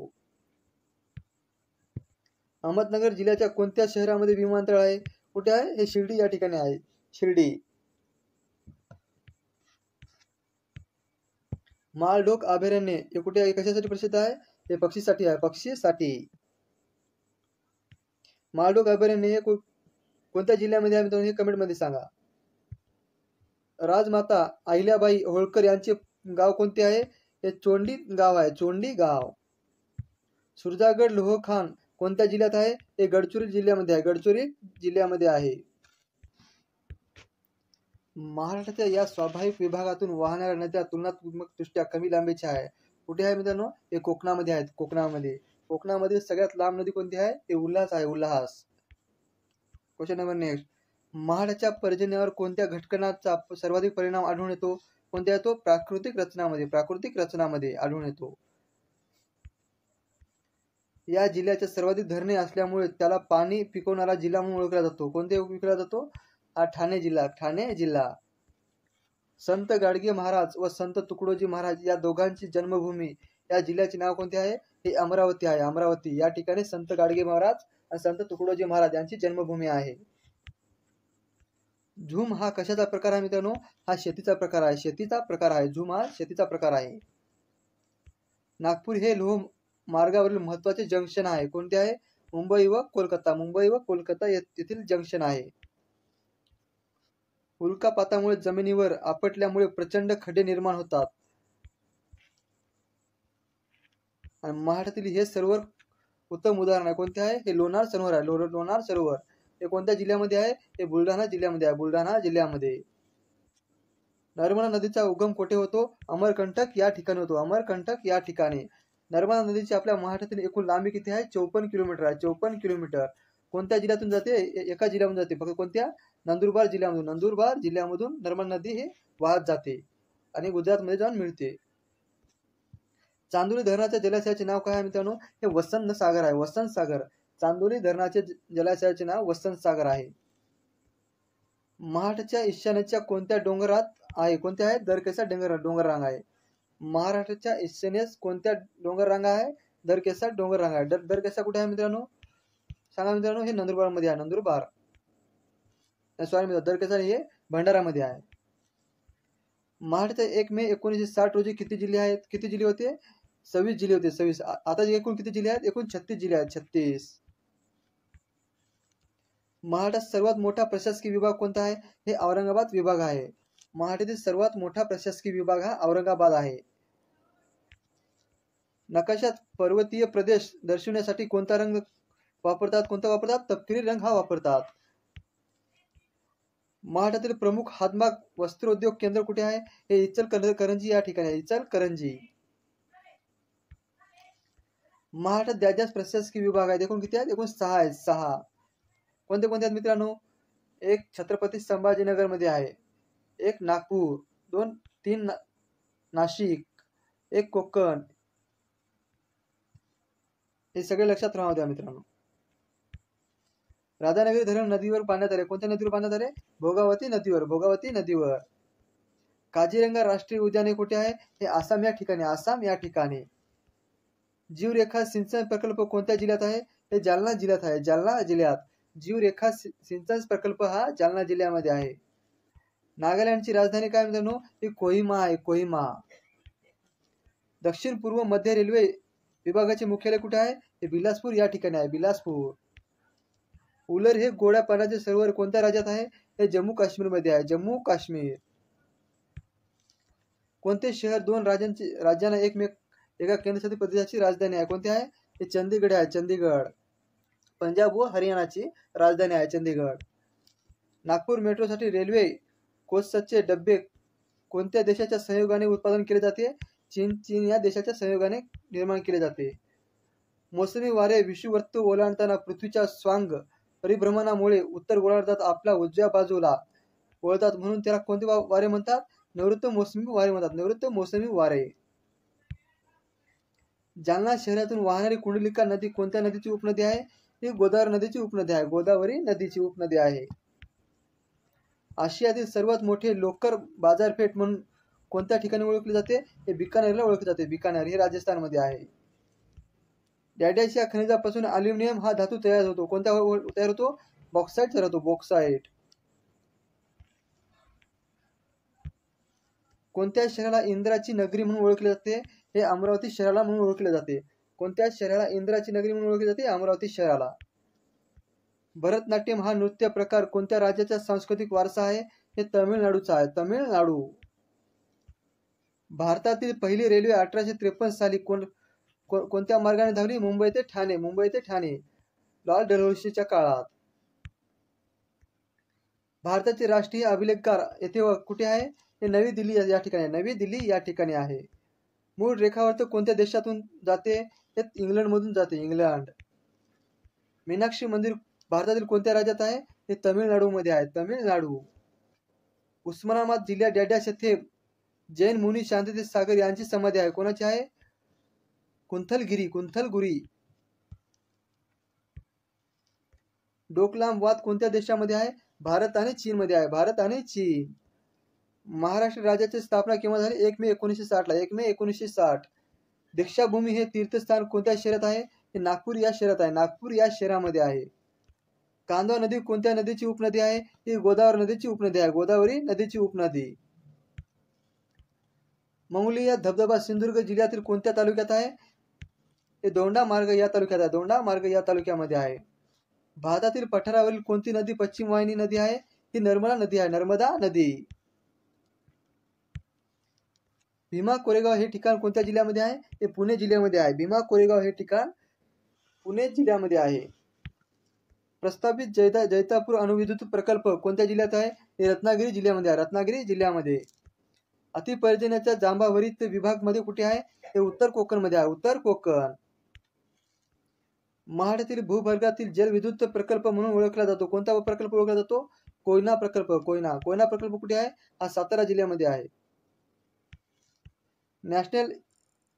Speaker 1: अहमदनगर जिल्ह्याच्या कोणत्या शहरामध्ये विमानतळ आहे? कुठे आहे? हे शिर्डी या ठिकाणी आहे. शिर्डी. माळढोक अभयारण्य हे कुठे आहे? कशासाठी प्रसिद्ध आहे? हे पक्षीसाठी आहे. पक्षीसाठी. माळढोक अभयारण्य हे कोणत्या जिल्ह्यामध्ये आहे मित्रांनो? हे कमेंट मध्ये सांगा. राजमाता अहिल्याबाई होळकर यांचे गाव कोणते आहे? हे चोंडी गाव आहे. चोंडी गाव. सुरजागड लोहखान कोणत्या जिल्ह्यात आहे? हे गडचिरोली जिल्ह्यामध्ये आहे. गडचिरोली जिल्ह्यामध्ये आहे. महाराष्ट्राच्या या स्वाभाविक विभागातून वाहणाऱ्या नद्या तुलनात्मक दृष्ट्या कमी लांबीच्या आहे. कुठे आहे मित्रांनो? हे कोकणामध्ये आहेत. कोकणामध्ये. कोकणामध्ये सगळ्यात लांब नदी कोणती आहे? हे उल्हास आहे. उल्हास. Question number next. महाडाच्या पर्जन्यावर कोणत्या घटकांचा सर्वाधिक परिणाम आढळून येतो? कोणत्या येतो? प्राकृतिक रचनामध्ये आढळून येतो. या जिल्ह्याच्या सर्वाधिक धरणे असल्यामुळे त्याला पाणी पिकवणारा जिल्हा म्हणून ओळखला जातो. कोणते ओळखला जातो? हा ठाणे जिल्हा. संत गाडगे महाराज व संत तुकडोजी महाराज या दोघांची जन्मभूमी या जिल्ह्याचे नाव कोणते आहे? हे अमरावती आहे. अमरावती या ठिकाणी संत गाडगे महाराज आणि संत तुकडोजी महाराज यांची जन्मभूमी आहे. झूम हा कशाचा प्रकार आहे मित्रांनो? हा शेतीचा प्रकार आहे. झूम हा शेतीचा प्रकार आहे. नागपूर हे लोह मार्गावरील महत्वाचे जंक्शन आहे. कोणते आहे? मुंबई व कोलकाता येथील जंक्शन आहे. उल्कापातामुळे जमिनीवर आपटल्यामुळे प्रचंड खड्डे निर्माण होतात. आणि महाराष्ट्रातील हे सरोवर उत्तम उदाहरण आहे. कोणते आहे? हे लोणार सरोवर आहे. लोणार सरोवर हे कोणत्या जिल्ह्यामध्ये आहे? हे बुलढाणा जिल्ह्यामध्ये. नर्मदा नदीचा उगम कुठे होतो? अमरकंटक या ठिकाणी. नर्मदा नदीची आपल्या महाराष्ट्रातील एकूण लांबी किती आहे? 54 किलोमीटर आहे. 54 किलोमीटर. कोणत्या जिल्ह्यातून जाते? एका जिल्ह्यामधून जाते. फक्त कोणत्या? नंदुरबार जिल्ह्यामधून नर्मदा नदी हे वाहत जाते आणि गुजरातमध्ये जाऊन मिळते. चांदोली धरणाच्या जलाशयाचे नाव काय आहे मित्रांनो? हे वसंत सागर. चांदोली धरणाचे जलाशयाचे नाव वसंत सागर आहे. महाराष्ट्राच्या ईशान्येच्या कोणत्या डोंगरात आहे? कोणत्या आहे? दरकेसा डोंगर रांग आहे. महाराष्ट्राच्या ईशान्येस कोणत्या डोंगर रांगा आहे? दरकेसा डोंगर रांग आहे. दरकेसा कुठे आहे मित्रांनो? सांगा मित्रांनो. हे नंदुरबार मध्ये आहे. दरकेसा हे भंडारामध्ये आहे. महाराष्ट्रात 1 मे 1960 रोजी किती जिल्हे होते? 26 जिल्हे होते. 26. आता एकूण किती जिल्हे आहेत? एकूण 36 जिल्हे आहेत. 36. महाराष्ट्रात सर्वात मोठा प्रशासकीय विभाग कोणता आहे? हे औरंगाबाद विभाग आहे. महाराष्ट्रातील सर्वात मोठा प्रशासकीय विभाग हा औरंगाबाद आहे. नकाशात पर्वतीय प्रदेश दर्शवण्यासाठी कोणता रंग वापरतात? तपकिरी रंग हा वापरतात. महाराष्ट्रातील प्रमुख हातमाग वस्त्रोद्योग केंद्र कुठे आहे? हे इचलकरंजी या ठिकाणी आहे. इचलकरंजी. महाराष्ट्रात ज्या प्रशासकीय विभाग आहेत एकूण किती आहेत? एकूण 6 आहेत. 6. कोणते आहेत मित्रांनो? एक छत्रपती संभाजीनगर मध्ये आहे. एक नागपूर. 3 नाशिक. एक कोकण. हे सगळे लक्षात राहू द्या मित्रांनो. राधानगरी धरण नदीवर बांधण्यात आले. कोणत्या नदीवर बांधण्यात आले? भोगावती नदीवर. काझीरंगा राष्ट्रीय उद्यान कुठे आहे? हे आसाम या ठिकाणी. जीवरेखा सिंचन प्रकल्प कोणत्या जिल्ह्यात आहे? हे जालना जिल्ह्यात. जीवरेखा सिंचन प्रकल्प हा जालना जिल्ह्यामध्ये आहे. नागालँडची राजधानी काय मित्रांनो? ही कोहिमा आहे. दक्षिण पूर्व मध्य रेल्वे विभागाचे मुख्यालय कुठे आहे? हे बिलासपूर या ठिकाणी आहे. बिलासपूर. उलर हे गोड्या पाण्याचे सरोवर कोणत्या राज्यात आहे? हे जम्मू काश्मीर मध्ये आहे. कोणते शहर 2 राज्यांना एका केंद्रशासित प्रदेशाची राजधानी आहे? कोणते आहे? हे चंदीगड आहे. पंजाब व हरियाणाची राजधानी आहे चंदीगड. नागपूर मेट्रोसाठी रेल्वे कोचचे डबे कोणत्या देशाच्या सहयोगाने उत्पादन केले जाते? चीन या देशाच्या सहयोगाने निर्माण केले जाते. मोसमी वारे विषुववृत्त ओलांडताना पृथ्वीच्या स्वांग परिभ्रमणामुळे उत्तर गोलार्धात आपल्या उजव्या बाजूला वळतात म्हणून त्याला कोणते वारे म्हणतात? नैऋत्य मोसमी वारे. जालना शहरातून वाहणारी कुंडलिका नदी कोणत्या नदीची उपनदी आहे? ही गोदावरी नदीची उपनदी आहे. आशियातील सर्वात मोठे लोकर बाजारपेठ म्हणून कोणत्या ठिकाणी ओळखले जाते? हे बिकानेरला ओळखले जाते. बिकानेर हे राजस्थान मध्ये आहे. डॅडॅश या खनिजापासून अल्युमिनियम हा धातू तयार होतो. कोणता तयार होतो? बॉक्साईट तयार होतो. बॉक्साईट. कोणत्या शहराला इंद्राची नगरी म्हणून ओळखले जाते? हे अमरावती शहराला म्हणून ओळखले जाते. कोणत्या शहराला इंद्राची नगरी म्हणून ओळखले जाते? अमरावती शहराला. भरतनाट्यम हा नृत्य प्रकार कोणत्या राज्याचा सांस्कृतिक वारसा आहे? हे तामिळनाडूचा आहे. तामिळनाडू. भारतातील पहिली रेल्वे 1853 साली कोणत्या मार्गाने धावली? मुंबई ते ठाणे. लॉर्ड डलहौसीच्या काळात. भारताचे राष्ट्रीय अभिलेखकार येथे कुठे आहे? हे नवी दिल्ली या ठिकाणी आहे. मूळ रेखावर्त कोणत्या देशातून जाते? हे इंग्लंड मधून जाते. इंग्लंड. मीनाक्षी मंदिर भारतातील कोणत्या राज्यात आहे? हे तमिळनाडूमध्ये आहे, तमिळनाडू. उस्मानाबाद जिल्ह्यात डॅडॅश येथे जैन मुनी शांततीर्थ सागर यांची समाधी आहे. कोणाची आहे? कुंथलगिरी. डोकलाम वाद कोणत्या देशामध्ये आहे? भारत आणि चीन मध्ये आहे, भारत आणि चीन. महाराष्ट्र राज्याची स्थापना केव्हा झाली? 1 मे 1960 ला, 1 मे 1960. दीक्षाभूमी हे तीर्थस्थान कोणत्या शहरात आहे? हे नागपूर या शहरात आहे, नागपूर या शहरामध्ये आहे. कांदवा नदी कोणत्या नदीची उपनदी आहे? ही गोदावरी नदीची उपनदी आहे, गोदावरी नदीची उपनदी. मंगुलिया धबधबा सिंधुदुर्ग जिल्ह्यातील कोणत्या तालुक्यात आहे? हे दोंडा मार्ग या तालुक्यात आहे, दोंडा मार्ग या तालुक्यामध्ये आहे. भारतातील पठारावरील कोणती नदी पश्चिम वाहिनी नदी आहे? ही नर्मदा नदी आहे, नर्मदा नदी. भीमा कोरेगाव हे ठिकाण कोणत्या जिल्ह्यामध्ये आहे? हे पुणे जिल्ह्यामध्ये आहे. भीमा कोरेगाव हे ठिकाण पुणे जिल्ह्यामध्ये आहे. प्रस्तावित जैतापूर अणुविद्युत प्रकल्प कोणत्या जिल्ह्यात आहे? हे रत्नागिरी जिल्ह्यामध्ये आहे, रत्नागिरी जिल्ह्यामध्ये. अतिपर्जन्याच्या जांभावरीत विभाग मध्ये कुठे आहे? हे उत्तर कोकण मध्ये आहे, उत्तर कोकण. महाराष्ट्रातील भूभागातील जलविद्युत प्रकल्प म्हणून ओळखला जातो. कोणता प्रकल्प ओळखला जातो? कोयना प्रकल्प, कोयना प्रकल्प कुठे आहे? हा सातारा जिल्ह्यामध्ये आहे. नॅशनल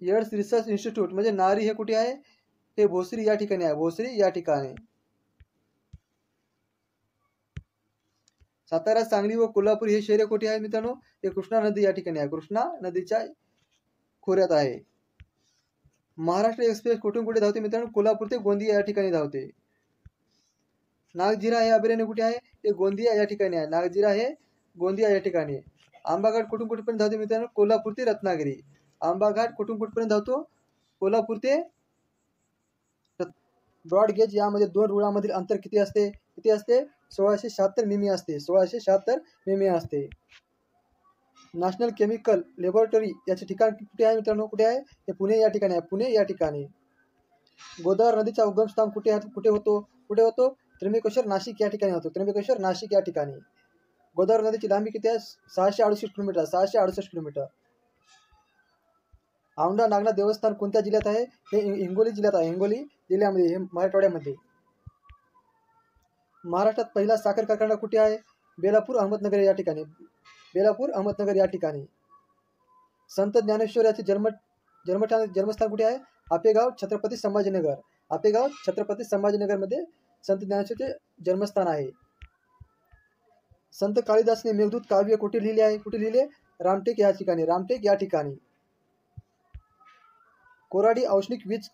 Speaker 1: एड्स रिसर्च इन्स्टिट्यूट म्हणजे नारी हे कुठे आहे? हे भोसरी या ठिकाणी आहे, भोसरी या ठिकाणी. सातारा, सांगली व कोल्हापूर हे शहरे कुठे आहेत मित्रांनो? हे कृष्णा नदी या ठिकाणी आहे, कृष्णा नदीच्या खोऱ्यात आहे. महाराष्ट्र एक्सप्रेस कुठून कुठे धावते मित्रांनो? कोल्हापूर ते गोंदिया या ठिकाणी धावते. नागझिरा हे अभयारण्य कुठे आहे? हे गोंदिया या ठिकाणी आहे, नागझिरा हे गोंदिया या ठिकाणी. आंबाघाट कुठून कुठेपर्यंत धावते मित्रांनो? कोल्हापूर ते रत्नागिरी. आंबाघाट कुठून कुठेपर्यंत धावतो? कोल्हापूर ते. ब्रॉड गेज यामध्ये दोन रुळांमधील अंतर किती असते? 1676 मिमी असते, 1676 मिमी असते. नॅशनल केमिकल लॅबोरेटरी याचे ठिकाण कुठे आहे मित्रांनो? कुठे आहे? हे पुणे या ठिकाणी आहे, पुणे या ठिकाणी. गोदावरी नदीचा उगमस्थान कुठे होतो? त्र्यंबकेश्वर नाशिक या ठिकाणी होतो, त्र्यंबकेश्वर नाशिक या ठिकाणी. गोदावरी नदीची लांबी किती आहे? 668 किलोमीटर, 668 किलोमीटर. औंढा नागनाथ देवस्थान कोणत्या जिल्ह्यात आहे? हे हिंगोली जिल्ह्यात आहे, हिंगोली जिल्ह्यामध्ये, हे मराठवाड्यामध्ये. महाराष्ट्रात पहिला साखर कारखाना कुठे आहे? बेलापूर अहमदनगर या ठिकाणी, बेलापूर अहमदनगर या ठिकाणी. संत ज्ञानेश्वर याचे जन्मस्थान कुठे आहे? आपेगाव छत्रपती संभाजीनगर, आपेगाव छत्रपती संभाजीनगर मध्ये संत ज्ञानेश्वरचे जन्मस्थान आहे. संत कालिदासने मेघदूत काव्य कुठे लिहिले आहे? कुठे लिहिले? रामटेक या ठिकाणी, रामटेक या ठिकाणी. कोराडी औष्णिक वीज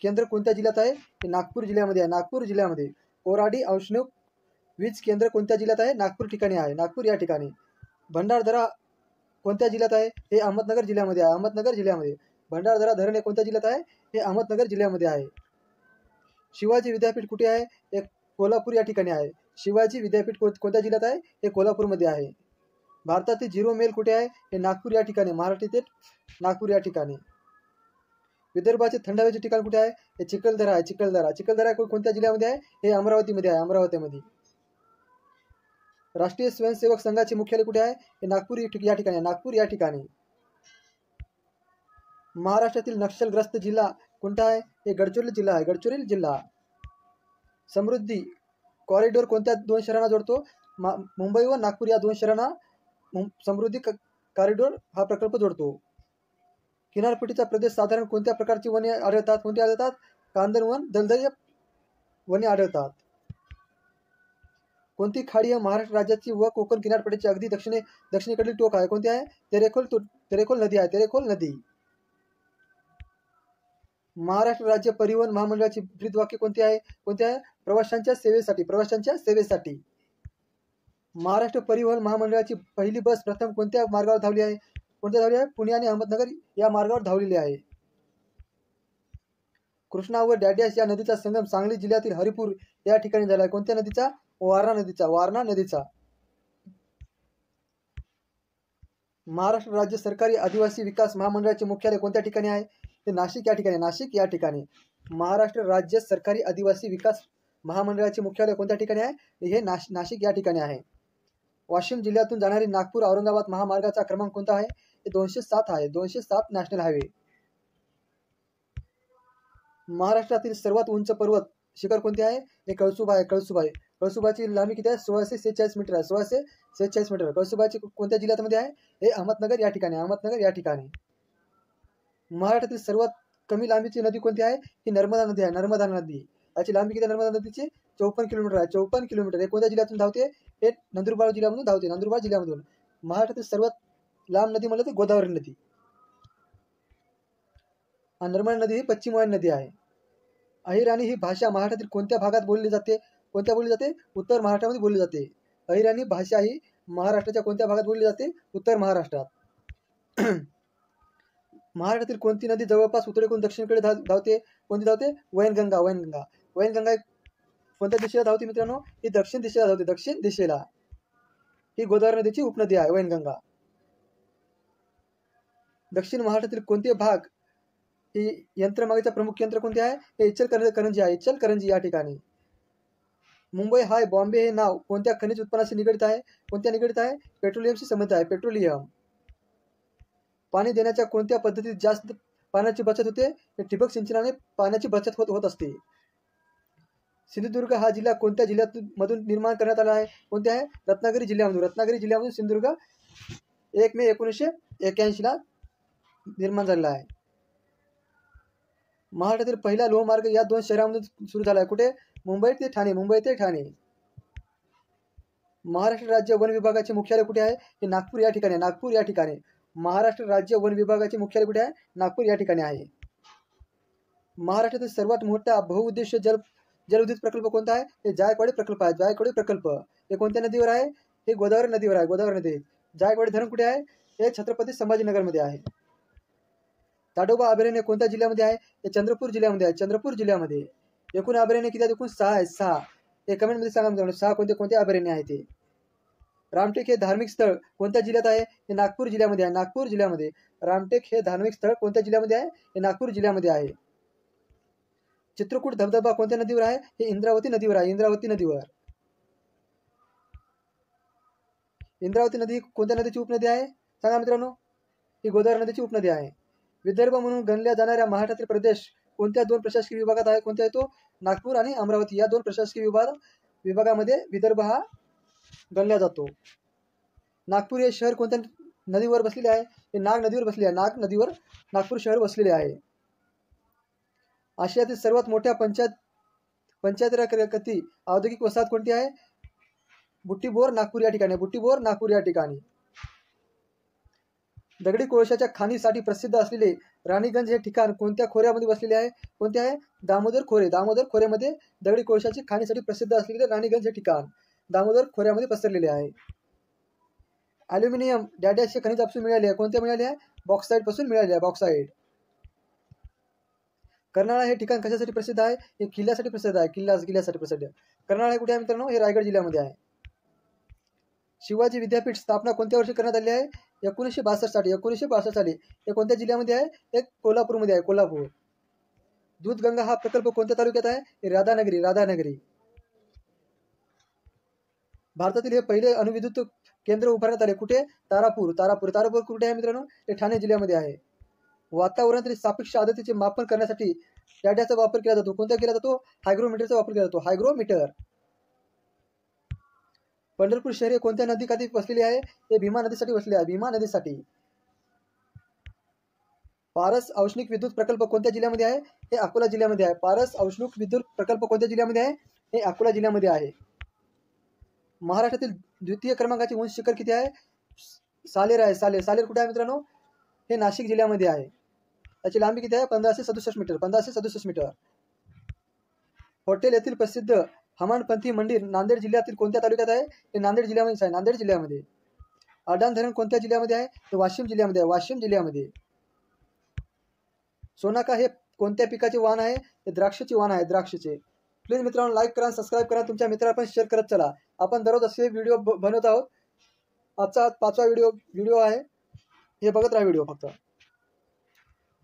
Speaker 1: केंद्र कोणत्या जिल्ह्यात आहे? हे नागपूर जिल्ह्यामध्ये आहे, नागपूर जिल्ह्यामध्ये. कोराडी औष्णिक वीज केंद्र कोणत्या जिल्ह्यात आहे? नागपूर ठिकाणी आहे, नागपूर या ठिकाणी. भंडारदरा कोणत्या जिल्ह्यात आहे? हे अहमदनगर जिल्ह्यामध्ये आहे, अहमदनगर जिल्ह्यामध्ये. भंडारदरा धरण हे कोणत्या जिल्ह्यात आहे? हे अहमदनगर जिल्ह्यामध्ये आहे. शिवाजी विद्यापीठ कुठे आहे? हे कोल्हापूर या ठिकाणी आहे. शिवाजी विद्यापीठ कोणत्या जिल्ह्यात आहे? हे कोल्हापूरमध्ये आहे. भारतातील झिरो मेल कुठे आहे? हे नागपूर या ठिकाणी, महाराष्ट्रातील नागपूर या ठिकाणी. विदर्भाचे थंड हवेचे ठिकाण कुठे आहे? हे चिखलदरा आहे, चिखलदरा कोणत्या जिल्ह्यामध्ये आहे? हे अमरावतीमध्ये आहे, अमरावतीमध्ये. राष्ट्रीय स्वयंसेवक संघाचे मुख्यालय कुठे आहे? हे नागपूर या ठिकाणी, नागपूर या ठिकाणी. महाराष्ट्रातील नक्षलग्रस्त जिल्हा कोणता आहे? हे गडचिरोली जिल्हा आहे, गडचिरोली जिल्हा. समृद्धी कॉरिडॉर कोणत्या दोन शहरांना जोडतो? मुंबई व नागपूर या दोन शहरांना समृद्धी कॉरिडॉर हा प्रकल्प जोडतो. किनारपट्टीचा प्रदेश साधारण कोणत्या प्रकारची वने आढळतात? कोणती आढळतात? कांदळवन, दलदल वने आढळतात. कोणती खाडी महाराष्ट्र राज्याची व कोकण किनारपट्टीची अगदी दक्षिणेकडील टोक आहे? कोणती आहे? तेरेखोल नदी आहे, तेरेखोल नदी. महाराष्ट्र राज्य परिवहन महामंडळाची ब्रीदवाक्य कोणती आहे? प्रवाशांच्या सेवेसाठी. महाराष्ट्र परिवहन महामंडळाची पहिली बस प्रथम कोणत्या मार्गावर धावली आहे? पुणे आणि अहमदनगर या मार्गावर धावलेली आहे. कृष्णा व डॅडॅश या नदीचा संगम सांगली जिल्ह्यातील हरिपूर या ठिकाणी झाला आहे. कोणत्या नदीचा? वारणा नदीचा. महाराष्ट्र राज्य सरकारी आदिवासी विकास महामंडळाचे मुख्यालय कोणत्या ठिकाणी आहे? ते नाशिक या ठिकाणी, नाशिक या ठिकाणी. महाराष्ट्र राज्य सरकारी आदिवासी विकास महामंडळाचे मुख्यालय कोणत्या ठिकाणी आहे? हे नाशिक या ठिकाणी आहे. वाशिम जिल्ह्यातून जाणारी नागपूर औरंगाबाद महामार्गाचा क्रमांक कोणता आहे? हे 207 आहे, 207 नॅशनल हायवे. महाराष्ट्रातील सर्वात उंच पर्वत शिखर कोणते आहे? हे कळसुबा आहे. कळसुबा आहे. कळसुबाची लांबी किती आहे? 1646 मीटर आहे. 1646 मीटर. कळसुबाची कोणत्या जिल्ह्यामध्ये आहे? हे अहमदनगर या ठिकाणी. अहमदनगर या ठिकाणी. महाराष्ट्रातील सर्वात कमी लांबीची नदी कोणती आहे? ही नर्मदा नदी आहे. नर्मदा नदी. याची लांबी किती आहे नर्मदा नदीची? 54 किलोमीटर आहे. 54 किलोमीटर. हे कोणत्या जिल्ह्यातून धावते? हे नंदुरबार जिल्ह्यामधून धावते. नंदुरबार जिल्ह्यामधून. महाराष्ट्रातील सर्वात लांब नदी म्हणलं तर गोदावरी नदी. आणि नर्मदा नदी ही पश्चिम वाहिनी नदी आहे. अहिराणी ही भाषा महाराष्ट्रातील कोणत्या भागात बोलली जाते? कोणत्या बोलली जाते? उत्तर महाराष्ट्रामध्ये बोलली जाते. अहिराणी भाषा ही महाराष्ट्राच्या कोणत्या भागात बोलली जाते? उत्तर महाराष्ट्रात. महाराष्ट्रातील कोणती नदी जवळपास उत्तरेकडून दक्षिणेकडे धावते? कोणती धावते? वैनगंगा. वैनगंगा. वैनगंगा कोणत्या दिशेला धावते मित्रांनो? ही दक्षिण दिशेला धावते. दक्षिण दिशेला. ही गोदावरी नदीची उपनदी आहे वैनगंगा. दक्षिण महाराष्ट्रातील कोणते भाग ही यंत्रमागेचा प्रमुख केंद्र कोणते आहे? हे इचलकरंजी आहे. इचलकरंजी या ठिकाणी. मुंबई हाय बॉम्बे हे नाव कोणत्या खनिज उत्पन्नाशी निगडित आहे? कोणत्या निगडित आहे? पेट्रोलियमशी संबंधित आहे. पेट्रोलियम. पाणी देण्याच्या कोणत्या पद्धतीत जास्त पाण्याची बचत होते? हे ठिबक सिंचनाने पाण्याची बचत होत असते. सिंधुदुर्ग हा जिल्हा कोणत्या जिल्ह्यामधून निर्माण करण्यात आला आहे? कोणत्या आहे? रत्नागिरी जिल्ह्यामधून. रत्नागिरी जिल्ह्यामधून सिंधुदुर्ग 1 मे 1981 ला निर्माण झालेला आहे. महाराष्ट्रातील पहिला लोहमार्ग या 2 शहरांमधून सुरू झाला आहे. कुठे? मुंबई ते ठाणे. मुंबई ते ठाणे. महाराष्ट्र राज्य वन विभागाचे मुख्यालय कुठे आहे? हे नागपूर या ठिकाणी. नागपूर या ठिकाणी. महाराष्ट्र राज्य वन विभागाचे मुख्यालय कुठे आहे? नागपूर या ठिकाणी आहे. महाराष्ट्रातील सर्वात मोठा बहुउद्देशीय जलविद्युत प्रकल्प कोणता आहे? हे जायकवाडी प्रकल्प आहे. जायकवाडी प्रकल्प. हे कोणत्या नदीवर आहे? हे गोदावरी नदीवर आहे. गोदावरी नदी. जायकवाडी धरण कुठे आहे? हे छत्रपती संभाजीनगरमध्ये आहे. ताडोबा अभयारण्य कोणत्या जिल्ह्यामध्ये आहे? हे चंद्रपूर जिल्ह्यामध्ये आहे. चंद्रपूर जिल्ह्यामध्ये. एकूण अभयारण्य किती आहेत? एकूण 6 आहेत. 6. हे कमेंटमध्ये सांगा मित्रांनो. 6 कोणते अभयारण्य आहे ते. रामटेक हे धार्मिक स्थळ कोणत्या जिल्ह्यात आहे? हे नागपूर जिल्ह्यामध्ये आहे. नागपूर जिल्ह्यामध्ये. रामटेक हे धार्मिक स्थळ कोणत्या जिल्ह्यामध्ये आहे? हे नागपूर जिल्ह्यामध्ये आहे. चित्रकूट धबधबा कोणत्या नदीवर आहे? हे इंद्रावती नदीवर आहे. इंद्रावती नदीवर. इंद्रावती नदी कोणत्या नदीची उपनदी आहे? सांगा मित्रांनो. ही गोदावरी नदीची उपनदी आहे. विदर्भ म्हणून गणल्या जाणाऱ्या महाराष्ट्रातील प्रदेश कोणत्या 2 प्रशासकीय विभागात आहे? कोणत्या आहे तो? नागपूर आणि अमरावती या 2 प्रशासकीय विभागामध्ये विदर्भ हा गणला जातो. नागपूर हे शहर कोणत्या नदीवर बसलेले आहे? हे नाग नदीवर बसले आहे. नाग नदीवर नागपूर शहर बसलेले आहे. आशियातील सर्वात मोठ्या पंचायत औद्योगिक वसाहत कोणती आहे? बुट्टीबोर नागपूर या ठिकाणी. बुट्टीबोर नागपूर या ठिकाणी. दगडी कोळशाच्या खाणीसाठी प्रसिद्ध असलेले राणीगंज हे ठिकाण कोणत्या खोऱ्यामध्ये बसलेले आहे? कोणते आहे? दामोदर खोरे. दामोदर खोऱ्यामध्ये दगडी कोळशाची खाणीसाठी प्रसिद्ध असलेले राणीगंज हे ठिकाण दामोदर खोऱ्यामध्ये पसरलेले आहे. ॲल्युमिनियम डॅडॅशचे खनिज पासून मिळाले आहे. कोणत्या मिळाले आहे? बॉक्साईट पासून मिळाले आहे. बॉक्साईट. कर्नाळा हे ठिकाण कशासाठी प्रसिद्ध आहे? हे किल्ल्यासाठी प्रसिद्ध आहे. किल्ल्यासाठी प्रसिद्ध आहे. कर्नाळा हे कुठे आहे मित्रांनो? हे रायगड जिल्ह्यामध्ये आहे. शिवाजी विद्यापीठ स्थापना कोणत्या वर्षी करण्यात आली आहे? 1962 साली. 1962 साली. हे कोणत्या जिल्ह्यामध्ये आहे? हे कोल्हापूरमध्ये आहे. कोल्हापूर. दूधगंगा हा प्रकल्प कोणत्या तालुक्यात आहे? हे राधानगरी. राधानगरी. भारतातील हे पहिले अणुविद्युत केंद्र उभारण्यात आले. कुठे? तारापूर. तारापूर. तारापूर कुठे आहे मित्रांनो? हे ठाणे जिल्ह्यामध्ये आहे. वातावरणातील सापेक्ष आर्द्रतेचे मापन करण्यासाठी डॅटाचा वापर केला जातो. कोणता केला जातो? हायग्रोमीटरचा वापर केला जातो. हायग्रोमीटर. पंढरपूर शहर हे कोणत्या नदीकाठी वसलेले आहे? हे भीमा नदीसाठी वसले आहे. भीमा नदीसाठी. पारस औष्णिक विद्युत प्रकल्प कोणत्या जिल्ह्यामध्ये आहे? हे अकोला जिल्ह्यामध्ये आहे. पारस औष्णिक विद्युत प्रकल्प कोणत्या जिल्ह्यामध्ये आहे? हे अकोला जिल्ह्यामध्ये आहे. महाराष्ट्रातील द्वितीय क्रमांकाचे उंच शिखर किती आहे? सालेर आहे. सालेर कुठे आहे मित्रांनो? हे नाशिक जिल्ह्यामध्ये आहे. त्याची लांबी किती आहे? 1567 मीटर. 1567 मीटर. हॉटेल येथील प्रसिद्ध हमानपंथी मंदिर नांदेड जिल्ह्यातील कोणत्या तालुक्यात आहे? हे नांदेड जिल्ह्यामध्ये आहे. नांदेड जिल्ह्यामध्ये. अडाण धरण कोणत्या जिल्ह्यामध्ये आहे? हे वाशिम जिल्ह्यामध्ये आहे. वाशिम जिल्ह्यामध्ये. सोनाका हे कोणत्या पिकाचे वाण आहे? हे द्राक्षाचे वाण आहे. द्राक्षाचे. प्लीज मित्रांनो लाईक करा, सबस्क्राईब करा, तुमच्या मित्रांना पण शेअर करत चला. आपण दररोज असे व्हिडिओ बनवत आहोत. आजचा 5वा व्हिडिओ आहे. हे बघत राहा व्हिडिओ फक्त.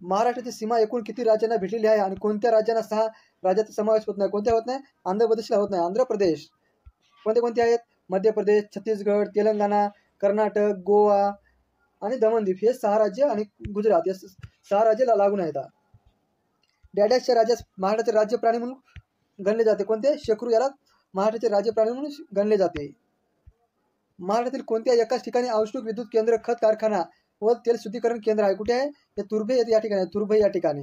Speaker 1: महाराष्ट्राची सीमा एकूण किती राज्यांना भेटलेली आहे आणि कोणत्या राज्यांना 6 राज्याचा समावेश होत नाही? कोणत्या होत नाही? आंध्र प्रदेशला होत नाही. आंध्र प्रदेश. कोणते आहेत? मध्य प्रदेश, छत्तीसगड, तेलंगणा, कर्नाटक, गोवा आणि दमणदीप हे 6 राज्य आणि गुजरात हे 6 राज्याला लागून आहेत. डॅडॅशच्या राज्यास महाराष्ट्राचे राज्य प्राणी म्हणून गणले जाते. कोणते? शेकरू याला महाराष्ट्राचे राज्य प्राणी म्हणून गणले जाते. महाराष्ट्रातील कोणत्या एकाच ठिकाणी औष्णिक विद्युत केंद्र, खत कारखाना व तेल शुद्धीकरण केंद्र आहे? कुठे आहे? हे तुर्भे या ठिकाणी, तुर्भे या ठिकाणी.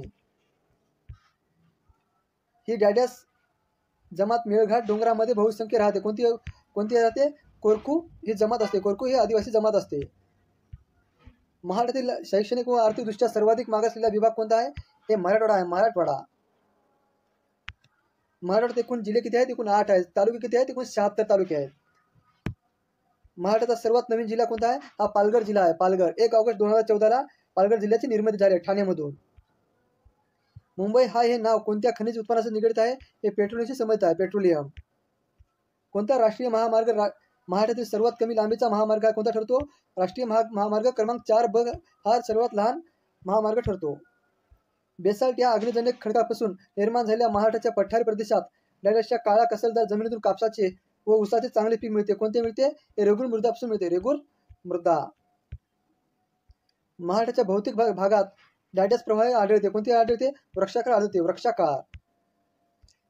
Speaker 1: ही डॅडॅस जमात मेळघाट डोंगरामध्ये बहुसंख्य राहते. कोणती राहते? कोरकू ही जमात असते. कोरकू ही आदिवासी जमात असते. महाराष्ट्रातील शैक्षणिक व आर्थिकदृष्ट्या सर्वाधिक मागासलेला विभाग कोणता आहे? हे मराठवाडा आहे. मराठवाड्यात एकूण जिल्हे किती आहेत? एकूण 8 आहेत. तालुके किती आहेत? एकूण 76 तालुके आहेत. महाराष्ट्राचा सर्वात नवीन जिल्हा कोणता आहे? हा पालघर जिल्हा आहे. पालघर 1 ऑगस्ट 2014 पालघर जिल्ह्याची निर्मिती झाली ठाण्यामधून. मुंबई हे नाव कोणत्या खनिज उत्पन्नाशी निगडित आहे? हे पेट्रोलियमशी संबंधित आहे. पेट्रोलियम. कोणता राष्ट्रीय महामार्ग महाराष्ट्रातील सर्वात कमी लांबीचा महामार्ग कोणता ठरतो? राष्ट्रीय महामार्ग क्रमांक 4B हा सर्वात लहान महामार्ग ठरतो. बेसाल्ट या अग्निजन्य खडकापासून निर्माण झालेल्या महाराष्ट्राच्या पठारी प्रदेशात डॅडॅसच्या काळा कसलदार जमिनीतून कापसाचे व ऊसाचे चांगले पीक मिळते. कोणते मिळते? हे रेगूर मृदापासून मिळते. रेगूर मृदा. महाराष्ट्राच्या बहुतेक भागात डॅडॅस प्रवाह आढळते. कोणते आढळते? वृक्षाकार आढळते. वृक्षाकार.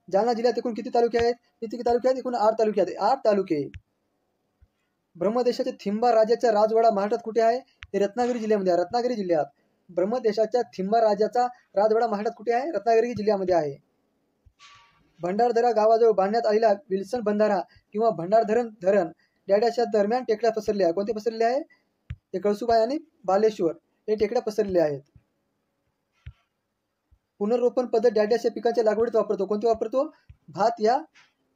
Speaker 1: जालना जिल्ह्यात एकूण किती तालुके आहेत? किती तालुके आहेत? एकूण 8 तालुके आहेत. 8 तालुके. ब्रह्मदेशाच्या थिंबा राजाचा राजवाडा महाराष्ट्रात कुठे आहे? हे रत्नागिरी जिल्ह्यामध्ये आहे. रत्नागिरी जिल्ह्यात. ब्रह्मदेशाच्या थिंबा राजाचा राजवाडा महाराष्ट्रात कुठे आहे? रत्नागिरी जिल्ह्यामध्ये आहे. भंडारदरा गावाजवळ बांधण्यात आलेला विल्सन बंधारा किंवा भंडारधरण धरण डॅडॅसच्या दरम्यान टेकड्या पसरल्या. कोणते पसरले आहे? हे कळसुबाई आणि बालेश्वर हे टेकड्या पसरलेले आहेत. पुनर्रोपण पद्धत डॅडॅसच्या पिकांच्या लागवडीत वापरतो. कोणते वापरतो? भात या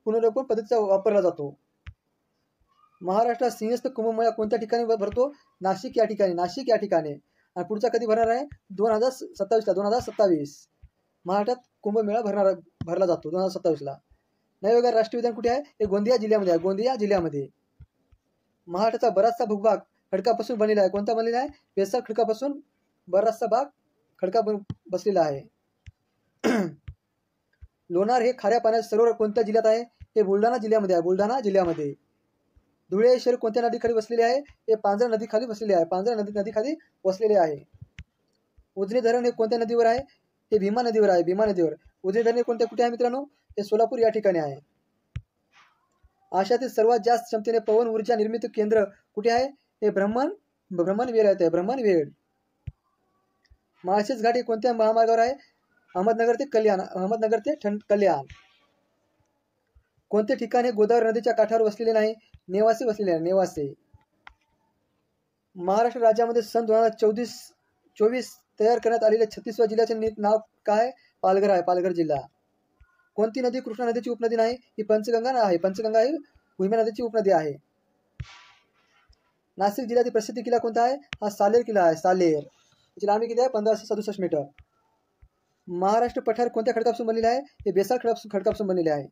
Speaker 1: पुनर्रोपण पद्धतीचा वापरला जातो. महाराष्ट्रात सिंहस्थ कुंभमेळा कोणत्या ठिकाणी भरतो? नाशिक या ठिकाणी. नाशिक या ठिकाणी. आणि पुढचा कधी भरणार आहे? 2027 ला. 2027 महाराष्ट्रात कुंभमेळा भरला जातो. 2027 ला. नवयुगा राष्ट्रीय उद्यान कुठे आहे? हे गोंदिया जिल्ह्यामध्ये आहे. गोंदिया जिल्ह्यामध्ये. महाराष्ट्राचा बराचसा भूभाग खडकापासून बनलेला आहे. कोणता बनलेला आहे? बेसाल्ट खडकापासून बराचसा भाग खडका बसलेला आहे. लोणार हे खाऱ्या पाण्याचे सरोवर कोणत्या जिल्ह्यात आहे? हे बुलढाणा जिल्ह्यामध्ये आहे. बुलढाणा जिल्ह्यामध्ये. धुळे हे शहर कोणत्या नदीखाली वसलेले आहे? हे पांझरा नदीखाली वसलेले आहे. पांझरा नदीखाली वसलेले आहे. उजनी धरण हे कोणत्या नदीवर आहे? हे भीमा नदीवर आहे. भीमा नदीवर. उजनी धरण हे कुठे आहे मित्रांनो? हे सोलापूर या ठिकाणी आहे. आशियातील सर्वात जास्त क्षमतेने पवन ऊर्जा निर्मिती केंद्र कुठे आहे? हे ब्रह्मणवेल आहे. ब्रह्मणवेल. माळशेज घाट हे कोणत्या महामार्गावर आहे? अहमदनगर ते कल्याण. कोणते ठिकाण हे गोदावरी नदीच्या काठावर वसलेले नाही? नेवासे वसलेले आहे. नेवासे. महाराष्ट्र राज्यामध्ये सन 2024 तयार करण्यात आलेल्या 36व्या जिल्ह्याचे नाव काय? पालघर आहे. पालघर जिल्हा. कोणती नदी कृष्णा नदीची उपनदी नाही? ही पंचगंगा आहे. पंचगंगा ही भीमा नदीची उपनदी आहे. नाशिक जिल्ह्यातील प्रसिद्ध किल्ला कोणता आहे? हा सालेर किल्ला आहे. सालेर. याची लांबी किती आहे? 1567 मीटर. महाराष्ट्र पठार कोणत्या खडकापासून बनलेले आहे? हे बेसाल्ट खडकापासून बनलेले आहे.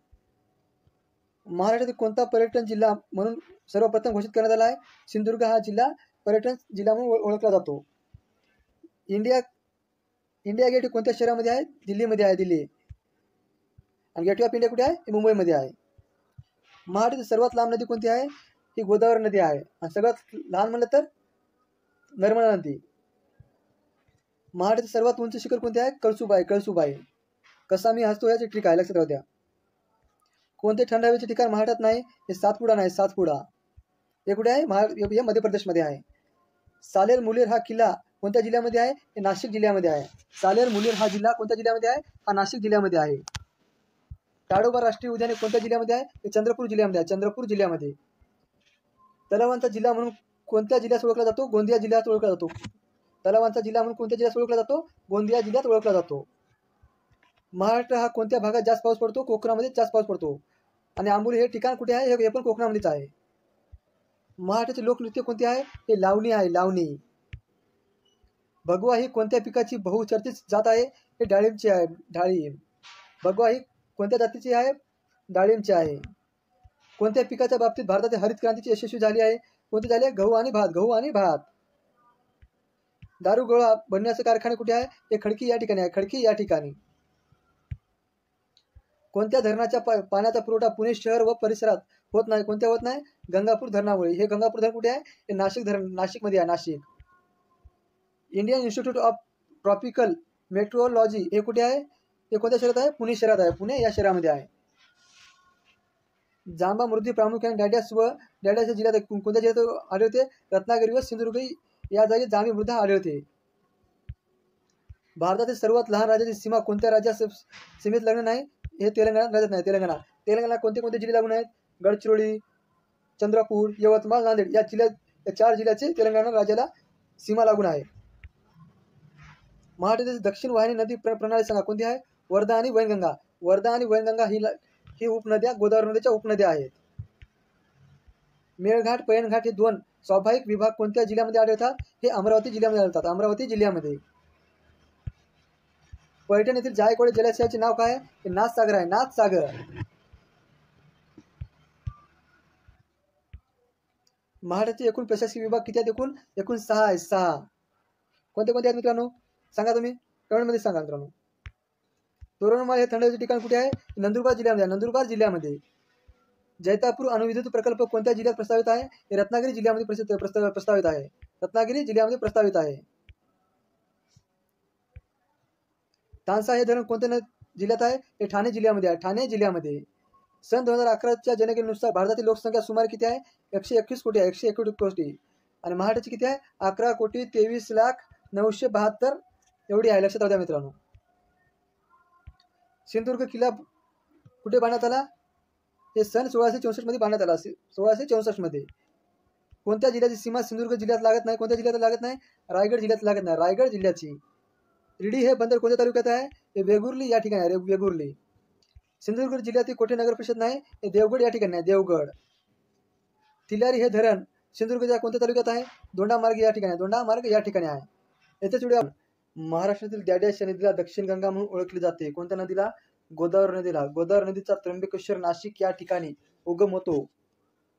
Speaker 1: महाराष्ट्रातील कोणता पर्यटन जिल्हा म्हणून सर्वप्रथम घोषित करण्यात आला आहे? सिंधुदुर्ग हा जिल्हा पर्यटन जिल्हा म्हणून ओळखला जातो. इंडिया गेट कोणत्या शहरामध्ये आहे? दिल्लीमध्ये आहे. दिल्ली. आणि गेटवे ऑफ इंडिया कुठे आहे? हे मुंबईमध्ये आहे. महाराष्ट्रातील सर्वात लांब नदी कोणती आहे? ही गोदावरी नदी आहे. आणि सगळ्यात लहान म्हणलं तर नर्मदा नदी. महाराष्ट्रातील सर्वात उंच शिखर कोणते आहे? कळसुबाई. कळसुबाई. कसा मी हसतो याची ट्रिक आहे, लक्षात राहू द्या. कोणते थंड हवेचे ठिकाण महाराष्ट्रात नाही? हे सातपुडा नाही. सातपुडा हे कुठे आहे? हे मध्य प्रदेशमध्ये आहे. सालेर मुलेर हा किल्ला कोणत्या जिल्ह्यामध्ये आहे? हे नाशिक जिल्ह्यामध्ये आहे. सालेर मुलेर हा जिल्हा कोणत्या जिल्ह्यामध्ये आहे? हा नाशिक जिल्ह्यामध्ये आहे. ताडोबा राष्ट्रीय उद्यान कोणत्या जिल्ह्यामध्ये आहे? हे चंद्रपूर जिल्ह्यामध्ये आहे. चंद्रपूर जिल्ह्यामध्ये. तलावांचा जिल्हा म्हणून कोणत्या जिल्ह्यात ओळखला जातो? गोंदिया जिल्ह्यात ओळखला जातो. तलावांचा जिल्हा म्हणून कोणत्या जिल्ह्यात ओळखला जातो? गोंदिया जिल्ह्यात ओळखला जातो. महाराष्ट्र हा कोणत्या भागात जास्त पाऊस पडतो? कोकणामध्ये जास्त पाऊस पडतो. आणि आंबोली हे ठिकाण कुठे आहे? हे पण कोकणामध्येच आहे. महाराष्ट्राचे लोकनृत्य कोणते आहे? हे लावणी आहे. लावणी. भगवा ही कोणत्या पिकाची बहुचर्चित जात आहे? हे डाळिंबची आहे. डाळिंब. भगवा ही कोणत्या जातीची आहे? डाळिंबची आहे. कोणत्या पिकाच्या बाबतीत भारतातील हरित क्रांतीची यशस्वी झाली आहे? कोणती झाली आहे? गहू आणि भात. गहू आणि भात. दारू गोळा बनण्याचे कारखाने कुठे आहे? हे खडकी या ठिकाणी आहे. खडकी या ठिकाणी. कोणत्या धरणाच्या पाण्याचा पुरवठा पुणे शहर व परिसरात होत नाही? कोणत्या होत नाही? गंगापूर धरणामुळे. हे गंगापूर धरण कुठे आहे? हे नाशिक धरण नाशिकमध्ये आहे. Nashik. Indian institute of tropical metrology हे कुठे आहे? हे कोणत्या शहरात आहे? पुणे शहरात आहे. पुणे या शहरामध्ये आहे. जांबा मृत्यू प्रामुख्याने डॅडॅस व डॅडॅसच्या जिल्ह्यात कोणत्या जिल्ह्यात आढळते? रत्नागिरी व सिंधुदुर्ग या जागी जांभी मृदा आढळते. भारतातील सर्वात लहान राज्याची सीमा कोणत्या राज्यात सीमेत लागणार नाही? हे तेलंगणा राज्यात नाही. तेलंगणा कोणते कोणते जिल्हे लागून आहेत? गडचिरोली, चंद्रपूर, यवतमाळ, नांदेड या 4 जिल्ह्याचे तेलंगणा राज्याला सीमा लागून आहे. महाराष्ट्रातील दक्षिण वाहिनी नदी प्रणाली सांगा. कोणती आहे? वर्धा आणि वैनगंगा. वर्धा आणि वैनगंगा ही उपनद्या गोदावरी नदीच्या उपनद्या आहेत. मेळघाट, पैनघाट हे 2 स्वाभाविक विभाग कोणत्या जिल्ह्यामध्ये आढळतात? हे अमरावती जिल्ह्यामध्ये आढळतात. अमरावती जिल्ह्यामध्ये. पैठण येथील जायकवाडी जलाशयाचे नाव काय आहे? हे नाथसागर आहे. नाथसागर. महाराष्ट्राचे एकूण प्रशासकीय विभाग किती आहेत? एकूण 6 आहेत. 6. कोणते कोणते आहेत मित्रांनो? सांगा तुम्ही कमेंटमध्ये सांगा मित्रांनो. तोरणमाळ हे थंड हवेचे ठिकाण कुठे आहे? नंदुरबार जिल्ह्यामध्ये. नंदुरबार जिल्ह्यामध्ये. जैतापूर अणुविद्युत प्रकल्प कोणत्या जिल्ह्यात प्रस्तावित आहे? हे रत्नागिरी जिल्ह्यामध्ये प्रस्तावित आहे. रत्नागिरी जिल्ह्यामध्ये प्रस्तावित आहे. तानसा हे धरण कोणत्या जिल्ह्यात आहे? हे ठाणे जिल्ह्यामध्ये आहे. ठाणे जिल्ह्यामध्ये. सन 2011च्या जनगणनेनुसार भारतातील लोकसंख्या सुमारे किती आहे? 121 कोटी आहे. 121 कोटी. आणि महाराष्ट्राची किती आहे? 11,23,09,72 एवढी आहे. लक्षात राहू द्या मित्रांनो. सिंधुदुर्ग किल्ला कुठे बांधण्यात आला? हे सन 1664 मध्ये बांधण्यात आला. 1664 मध्ये. कोणत्या जिल्ह्याची सीमा सिंधुदुर्ग जिल्ह्यात लागत नाही? कोणत्या जिल्ह्यात लागत नाही? रायगड जिल्ह्यात लागत नाही. रायगड जिल्ह्याची. रिडी हे बंदर कोणत्या तालुक्यात आहे? हे वेगुर्ली या ठिकाणी आहे. वेगुर्ली. सिंधुदुर्ग जिल्ह्यातील कोठे नगर परिषद नाही? हे देवगड या ठिकाणी आहे. देवगड. तिलारी हे धरण सिंधुदुर्गच्या कोणत्या तालुक्यात आहे? दोंडामार्ग या ठिकाणी आहे. दोंडामार्ग या ठिकाणी आहे. याच्याच व्हिडिओ. महाराष्ट्रातील डॅडॅश या नदीला दक्षिण गंगा म्हणून ओळखली जाते. कोणत्या नदीला? गोदावरी नदीला. गोदावरी नदीचा त्र्यंबकेश्वर, नाशिक या ठिकाणी उगम होतो.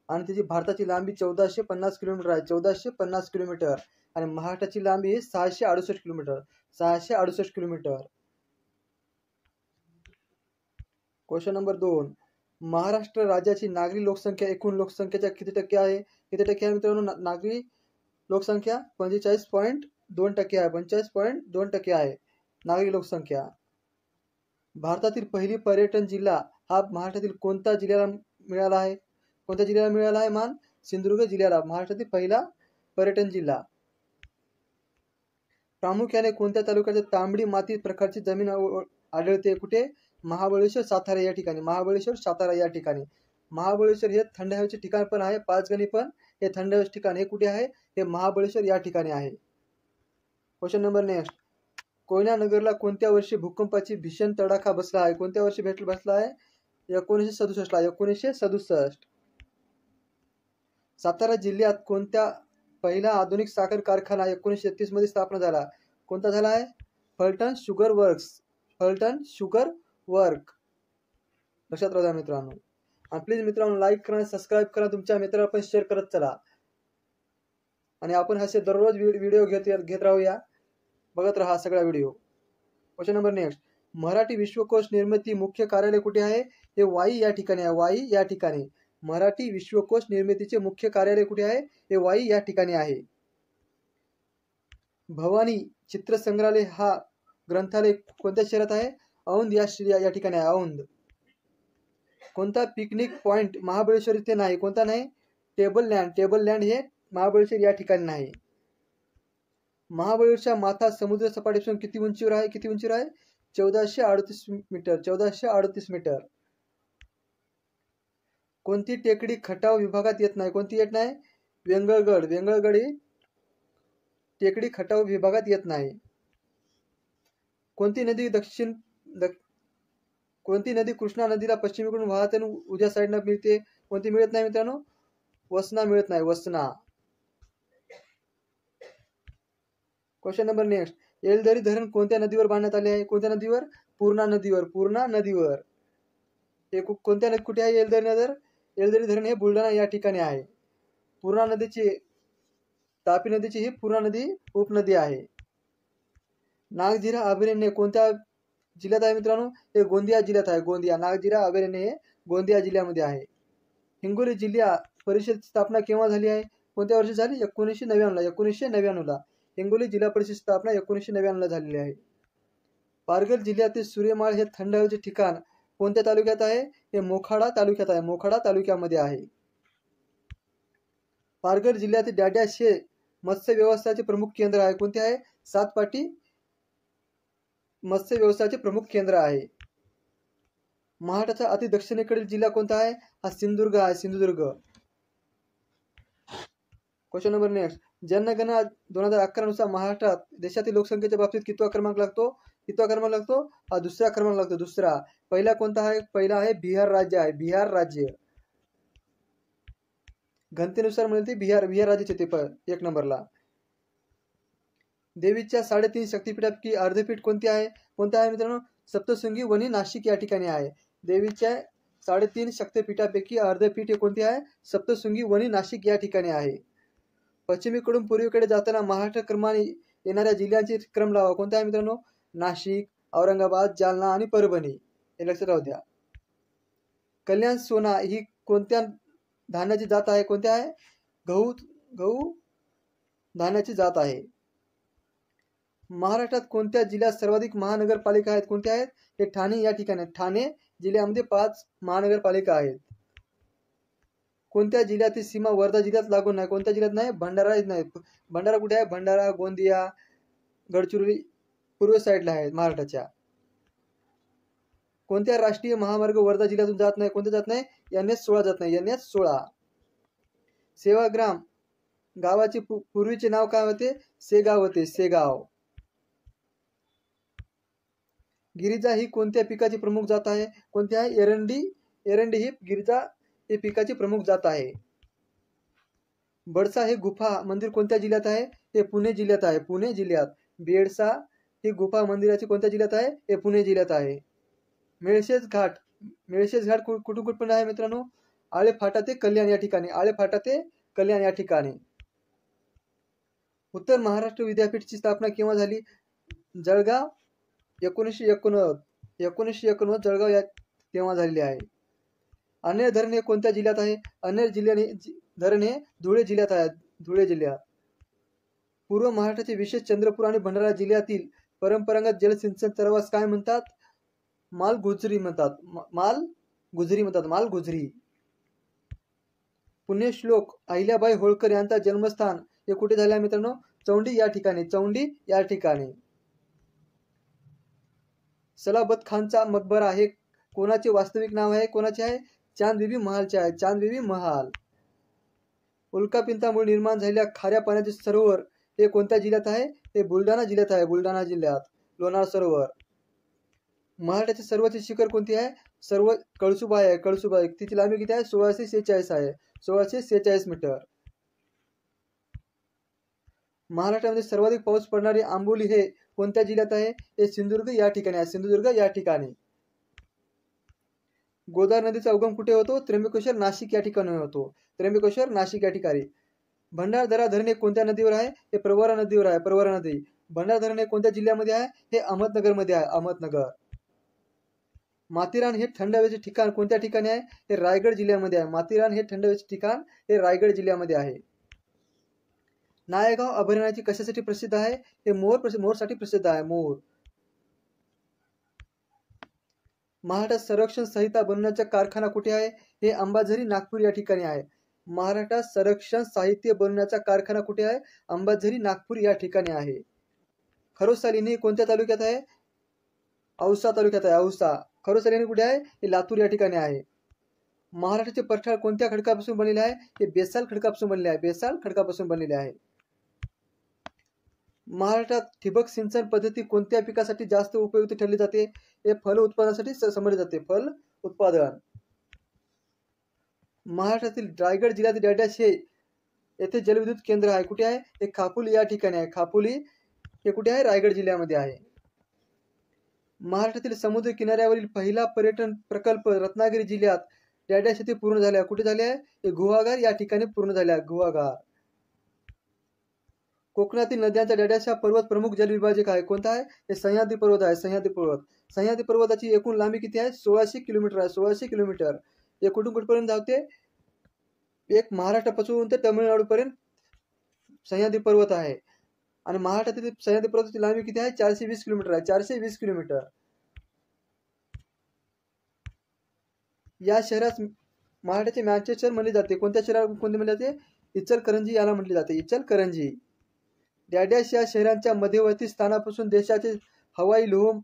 Speaker 1: आणि त्याची भारताची लांबी 1450 किलोमीटर आहे. 1450 किलोमीटर. आणि महाराष्ट्राची लांबी 668 kilometre. 668 kilometre. Question number 2. Maharashtra राज्याची नागरी लोकसंख्या एकूण लोकसंख्येच्या किती टक्के आहे? किती टक्के आहे मित्रांनो? नागरी लोकसंख्या 45.2% आहे. 45.2% आहे नागरी लोकसंख्या. भारतातील पहिली पर्यटन जिल्हा हा महाराष्ट्रातील कोणत्या जिल्ह्याला मिळाला आहे? कोणत्या जिल्ह्याला मिळाला आहे मान? सिंधुदुर्ग जिल्ह्याला. महाराष्ट्रातील पहिला पर्यटन जिल्हा. प्रामुख्याने कोणत्या तालुक्यात तांबडी माती प्रकारची जमीन आढळते? कुठे? महाबळेश्वर, सातारा या ठिकाणी. महाबळेश्वर, सातारा या ठिकाणी. महाबळेश्वर हे थंड हवेचे ठिकाण पण आहे. पाचगणी पण हे थंड हवेचे ठिकाण. हे कुठे आहे? हे महाबळेश्वर या ठिकाणी आहे. Question number next. कोयना नगरला कोणत्या वर्षी भूकंपाची भीषण तडाखा बसला आहे? कोणत्या वर्षी बसला आहे? 1967 ला. 1967. सातारा जिल्ह्यात कोणत्या पहिला आधुनिक साखर कारखाना 1933 मध्ये स्थापना झाला? कोणता झाला आहे? Phaltan sugar works. Phaltan sugar work. लक्षात राहू द्या मित्रांनो. आणि प्लीज मित्रांनो लाईक करा, सबस्क्राईब करा, तुमच्या मित्राला पण शेअर करत चला. आणि आपण असे दररोज व्हिडिओ घेत राहूया. बघत राहा सगळा video. Question number next. Marathi विश्वकोश निर्मिती मुख्य कार्यालय कुठे आहे? हे वाई या ठिकाणी आहे. वाई या ठिकाणी. मराठी विश्वकोश निर्मितीचे मुख्य कार्यालय कुठे आहे? हे वाई या ठिकाणी आहे. भवानी चित्र संग्रहालय हा ग्रंथालय कोणत्या शहरात आहे? औंध या ठिकाणी आहे. औंध. कोणता पिकनिक पॉइंट महाबळेश्वर इथे नाही? कोणता नाही? Table land. टेबल लँड हे महाबळेश्वर या ठिकाणी नाही. महाबळेश्वरचा माथा समुद्र सपाटीपासून किती उंचीवर आहे? किती उंचीवर आहे? 1438 मीटर. 1438 मीटर. कोणती टेकडी खटाव विभागात येत नाही? कोणती येत नाही? वेंगळगड. वेंगळगड ही टेकडी खटाव विभागात येत नाही. कोणती नदी कृष्णा नदीला पश्चिमेकडून वाहते आणि उजव्या साईडला मिळते? कोणती मिळत नाही मित्रांनो? वसना मिळत नाही. वसना. Question number next. येलदरी धरण कोणत्या नदीवर बांधण्यात आले आहे? कोणत्या नदीवर? पूर्णा नदीवर. पूर्णा नदीवर. हे कोणत्या नदी कुठे आहे? येलदरी नगर. येलदरी धरण हे बुलढाणा या ठिकाणी आहे. पूर्णा नदीची तापी नदीची ही पूर्णा नदी उपनदी आहे. नागझिरा अभयारण्य कोणत्या जिल्ह्यात आहे मित्रांनो? हे गोंदिया जिल्ह्यात आहे. गोंदिया. नागझिरा अभयारण्य हे गोंदिया जिल्ह्यामध्ये आहे. हिंगोली जिल्हा परिषद स्थापना केव्हा झाली आहे? कोणत्या वर्षी झाली? 1999 ला. 1999 ला. हिंगोली जिल्हा परिषद स्थापना 1999 ला झालेली आहे. पालघर जिल्ह्यातील सूर्यमाळ हे थंड हवेचे ठिकाण कोणत्या तालुक्यात आहे? हे मोखाडा तालुक्यात आहे, मोखाडा तालुक्यामध्ये आहे. पालघर जिल्ह्यातील डॅड्याशे मत्स्य व्यवसायाचे प्रमुख केंद्र आहे. कोणते आहे? सातपाटी मत्स्य व्यवसायाचे प्रमुख केंद्र आहे. महाराष्ट्राचा अति दक्षिणेकडील जिल्हा कोणता आहे? हा सिंधुदुर्ग आहे, सिंधुदुर्ग. Question number next. जनगणना 2011 नुसार महाराष्ट्रात देशातील लोकसंख्येच्या बाबतीत कितवा क्रमांक लागतो? कितवा क्रमांक लागतो? हा दुसरा क्रमांक लागतो, दुसरा. पहिला कोणता आहे? पहिला आहे बिहार राज्य आहे, बिहार राज्य. घनतेनुसार मिळते बिहार राज्याचे ते 1 नंबरला. देवीच्या 3.5 शक्तिपीठापैकी अर्धपीठ कोणती आहे? कोणत्या आहे मित्रांनो? सप्तशृंगी वनी नाशिक या ठिकाणी आहे. देवीच्या 3.5 शक्तिपीठापैकी अर्धपीठ हे कोणते आहे? सप्तशृंगी वनी नाशिक या ठिकाणी आहे. पश्चिमेकडून पूर्वेकडे जाताना महाराष्ट्र क्रमाने येणाऱ्या जिल्ह्यांचे क्रम लावा. कोणता आहे मित्रांनो? नाशिक, औरंगाबाद, जालना आणि परभणी. हे लक्षात राहू द्या. कल्याण सोना ही कोणत्या धान्याची जात आहे? कोणत्या आहे? गहू धान्याची जात आहे. महाराष्ट्रात कोणत्या जिल्ह्यात सर्वाधिक महानगरपालिका आहेत? कोणत्या आहेत? हे ठाणे या ठिकाणी. ठाणे जिल्ह्यामध्ये 5 महानगरपालिका आहेत. कोणत्या जिल्ह्यातील सीमा वर्धा जिल्ह्यात लागून नाही? कोणत्या जिल्ह्यात नाही? भंडारा नाही. भंडारा कुठे आहे? भंडारा, गोंदिया, गडचिरोली पूर्व साईडला आहे महाराष्ट्राच्या. कोणत्या राष्ट्रीय महामार्ग वर्धा जिल्ह्यातून जात नाही? कोणत्या जात नाही? NH16 जात नाही, NH16. सेवाग्राम गावाचे पूर्वीचे नाव काय होते? सेगाव होते, सेगाव. गिरिजा ही कोणत्या पिकाची प्रमुख जात आहे? कोणती आहे? एरंडी ही गिरिजा हे पिकाची प्रमुख जात आहे. बडसा हे गुफा मंदिर कोणत्या जिल्ह्यात आहे? हे पुणे जिल्ह्यात आहे, पुणे जिल्ह्यात. बेडसा ही गुफा मंदिराची कोणत्या जिल्ह्यात आहे? हे पुणे जिल्ह्यात आहे. मेळशेज घाट कुठून कुठपर्यंत आहे मित्रांनो? आळेफाटा ते कल्याण या ठिकाणी, आळेफाटा ते कल्याण या ठिकाणी. उत्तर महाराष्ट्र विद्यापीठची स्थापना केव्हा झाली? जळगाव 1989 जळगाव या तेव्हा झालेली आहे. अनेर धरण हे कोणत्या जिल्ह्यात आहे? अनेर धरण हे धुळे जिल्ह्यात आहे, धुळे जिल्ह्यात. पूर्व महाराष्ट्राचे विशेष चंद्रपूर आणि भंडारा जिल्ह्यातील परंपरागत जलसिंचन तलावास काय म्हणतात? मालगुजरी म्हणतात, मालगुजरी. पुण्यश्लोक अहिल्याबाई होळकर यांचा जन्मस्थान हे कुठे झाले आहे मित्रांनो? चौंडी या ठिकाणी, चौंडी या ठिकाणी. सलाबत खानचा मकबरा हे कोणाचे वास्तविक नाव आहे? कोणाचे आहे? चांदबिबी महालचे आहे, चांदबिबी महाल. उल्कापिंडामुळे निर्माण झालेल्या खाऱ्या पाण्याचे सरोवर हे कोणत्या जिल्ह्यात आहे? हे बुलढाणा जिल्ह्यात आहे, बुलढाणा जिल्ह्यात. लोणार सरोवर. महाराष्ट्राचे सर्वोच्च शिखर कोणते आहे? कळसुबाई आहे, कळसुबाई. तिची लांबी किती आहे? 1646 आहे, 1646 मीटर. महाराष्ट्रामध्ये सर्वाधिक पाऊस पडणारे आंबोली हे कोणत्या जिल्ह्यात आहे? हे सिंधुदुर्ग या ठिकाणी आहे, सिंधुदुर्ग या ठिकाणी. गोदावरी नदीचा उगम कुठे होतो? त्र्यंबकेश्वर नाशिक या ठिकाणी होतो, त्र्यंबकेश्वर नाशिक या ठिकाणी. भंडारदरा धरण हे कोणत्या नदीवर आहे? हे प्रवरा नदीवर आहे, प्रवरा नदी. भंडारा धरण हे कोणत्या जिल्ह्यामध्ये आहे? हे अहमदनगर मध्ये आहे, अहमदनगर. माथेरान हे थंड हवेचे ठिकाण कोणत्या ठिकाणी आहे? हे रायगड जिल्ह्यामध्ये आहे. माथेरान हे थंड हवेचे ठिकाण हे रायगड जिल्ह्यामध्ये आहे. नायगाव अभयारण्याची कशासाठी प्रसिद्ध आहे? हे मोरसाठी प्रसिद्ध आहे, मोर. महाराष्ट्रात संरक्षण संहिता बनवण्याचा कारखाना कुठे आहे? हे अंबाझरी नागपूर या ठिकाणी आहे. महाराष्ट्रात संरक्षण साहित्य बनवण्याचा कारखाना कुठे आहे? अंबाझरी नागपूर या ठिकाणी आहे. खरोसा लेणी कोणत्या तालुक्यात आहे? औसा तालुक्यात आहे, औसा. खरोसा लेणी कुठे आहे? हे लातूर या ठिकाणी आहे. महाराष्ट्राचे पठार कोणत्या खडकापासून बनलेले आहे? हे बेसाल खडकापासून बनलेले आहे, बेसाल खडकापासून बनलेले आहे. महाराष्ट्रात ठिबक सिंचन पद्धती कोणत्या पिकासाठी जास्त उपयुक्त ठरली जाते? हे फल उत्पादनासाठी समजले जाते, फल उत्पादन. महाराष्ट्रातील रायगड जिल्ह्यातील डॅडॅश येथे जलविद्युत केंद्र आहे, कुठे आहे? हे खापुली या ठिकाणी आहे, खापुली हे कुठे आहे? रायगड जिल्ह्यामध्ये आहे. महाराष्ट्रातील समुद्र किनाऱ्यावरील पहिला पर्यटन प्रकल्प रत्नागिरी जिल्ह्यात डॅडॅश येथे पूर्ण झाला. कुठे झाले आहे? हे गुहागर या ठिकाणी पूर्ण झाले आहे, गुहागर. कोकणातील नद्यांचा डॅडॅश हा पर्वत प्रमुख जलविभाजक आहे, कोणता आहे? हे सह्याद्री पर्वत आहे, सह्याद्री पर्वत. सह्याद्री पर्वताची एकूण लांबी किती आहे? 1600 किलोमीटर आहे, 1600 किलोमीटर. हे कुठून कुठपर्यंत धावते? एक महाराष्ट्रापासून ते तमिळनाडू पर्यंत सह्याद्री पर्वत आहे. आणि महाराष्ट्रातील सह्याद्री पर्वताची लांबी किती आहे? 420 किलोमीटर आहे, 420 किलोमीटर. या शहरास मराठ्याचे मँचेस्टर म्हणले जाते. कोणत्या शहराला कोणते म्हणले जाते? इचलकरंजी याला म्हटले जाते. इचलकरंजी. डॅडॅश या शहरांच्या मध्यवर्ती स्थानापासून देशाचे हवाई, लोह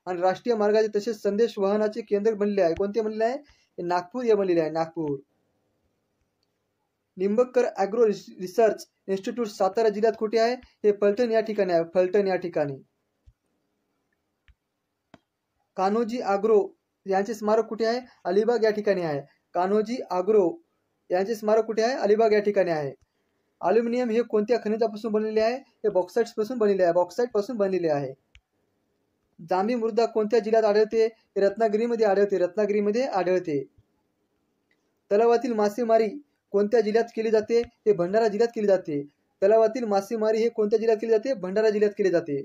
Speaker 1: आणि राष्ट्रीय मार्गाचे तसेच संदेश वाहनाचे केंद्र बनले आहे. कोणते बनले आहे? नागपूर हे बनलेले आहे. Nagpur. Nimbkar agro research institute Satara जिल्ह्यात कुठे आहे? हे फलटण या ठिकाणी आहे. फलटण या ठिकाणी. कान्होजी आग्रो यांचे स्मारक कुठे आहे? अलिबाग या ठिकाणी आहे. कान्होजी आग्रो यांचे स्मारक कुठे आहे? अलिबाग या ठिकाणी आहे. अल्युमिनियम हे कोणत्या खनिजापासून बनलेले आहे? हे बॉक्साईट पासून बनलेले आहे. बॉक्साईट पासून बनलेले आहे. जांभी मृदा कोणत्या जिल्ह्यात आढळते? रत्नागिरीमध्ये आढळते. रत्नागिरीमध्ये आढळते. तलावातील मासेमारी कोणत्या जिल्ह्यात केली जाते? हे भंडारा जिल्ह्यात केली जाते. तलावातील मासेमारी हे कोणत्या जिल्ह्यात केली जाते? भंडारा जिल्ह्यात केली जाते.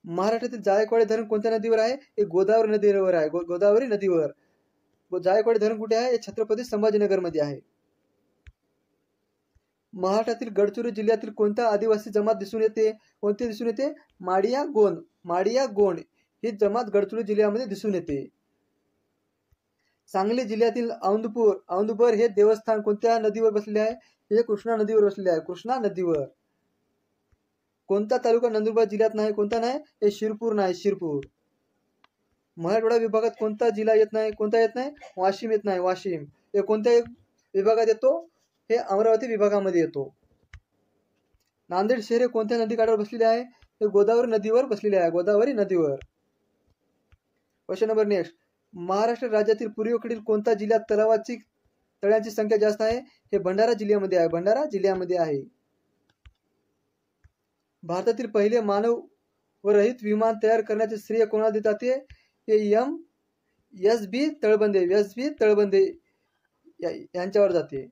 Speaker 1: महाराष्ट्रातील जायकवाडी धरण कोणत्या नदीवर आहे? हे गोदावरी नदीवर आहे. गोदावरी नदीवर. जायकवाडी धरण कुठे आहे? हे छत्रपती संभाजीनगर मध्ये आहे. महाराष्ट्रातील गडचिरोली जिल्ह्यातील कोणता आदिवासी जमात दिसून येते? कोणते दिसून येते? माडिया गोंड. माडिया गोंड ही जमात गडचिरोली जिल्ह्यामध्ये दिसून येते. सांगली जिल्ह्यातील औंदपूर हे देवस्थान कोणत्या नदीवर बसलेले आहे? हे कृष्णा नदीवर बसलेले आहे. कृष्णा नदीवर. कोणता तालुका नंदुरबार जिल्ह्यात नाही? कोणता नाही? हे शिरपूर नाही. शिरपूर. मराठवाडा विभागात कोणता जिल्हा येत नाही? कोणता येत नाही? वाशिम येत नाही. वाशिम. हे कोणत्या विभागात येतो? हे अमरावती विभागामध्ये येतो. नांदेड शहर हे कोणत्या नदीकाठावर बसलेले आहे? हे गोदावरी नदीवर बसलेले आहे. गोदावरी नदीवर. Question number next. महाराष्ट्र राज्यातील पूर्वेकडील कोणत्या जिल्ह्यात तळ्यांची संख्या जास्त आहे? हे भंडारा जिल्ह्यामध्ये आहे. भंडारा जिल्ह्यामध्ये आहे. भारतातील पहिले मानवरहित विमान तयार करण्याचे श्रेय कोणाला देतात? ते एस.बी. तळबंदे. एस.बी. तळबंदे यांच्यावर जाते.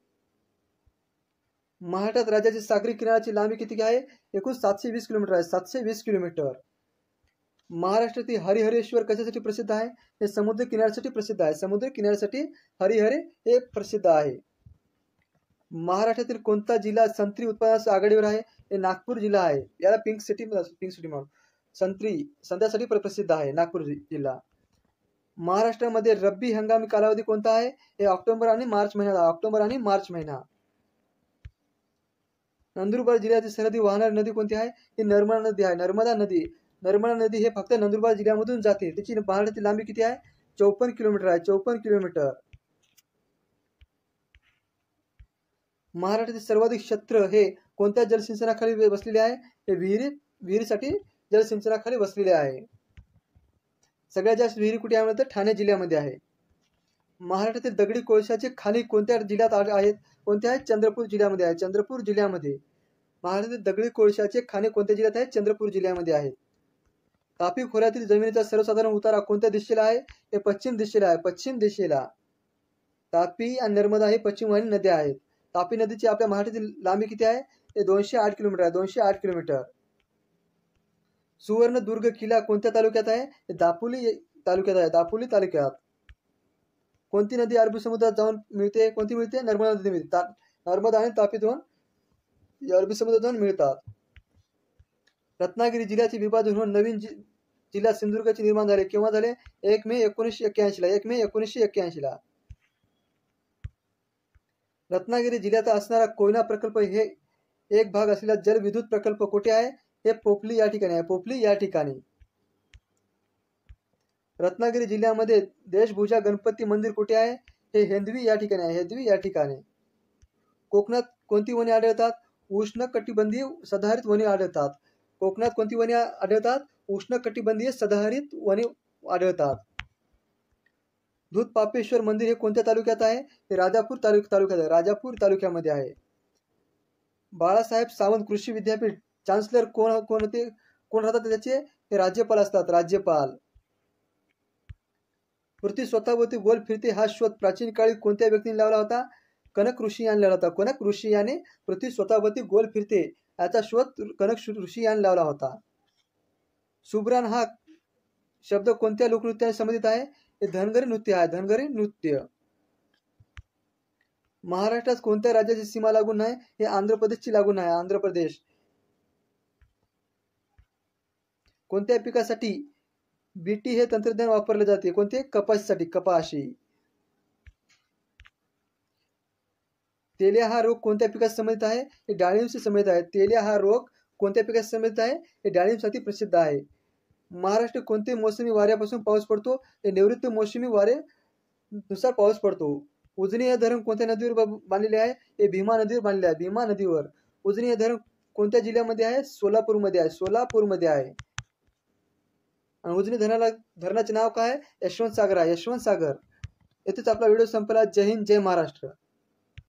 Speaker 1: महाराष्ट्रात राज्याची सागरी किनाऱ्याची लांबी किती आहे? एकूण 720 किलोमीटर आहे. 720 किलोमीटर. महाराष्ट्रातील हरिहरेश्वर कशासाठी प्रसिद्ध आहे? हे समुद्र किनाऱ्यासाठी प्रसिद्ध आहे. समुद्र किनाऱ्यासाठी हरिहरे हे प्रसिद्ध आहे. महाराष्ट्रातील कोणता जिल्हा संत्री उत्पादनास आघाडीवर आहे? हे नागपूर जिल्हा आहे. याला पिंक सिटी म्हणून संत्र्यासाठी प्रसिद्ध आहे. नागपूर जिल्हा. महाराष्ट्रामध्ये रब्बी हंगामी कालावधी कोणता आहे? हे ऑक्टोबर आणि मार्च महिना. ऑक्टोबर आणि मार्च महिना. नंदुरबार जिल्ह्यातील सरहद्दी वाहणारी नदी कोणती आहे? ही नर्मदा नदी आहे. नर्मदा नदी. नर्मदा नदी हे फक्त नंदुरबार जिल्ह्यामधून जाते. त्याची महाराष्ट्रातील लांबी किती आहे? 54 किलोमीटर आहे. 54 किलोमीटर. महाराष्ट्रातील सर्वाधिक क्षेत्र हे कोणत्या जलसिंचनाखाली बसलेले आहे? हे विहिरीसाठी जलसिंचनाखाली बसलेले आहे. सगळ्यात जास्त विहिरी कुठे आहे? तर ठाणे जिल्ह्यामध्ये आहे. महाराष्ट्रातील दगडी कोळशाचे खाणी कोणत्या जिल्ह्यात आहेत? कोणत्या आहेत? चंद्रपूर जिल्ह्यामध्ये आहे. चंद्रपूर जिल्ह्यामध्ये. महाराष्ट्रातील दगडी कोळशाचे खाणे कोणत्या जिल्ह्यात आहेत? चंद्रपूर जिल्ह्यामध्ये आहेत. तापी खोऱ्यातील जमिनीचा सर्वसाधारण उतारा कोणत्या दिशेला आहे? हे पश्चिम दिशेला आहे. पश्चिम दिशेला. तापी आणि नर्मदा हे पश्चिमवाहिनी नद्या आहेत. तापी नदीची आपल्या महाराष्ट्रातील लांबी किती आहे? हे 208 किलोमीटर आहे. 208 किलोमीटर. सुवर्णदुर्ग किल्ला कोणत्या तालुक्यात आहे? हे दापोली तालुक्यात आहे. दापोली तालुक्यात. कोणती नदी अरबी समुद्रात जाऊन मिळते? कोणती मिळते? नर्मदा नदी मिळते. नर्मदा आणि तापी दोन अरबी समुद्रात जाऊन मिळतात. रत्नागिरी जिल्ह्याचे विभाजन होऊन नवीन जिल्हा सिंधुदुर्गचे निर्माण झाले. केव्हा झाले? 1 मे 1981 ला. 1 मे 1981 ला. रत्नागिरी जिल्ह्यात असणारा कोयना प्रकल्प हे एक भाग असलेला जलविद्युत प्रकल्प कुठे आहे? हे पोपली या ठिकाणी आहे. पोपली या ठिकाणी. रत्नागिरी जिल्ह्यामध्ये देशभूषा गणपती मंदिर कुठे आहे? हे हेंदवी या ठिकाणी आहे. हेंदवी या ठिकाणी. कोकणात कोणती वने आढळतात? उष्णकटिबंधीय सदाहरित वने आढळतात. कोकणात कोणती वने आढळतात? उष्णकटिबंधीय सदाहरित वने आढळतात. दूधपापेश्वर मंदिर हे कोणत्या तालुक्यात आहे? हे राजापूर तालुक्यात आहे. राजापूर तालुक्यामध्ये आहे. बाळासाहेब सावंत कृषी विद्यापीठ चान्सलर कोण राहतात त्याचे? हे राज्यपाल असतात. राज्यपाल. पृथ्वी स्वतःभोवती गोल फिरते हा शोध प्राचीन काळी कोणत्या व्यक्तीने लावला होता? कनक ऋषी यांनी लावला होता. कनक ऋषी याने पृथ्वी स्वतःभोवती गोल फिरते याचा शोध कनक ऋषी यांनी लावला होता. सुब्रान हा शब्द कोणत्या लोकनृत्याने संबंधित आहे? हे धनगरी नृत्य आहे. धनगरी नृत्य. महाराष्ट्रात कोणत्या राज्याची सीमा लागून नाही? हे आंध्र प्रदेशची लागून आहे. आंध्र प्रदेश. कोणत्या पिकासाठी बीटी हे तंत्रज्ञान वापरले जाते कोणते? कपाशीसाठी, कपाशी. तेलिया हा रोग कोणत्या पिकास संबंधित आहे? हे डाळिंबशी संबंधित आहे. तेलिया हा रोग कोणत्या पिकास संबंधित आहे? हे डाळिंबसाठी प्रसिद्ध आहे. महाराष्ट्र कोणते मोसमी वाऱ्यापासून पाऊस पडतो? हे नैऋत्य मोसमी वारे नुसार पाऊस पडतो. उजनी हे धरण कोणत्या नदीवर बांधलेले आहे? हे भीमा नदीवर बांधलेले आहे, भीमा नदीवर. उजनी हे धरण कोणत्या जिल्ह्यामध्ये आहे? सोलापूरमध्ये आहे, सोलापूरमध्ये आहे. आणि उजनी धरणाचे नाव काय आहे? यशवंत सागर आहे, यशवंत सागर. येथेच आपला व्हिडिओ संपला. जय हिंद, जय महाराष्ट्र.